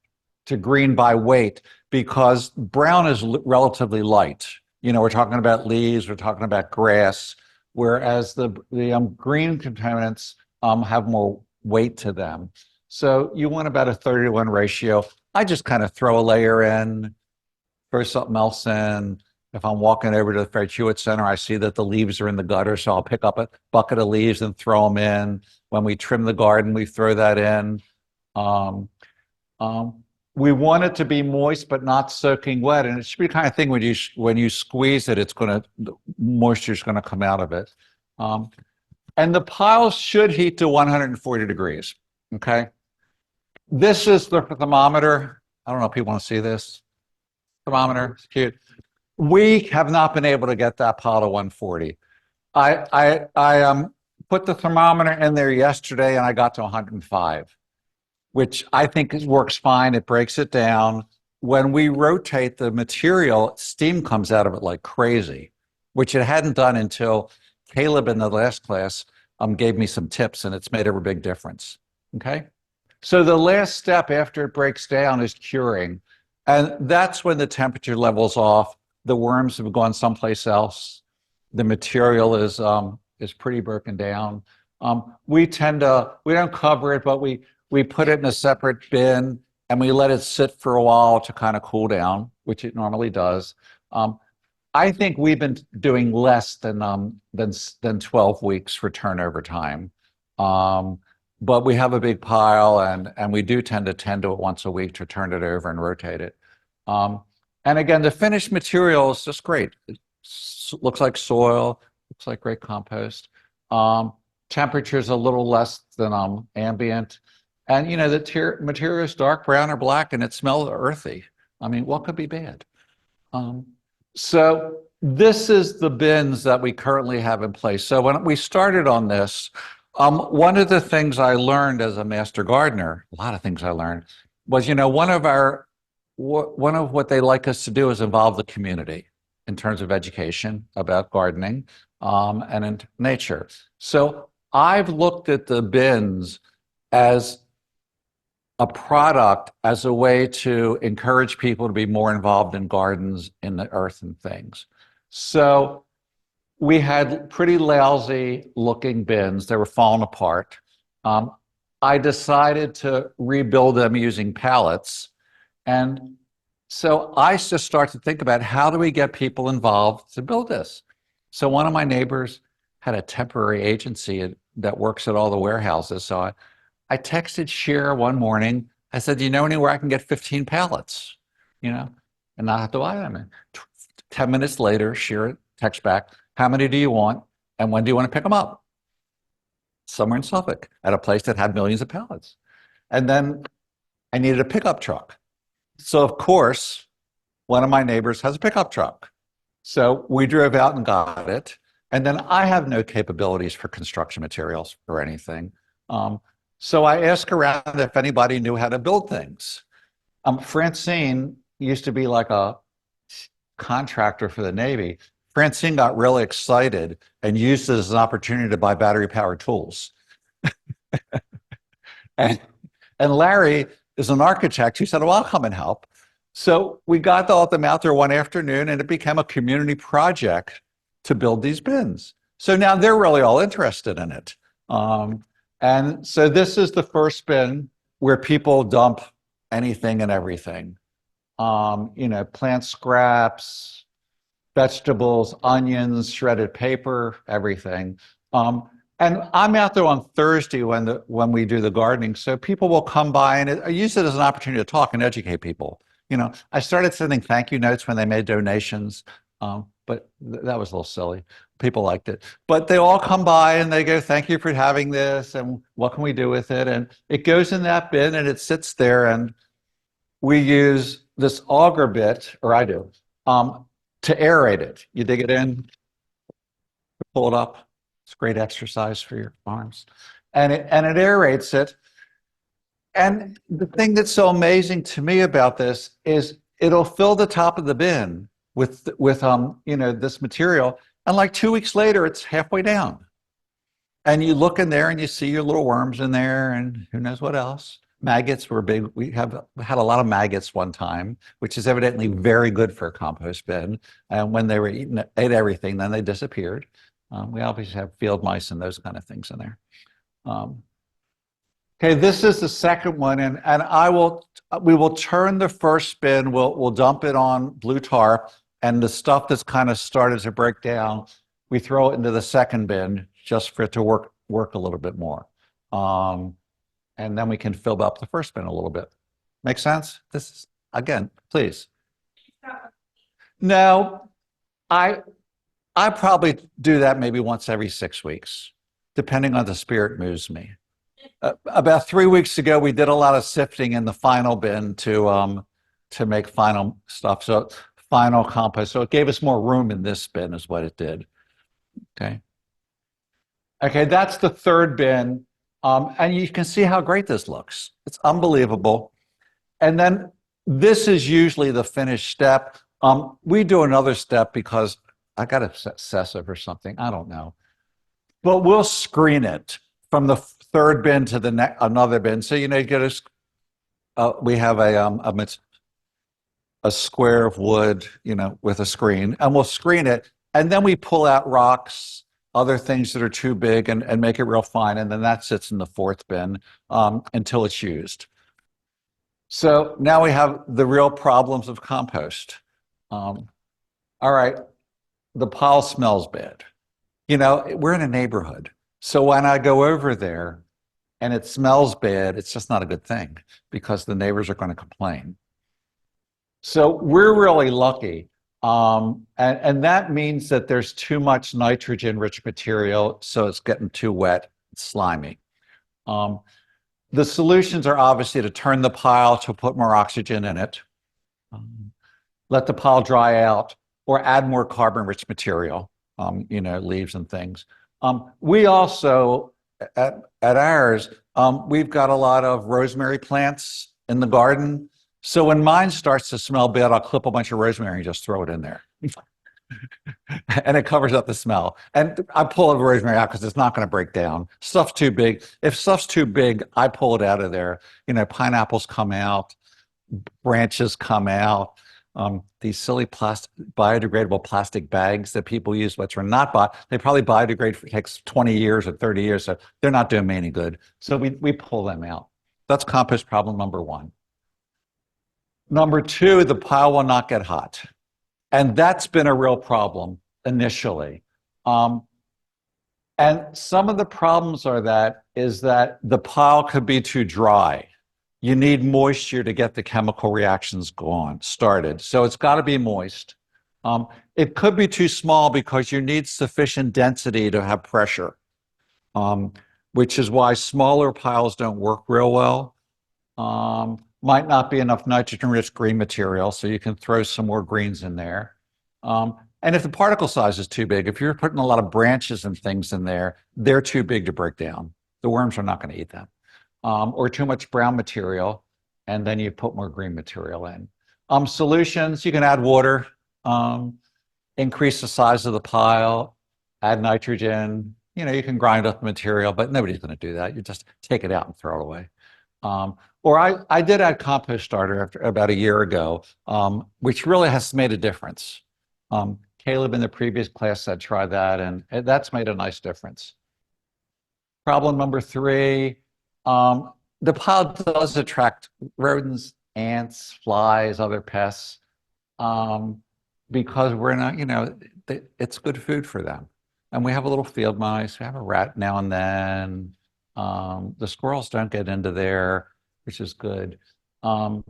S13: to green by weight because brown is relatively light. You know, we're talking about leaves, we're talking about grass, whereas the green components have more weight to them. So you want about a 30-to-1 ratio. I just kind of throw a layer in, throw something else in. If I'm walking over to the Fred Hewitt Center, I see that the leaves are in the gutter, so I'll pick up a bucket of leaves and throw them in. When we trim the garden, we throw that in. We want it to be moist but not soaking wet, and it should be the kind of thing when you squeeze it, the moisture is going to come out of it. And the pile should heat to 140 degrees. Okay, this is the thermometer. I don't know if people want to see this thermometer. It's cute. We have not been able to get that pile to 140. I put the thermometer in there yesterday and I got to 105, which I think works fine. It breaks it down. When we rotate the material, steam comes out of it like crazy, which it hadn't done until Caleb in the last class gave me some tips, and it's made a big difference. Okay? So the last step after it breaks down is curing. And that's when the temperature level's off. The worms have gone someplace else. The material is pretty broken down. We don't cover it, but we put it in a separate bin and we let it sit for a while to kind of cool down, which it normally does. I think we've been doing less than 12 weeks for turnover time. But we have a big pile and we do tend to tend to it once a week to turn it over and rotate it. And again, the finished material is just great. It looks like soil, looks like great compost. Temperature is a little less than ambient. And, you know, the material is dark brown or black and it smells earthy. I mean, what could be bad? So this is the bins that we currently have in place. So when we started on this, one of the things I learned as a master gardener, a lot of things I learned, was, you know, one of what they like us to do is involve the community in terms of education about gardening and in nature. So I've looked at the bins as a product, as a way to encourage people to be more involved in gardens, in the earth and things. So we had pretty lousy looking bins. They were falling apart. I decided to rebuild them using pallets. And so I just started to think about how do we get people involved to build this? So one of my neighbors had a temporary agency that works at all the warehouses. So I texted Cher one morning. I said, do you know anywhere I can get 15 pallets? You know, and not have to buy them. And 10 minutes later, Cher texts back, how many do you want? And when do you want to pick them up? Somewhere in Suffolk at a place that had millions of pallets. And then I needed a pickup truck. So of course, one of my neighbors has a pickup truck. So we drove out and got it. And then I have no capabilities for construction materials or anything. So I asked around if anybody knew how to build things. Francine used to be like a contractor for the Navy. Francine got really excited and used it as an opportunity to buy battery-powered tools. and Larry is an architect. He said, well, I'll come and help. So we got all of them out there one afternoon and it became a community project to build these bins. So now they're really all interested in it. And so this is the first bin where people dump anything and everything. You know, plant scraps, vegetables, onions, shredded paper, everything. And I'm out there on Thursday when we do the gardening, so people will come by and I use it as an opportunity to talk and educate people. You know, I started sending thank you notes when they made donations, but that was a little silly. People liked it. But they all come by and they go, thank you for having this, and what can we do with it? And it goes in that bin and it sits there, and we use this auger bit, or I do, to aerate it. You dig it in, pull it up. It's great exercise for your arms. And it aerates it. And the thing that's so amazing to me about this is it'll fill the top of the bin with this material, and like 2 weeks later, it's halfway down. And you look in there and you see your little worms in there and who knows what else. Maggots were big. We had a lot of maggots one time, which is evidently very good for a compost bin. And when they were ate everything, then they disappeared. We obviously have field mice and those kind of things in there. Okay, this is the second one, and we will turn the first bin. We'll dump it on blue tarp, and the stuff that's kind of started to break down, we throw it into the second bin just for it to work a little bit more. And then we can fill up the first bin a little bit. Make sense? This is, again, please. No, I probably do that maybe once every 6 weeks, depending on the spirit moves me. About 3 weeks ago, we did a lot of sifting in the final bin to make final stuff. So final compost. So it gave us more room in this bin is what it did. Okay. Okay, that's the third bin. And you can see how great this looks. It's unbelievable. And then this is usually the finished step. We do another step because I got obsessive or something. I don't know. But we'll screen it from the third bin to the another bin. So, you get we have a square of wood, with a screen, and we'll screen it. And then we pull out rocks, other things that are too big, and make it real fine. And then that sits in the fourth bin until it's used. So now we have the real problems of compost. All right, the pile smells bad. We're in a neighborhood. So when I go over there and it smells bad, it's just not a good thing because the neighbors are going to complain. So we're really lucky. And that means that there's too much nitrogen-rich material, so it's getting too wet, and slimy. The solutions are obviously to turn the pile to put more oxygen in it, let the pile dry out, or add more carbon-rich material, leaves and things. We also, at ours, we've got a lot of rosemary plants in the garden. So when mine starts to smell bad, I'll clip a bunch of rosemary and just throw it in there. And it covers up the smell. And I pull the rosemary out because it's not going to break down. Stuff's too big. If stuff's too big, I pull it out of there. Pineapples come out, branches come out. These silly biodegradable plastic bags that people use, which are not they probably biodegrade for takes 20 years or 30 years, so they're not doing me any good. So we pull them out. That's compost problem number one. Number two, the pile will not get hot. And that's been a real problem initially. And some of the problems is that the pile could be too dry. You need moisture to get the chemical reactions started. So it's got to be moist. It could be too small because you need sufficient density to have pressure, which is why smaller piles don't work real well. Might not be enough nitrogen-rich green material, so you can throw some more greens in there. And if the particle size is too big, if you're putting a lot of branches and things in there, they're too big to break down. The worms are not going to eat them. Or too much brown material, and then you put more green material in. Solutions, you can add water, increase the size of the pile, add nitrogen. You can grind up the material, but nobody's going to do that. You just take it out and throw it away. Or I did add compost starter about a year ago, which really has made a difference. Caleb in the previous class said try that, and that's made a nice difference. Problem number three, the pile does attract rodents, ants, flies, other pests, because we're not, it's good food for them. And we have a little field mice, we have a rat now and then. The squirrels don't get into there, which is good. And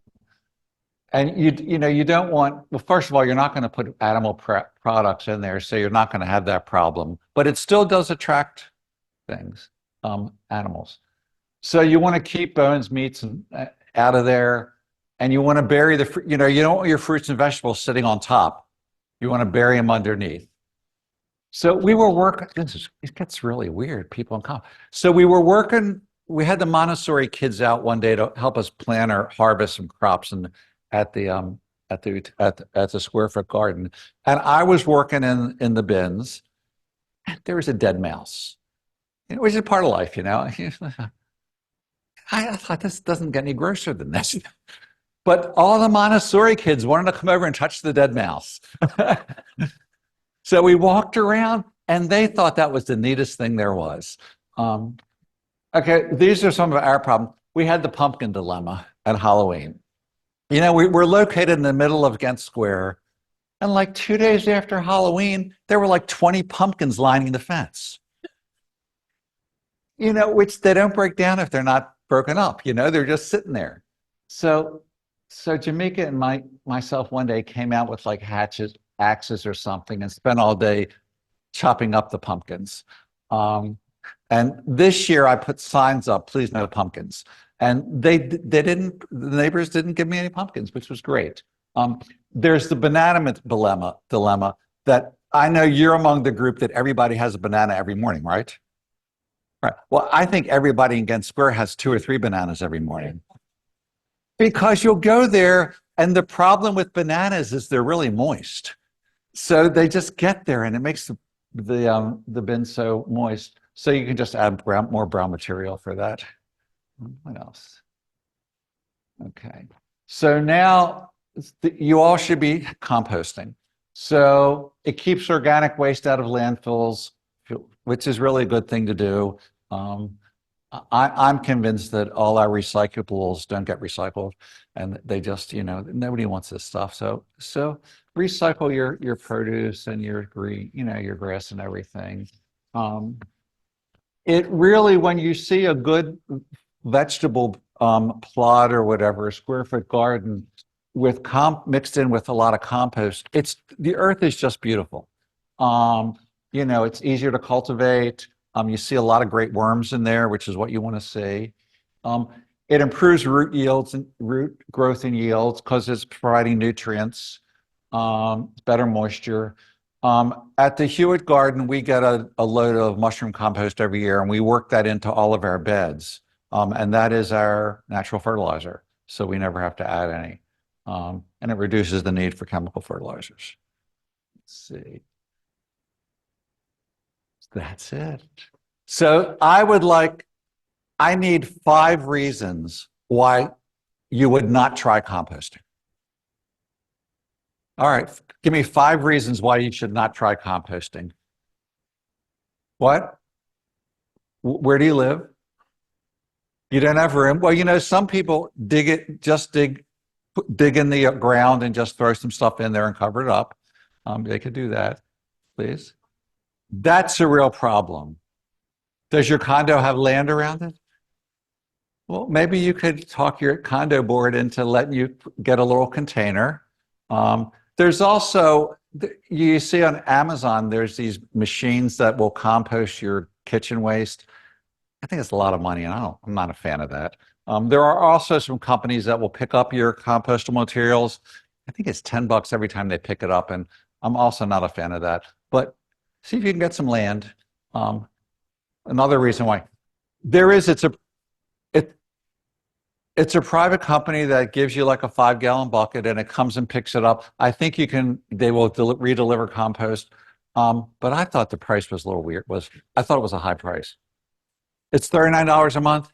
S13: you don't want, well, first of all, you're not going to put animal products in there, so you're not going to have that problem. But it still does attract things, animals. So you want to keep bones, meats out of there, and you want to bury you don't want your fruits and vegetables sitting on top. You want to bury them underneath. So we were working, it gets really weird, people in common. So we were working, we had the Montessori kids out one day to help us plant or harvest some crops at the at the square foot garden, and I was working in the bins, and there was a dead mouse, which is part of life, you know. I thought this doesn't get any grosser than this. But all the Montessori kids wanted to come over and touch the dead mouse. So we walked around and they thought that was the neatest thing there was. Okay, these are some of our problems. We had the pumpkin dilemma at Halloween. You know, we're located in the middle of Ghent Square, and like 2 days after Halloween, there were like 20 pumpkins lining the fence. You know, which they don't break down if they're not broken up, you know, they're just sitting there. So Jamaica and myself one day came out with like axes or something and spent all day chopping up the pumpkins. And this year I put signs up, please no pumpkins. And the neighbors didn't give me any pumpkins, which was great. There's the banana dilemma that I know you're among the group that everybody has a banana every morning, right? Right. Well, I think everybody in Ghent Square has 2 or 3 bananas every morning. Because you'll go there, and the problem with bananas is they're really moist. So they just get there, and it makes the bin so moist. So you can just add more brown material for that. What else? Okay. So now you all should be composting. So it keeps organic waste out of landfills, which is really a good thing to do. I'm convinced that all our recyclables don't get recycled, and they just, you know, nobody wants this stuff. So recycle your produce and your green, you know, your grass and everything. It really, when you see a good vegetable plot or whatever, a square foot garden with mixed in with a lot of compost, the earth is just beautiful. You know, it's easier to cultivate. You see a lot of great worms in there, which is what you want to see. It improves root yields and root growth and yields because it's providing nutrients, better moisture. At the Hewitt Garden, we get a load of mushroom compost every year, and we work that into all of our beds. And that is our natural fertilizer, so we never have to add any. And it reduces the need for chemical fertilizers. Let's see. That's it. So I need 5 reasons why you would not try composting. All right, give me 5 reasons why you should not try composting. What? Where do you live? You don't have room? Well, you know, some people dig in the ground and just throw some stuff in there and cover it up. They could do that, please. That's a real problem. Does your condo have land around it? Well, maybe you could talk your condo board into letting you get a little container. There's also, you see on Amazon, there's these machines that will compost your kitchen waste. I think it's a lot of money, and I'm not a fan of that. There are also some companies that will pick up your compostable materials. I think it's $10 every time they pick it up, and I'm also not a fan of that. But see if you can get some land. Another reason why it's a private company that gives you like a 5-gallon bucket, and it comes and picks it up. I think they will redeliver compost. But I thought the price was a little weird. I thought it was a high price. It's $39 a month.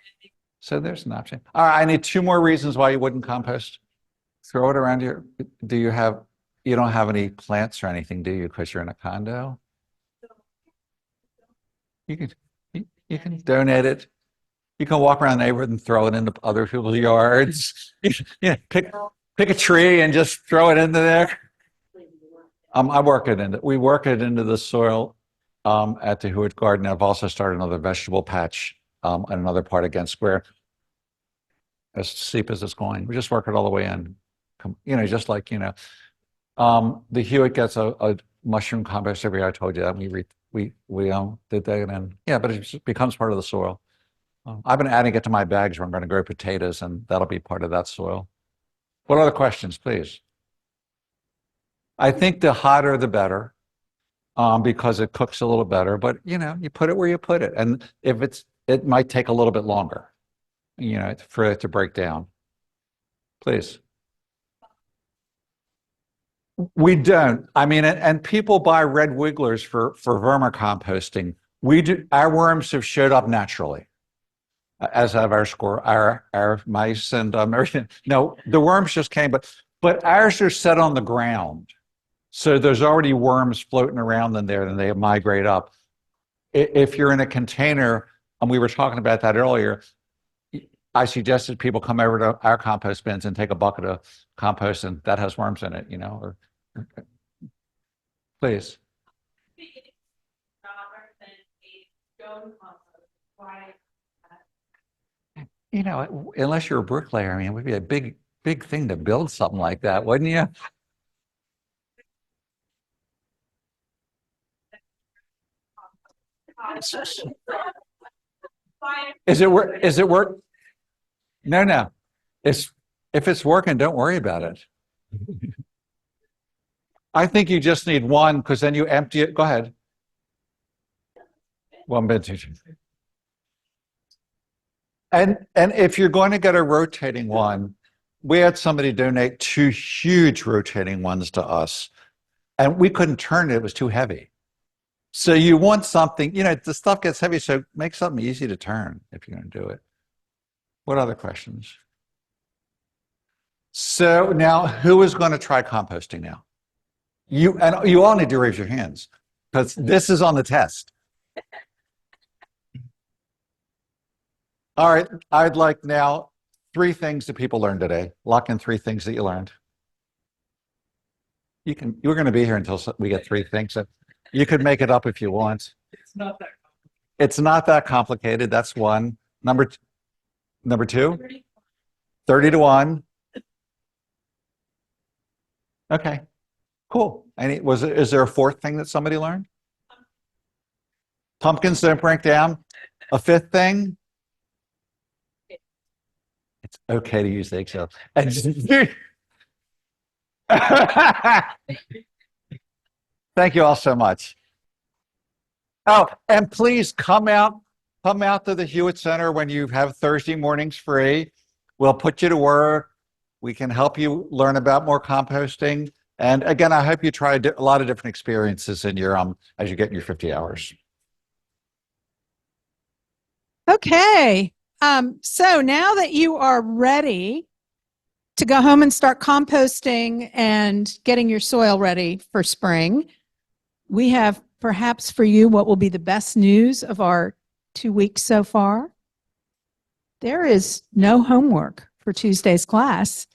S13: So there's an option. All right, I need 2 more reasons why you wouldn't compost. Throw it around here. You don't have any plants or anything, do you? Because you're in a condo? You can donate it. You can walk around the neighborhood and throw it into other people's yards. Yeah, pick a tree and just throw it into there. We work it into the soil at the Hewitt Garden. I've also started another vegetable patch in another part of Ghent Square. As steep as it's going, we just work it all the way in. You know, just like, you know, the Hewitt gets a mushroom compost every year. I told you that. We did that, and yeah, but it just becomes part of the soil. I've been adding it to my bags where I'm going to grow potatoes, and that'll be part of that soil. What other questions, please? I think the hotter the better, because it cooks a little better. But you know, you put it where you put it, and if it might take a little bit longer, you know, for it to break down. Please. We don't. I mean, and people buy red wigglers for vermicomposting. We do. Our worms have showed up naturally, as have our our mice and everything. No, the worms just came, but ours are set on the ground, so there's already worms floating around in there, and they migrate up. If you're in a container, and we were talking about that earlier, I suggested people come over to our compost bins and take a bucket of compost, and that has worms in it, you know, or please. You know, unless you're a bricklayer, I mean, it would be a big thing to build something like that, wouldn't you? Is it work? Is it work? No, no. It's if it's working, don't worry about it. I think you just need one because then you empty it. Go ahead. One bin. And if you're going to get a rotating one, we had somebody donate 2 huge rotating ones to us, and we couldn't turn it; it was too heavy. So you want something, you know, the stuff gets heavy, so make something easy to turn if you're going to do it. What other questions? So now, who is going to try composting now? You all need to raise your hands because this is on the test. All right, I'd like now 3 things that people learned today. Lock in 3 things that you learned. You're going to be here until we get 3 things. So you could make it up if you want.
S9: It's not that.
S13: It's not that complicated. That's one. Number 2, 30 to 1. Okay, cool. Is there a 4th thing that somebody learned? Pumpkins don't break down. A 5th thing? It's okay to use the eggshell. Thank you all so much. Oh, and please come out to the Hewitt Center when you have Thursday mornings free. We'll put you to work. We can help you learn about more composting. And again, I hope you try a lot of different experiences in your as you get your 50 hours.
S14: Okay. So now that you are ready to go home and start composting and getting your soil ready for spring, we have perhaps for you what will be the best news of our 2 weeks so far. There is no homework for Tuesday's class,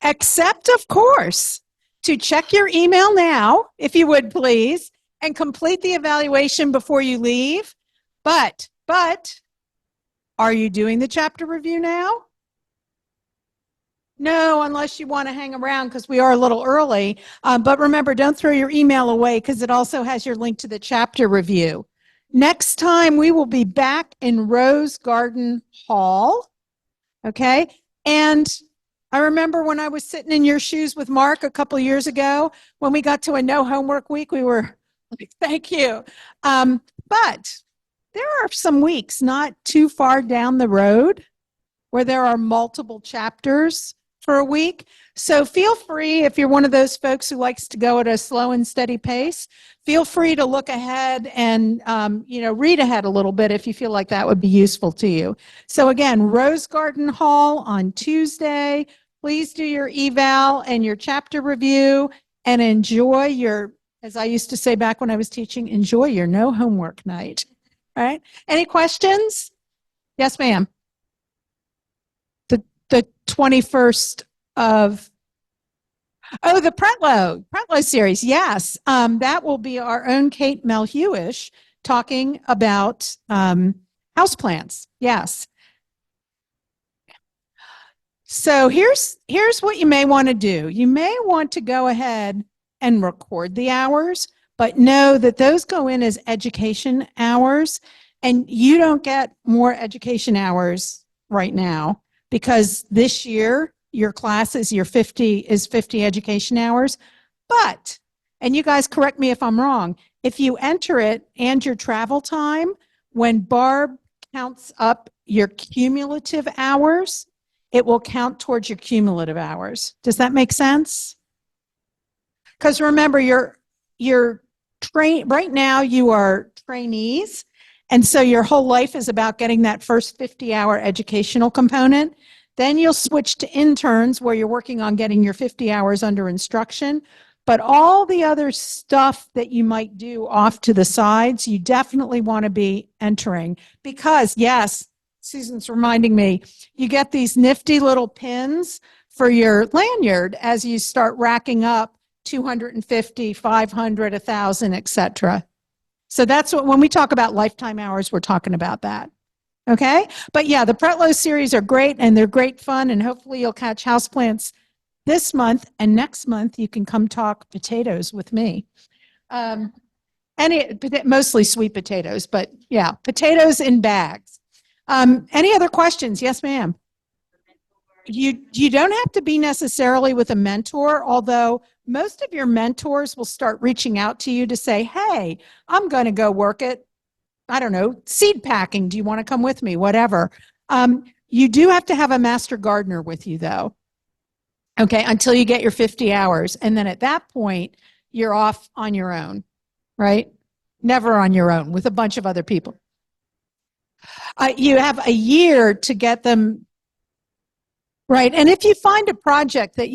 S14: except, of course, to check your email now, if you would please, and complete the evaluation before you leave. But, are you doing the chapter review now? No, unless you want to hang around because we are a little early. But remember, don't throw your email away because it also has your link to the chapter review. Next time, we will be back in Rose Garden Hall. Okay. And I remember when I was sitting in your shoes with Mark a couple years ago, when we got to a no homework week, we were like, thank you. But there are some weeks not too far down the road where there are multiple chapters for a week. So feel free, if you're one of those folks who likes to go at a slow and steady pace, feel free to look ahead and read ahead a little bit if you feel like that would be useful to you. So again, Rose Garden Hall on Tuesday. Please do your eval and your chapter review and enjoy your, as I used to say back when I was teaching, enjoy your no homework night. All right. Any questions? Yes, ma'am. The 21st of, the Pretlow series. Yes. That will be our own Kate Melhewish talking about houseplants. Yes. So here's what you may want to do. You may want to go ahead and record the hours, but know that those go in as education hours, and you don't get more education hours right now because this year your class is 50 education hours. But, and you guys correct me if I'm wrong, if you enter it and your travel time, when Barb counts up your cumulative hours, it will count towards your cumulative hours. Does that make sense? Because remember, you're right now you are trainees. And so your whole life is about getting that first 50-hour educational component. Then you'll switch to interns where you're working on getting your 50 hours under instruction. But all the other stuff that you might do off to the sides, you definitely want to be entering because, yes, Susan's reminding me, you get these nifty little pins for your lanyard as you start racking up 250, 500, 1,000, etc. So that's what, when we talk about lifetime hours, we're talking about that. Okay. But yeah, the Pretlow series are great and they're great fun. And hopefully you'll catch houseplants this month, and next month you can come talk potatoes with me. Mostly sweet potatoes, but yeah, potatoes in bags. Any other questions? Yes, ma'am. You don't have to be necessarily with a mentor, although most of your mentors will start reaching out to you to say, hey, I'm going to go work at, I don't know, seed packing. Do you want to come with me? Whatever. You do have to have a master gardener with you though. Okay, until you get your 50 hours. And then at that point, you're off on your own, right? Never on your own with a bunch of other people. You have a year to get them right. And if you find a project that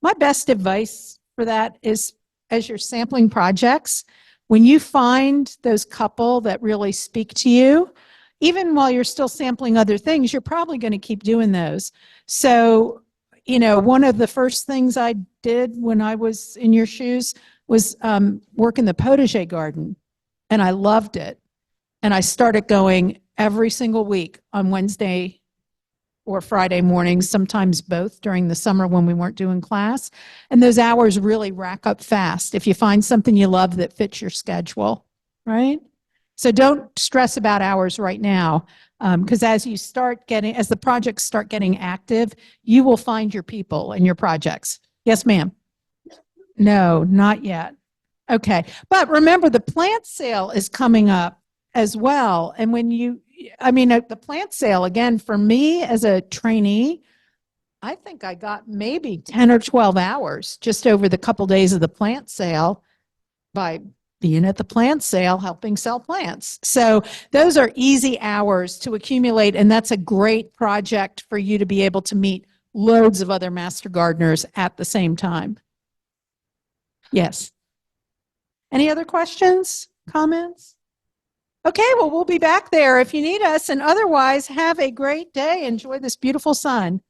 S14: my best advice for that is as you're sampling projects, when you find those couple that really speak to you, even while you're still sampling other things, you're probably going to keep doing those. So, one of the first things I did when I was in your shoes was work in the potager garden, and I loved it. And I started going every single week on Wednesday or Friday mornings, sometimes both during the summer when we weren't doing class. And those hours really rack up fast if you find something you love that fits your schedule, right? So don't stress about hours right now. Because as the projects start getting active, you will find your people and your projects. Yes, ma'am. No, not yet. Okay. But remember, the plant sale is coming up as well. And the plant sale, again, for me as a trainee, I think I got maybe 10 or 12 hours just over the couple days of the plant sale by being at the plant sale, helping sell plants. So those are easy hours to accumulate. And that's a great project for you to be able to meet loads of other master gardeners at the same time. Yes. Any other questions, comments? Okay, well, we'll be back there if you need us. And otherwise, have a great day. Enjoy this beautiful sun.